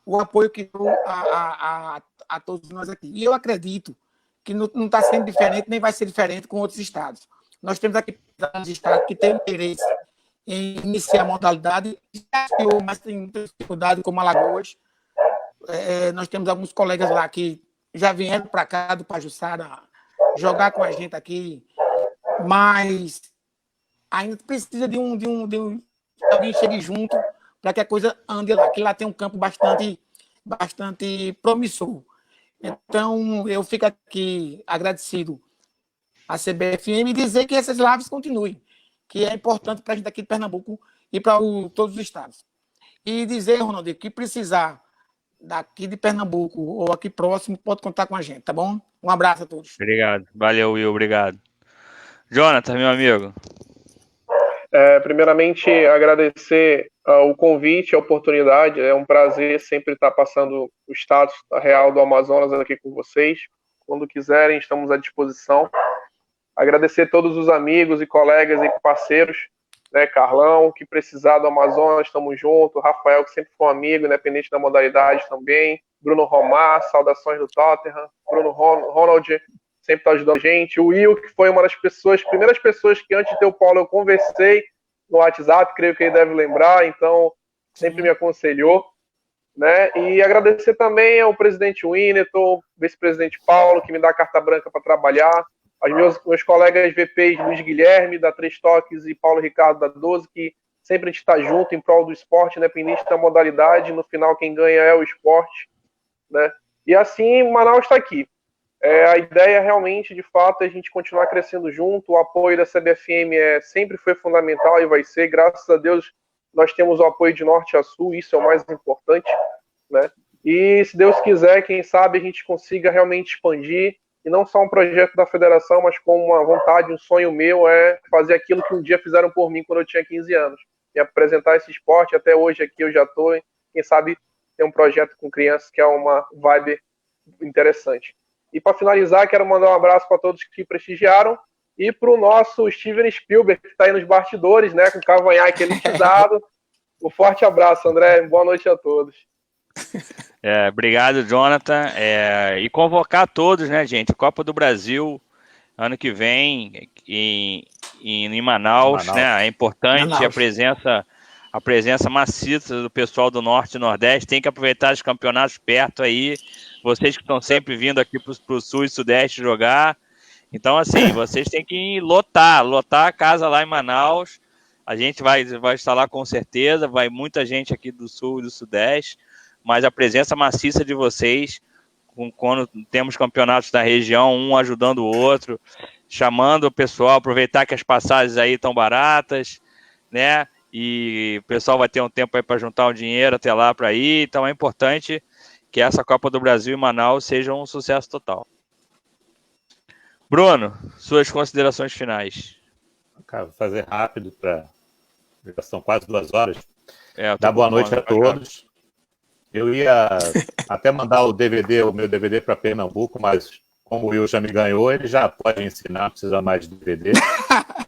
Speaker 8: o apoio que deu a todos nós aqui. E eu acredito que não está sendo diferente, nem vai ser diferente com outros estados. Nós temos aqui estados que têm interesse em iniciar a modalidade, mas tem muita dificuldade, como Alagoas. Nós temos alguns colegas lá que já vieram para cá, do Pajuçara, jogar com a gente aqui, mas ainda precisa de alguém chegue junto para que a coisa ande lá, que lá tem um campo bastante promissor. Então, eu fico aqui agradecido à CBFM e dizer que essas lives continuem, que é importante para a gente aqui de Pernambuco e para todos os estados. E dizer, Ronaldo, que precisar daqui de Pernambuco ou aqui próximo, pode contar com a gente, tá bom? Um abraço a todos.
Speaker 2: Obrigado. Valeu, Will. Obrigado. Jonathan, meu amigo.
Speaker 5: Primeiramente, agradecer o convite, a oportunidade. É um prazer sempre estar passando o status real do Amazonas aqui com vocês. Quando quiserem, estamos à disposição. Agradecer a todos os amigos e colegas e parceiros, né? Carlão, que precisar do Amazonas, estamos juntos. Rafael, que sempre foi um amigo, independente da modalidade também. Bruno Romar, saudações do Tottenham. Bruno Ronald, sempre está ajudando a gente. O Will, que foi uma das primeiras pessoas que antes de ter o Paulo eu conversei no WhatsApp, creio que ele deve lembrar, então sempre me aconselhou, né? E agradecer também ao presidente Winneton, vice-presidente Paulo, que me dá a carta branca para trabalhar, aos meus colegas VPs Luiz Guilherme, da 3 Toques, e Paulo Ricardo, da 12, que sempre a gente está junto em prol do esporte, independente da modalidade, no final quem ganha é o esporte, né? E assim, Manaus está aqui. A ideia realmente, de fato, é a gente continuar crescendo junto. O apoio da CBFM sempre foi fundamental e vai ser. Graças a Deus, nós temos o apoio de norte a sul, isso é o mais importante, né? E se Deus quiser, quem sabe a gente consiga realmente expandir, e não só um projeto da federação, mas com uma vontade, um sonho meu, é fazer aquilo que um dia fizeram por mim quando eu tinha 15 anos, e apresentar esse esporte. Até hoje aqui eu já estou, quem sabe ter um projeto com crianças que é uma vibe interessante. E para finalizar, quero mandar um abraço para todos que prestigiaram e para o nosso Steven Spielberg, que está aí nos bastidores, né, com o cavanhaque elitizado. Um forte abraço, André. Boa noite a todos.
Speaker 2: Obrigado, Jonathan. E convocar todos, né, gente? Copa do Brasil, ano que vem, em Manaus, né? É importante Manaus. A presença maciça do pessoal do Norte e Nordeste. Tem que aproveitar os campeonatos perto aí. Vocês que estão sempre vindo aqui para o Sul e Sudeste jogar. Então, assim, vocês têm que lotar a casa lá em Manaus. A gente vai estar lá com certeza. Vai muita gente aqui do Sul e do Sudeste. Mas a presença maciça de vocês, quando temos campeonatos da região, um ajudando o outro, chamando o pessoal, aproveitar que as passagens aí estão baratas, né? E o pessoal vai ter um tempo aí para juntar um dinheiro até lá para ir. Então é importante que essa Copa do Brasil em Manaus seja um sucesso total. Bruno, suas considerações finais.
Speaker 4: Cara, vou fazer rápido, já são quase 2 horas. Dá boa noite a todos. Eu ia até mandar o meu DVD para Pernambuco, mas como o Will já me ganhou, ele já pode ensinar, não precisa mais de DVD.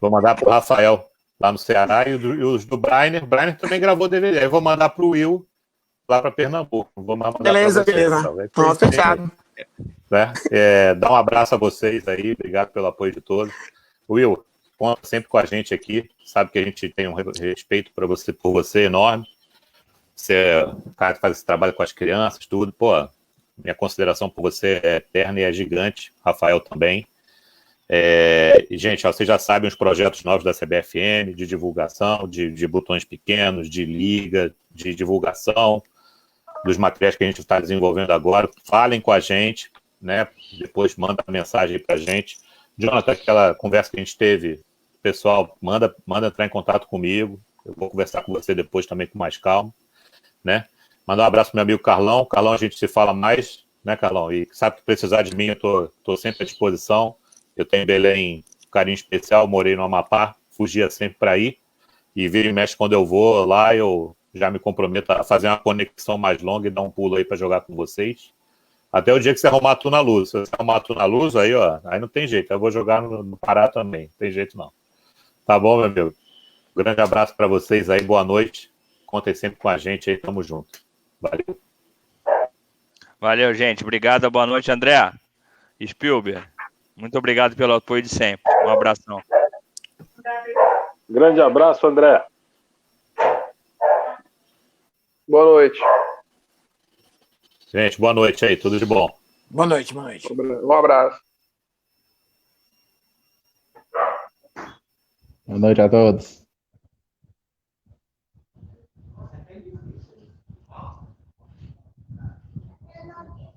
Speaker 4: Vou mandar para o Rafael, lá no Ceará, e os do Brainer. O Brainer também gravou DVD. Eu vou mandar para o Will, lá para Pernambuco. Vou mandar
Speaker 8: beleza. Pronto, fechado.
Speaker 4: Né? Dá um abraço a vocês aí, obrigado pelo apoio de todos. Will, conta sempre com a gente aqui, sabe que a gente tem um respeito por você enorme. Você é um cara que faz esse trabalho com as crianças, tudo. Pô, minha consideração por você é eterna e é gigante. Rafael também. Gente, vocês já sabem os projetos novos da CBFM, de divulgação, de botões pequenos, de liga, de divulgação, dos materiais que a gente está desenvolvendo agora. Falem com a gente, né? Depois manda mensagem para a gente. Jonathan, aquela conversa que a gente teve, pessoal, manda entrar em contato comigo. Eu vou conversar com você depois também com mais calma, né? Mandar um abraço pro meu amigo Carlão. Carlão, a gente se fala mais, né, Carlão? E sabe que precisar de mim, eu tô sempre à disposição. Eu tenho em Belém um carinho especial, morei no Amapá, fugia sempre para ir. E vira e mexe, quando eu vou lá, eu já me comprometo a fazer uma conexão mais longa e dar um pulo aí para jogar com vocês. Até o dia que você arrumar tu na luz. Se você arrumar tu na luz, aí, ó, aí não tem jeito. Eu vou jogar no Pará também. Não tem jeito, não. Tá bom, meu amigo? Um grande abraço para vocês aí. Boa noite. Contem sempre com a gente aí. Tamo junto. Valeu.
Speaker 2: Valeu, gente. Obrigado. Boa noite, André. Spielberg. Muito obrigado pelo apoio de sempre. Um abração.
Speaker 6: Grande abraço, André.
Speaker 5: Boa noite.
Speaker 4: Gente, boa noite aí. Tudo de bom.
Speaker 8: Boa noite, boa noite.
Speaker 5: Um abraço.
Speaker 7: Boa noite a todos.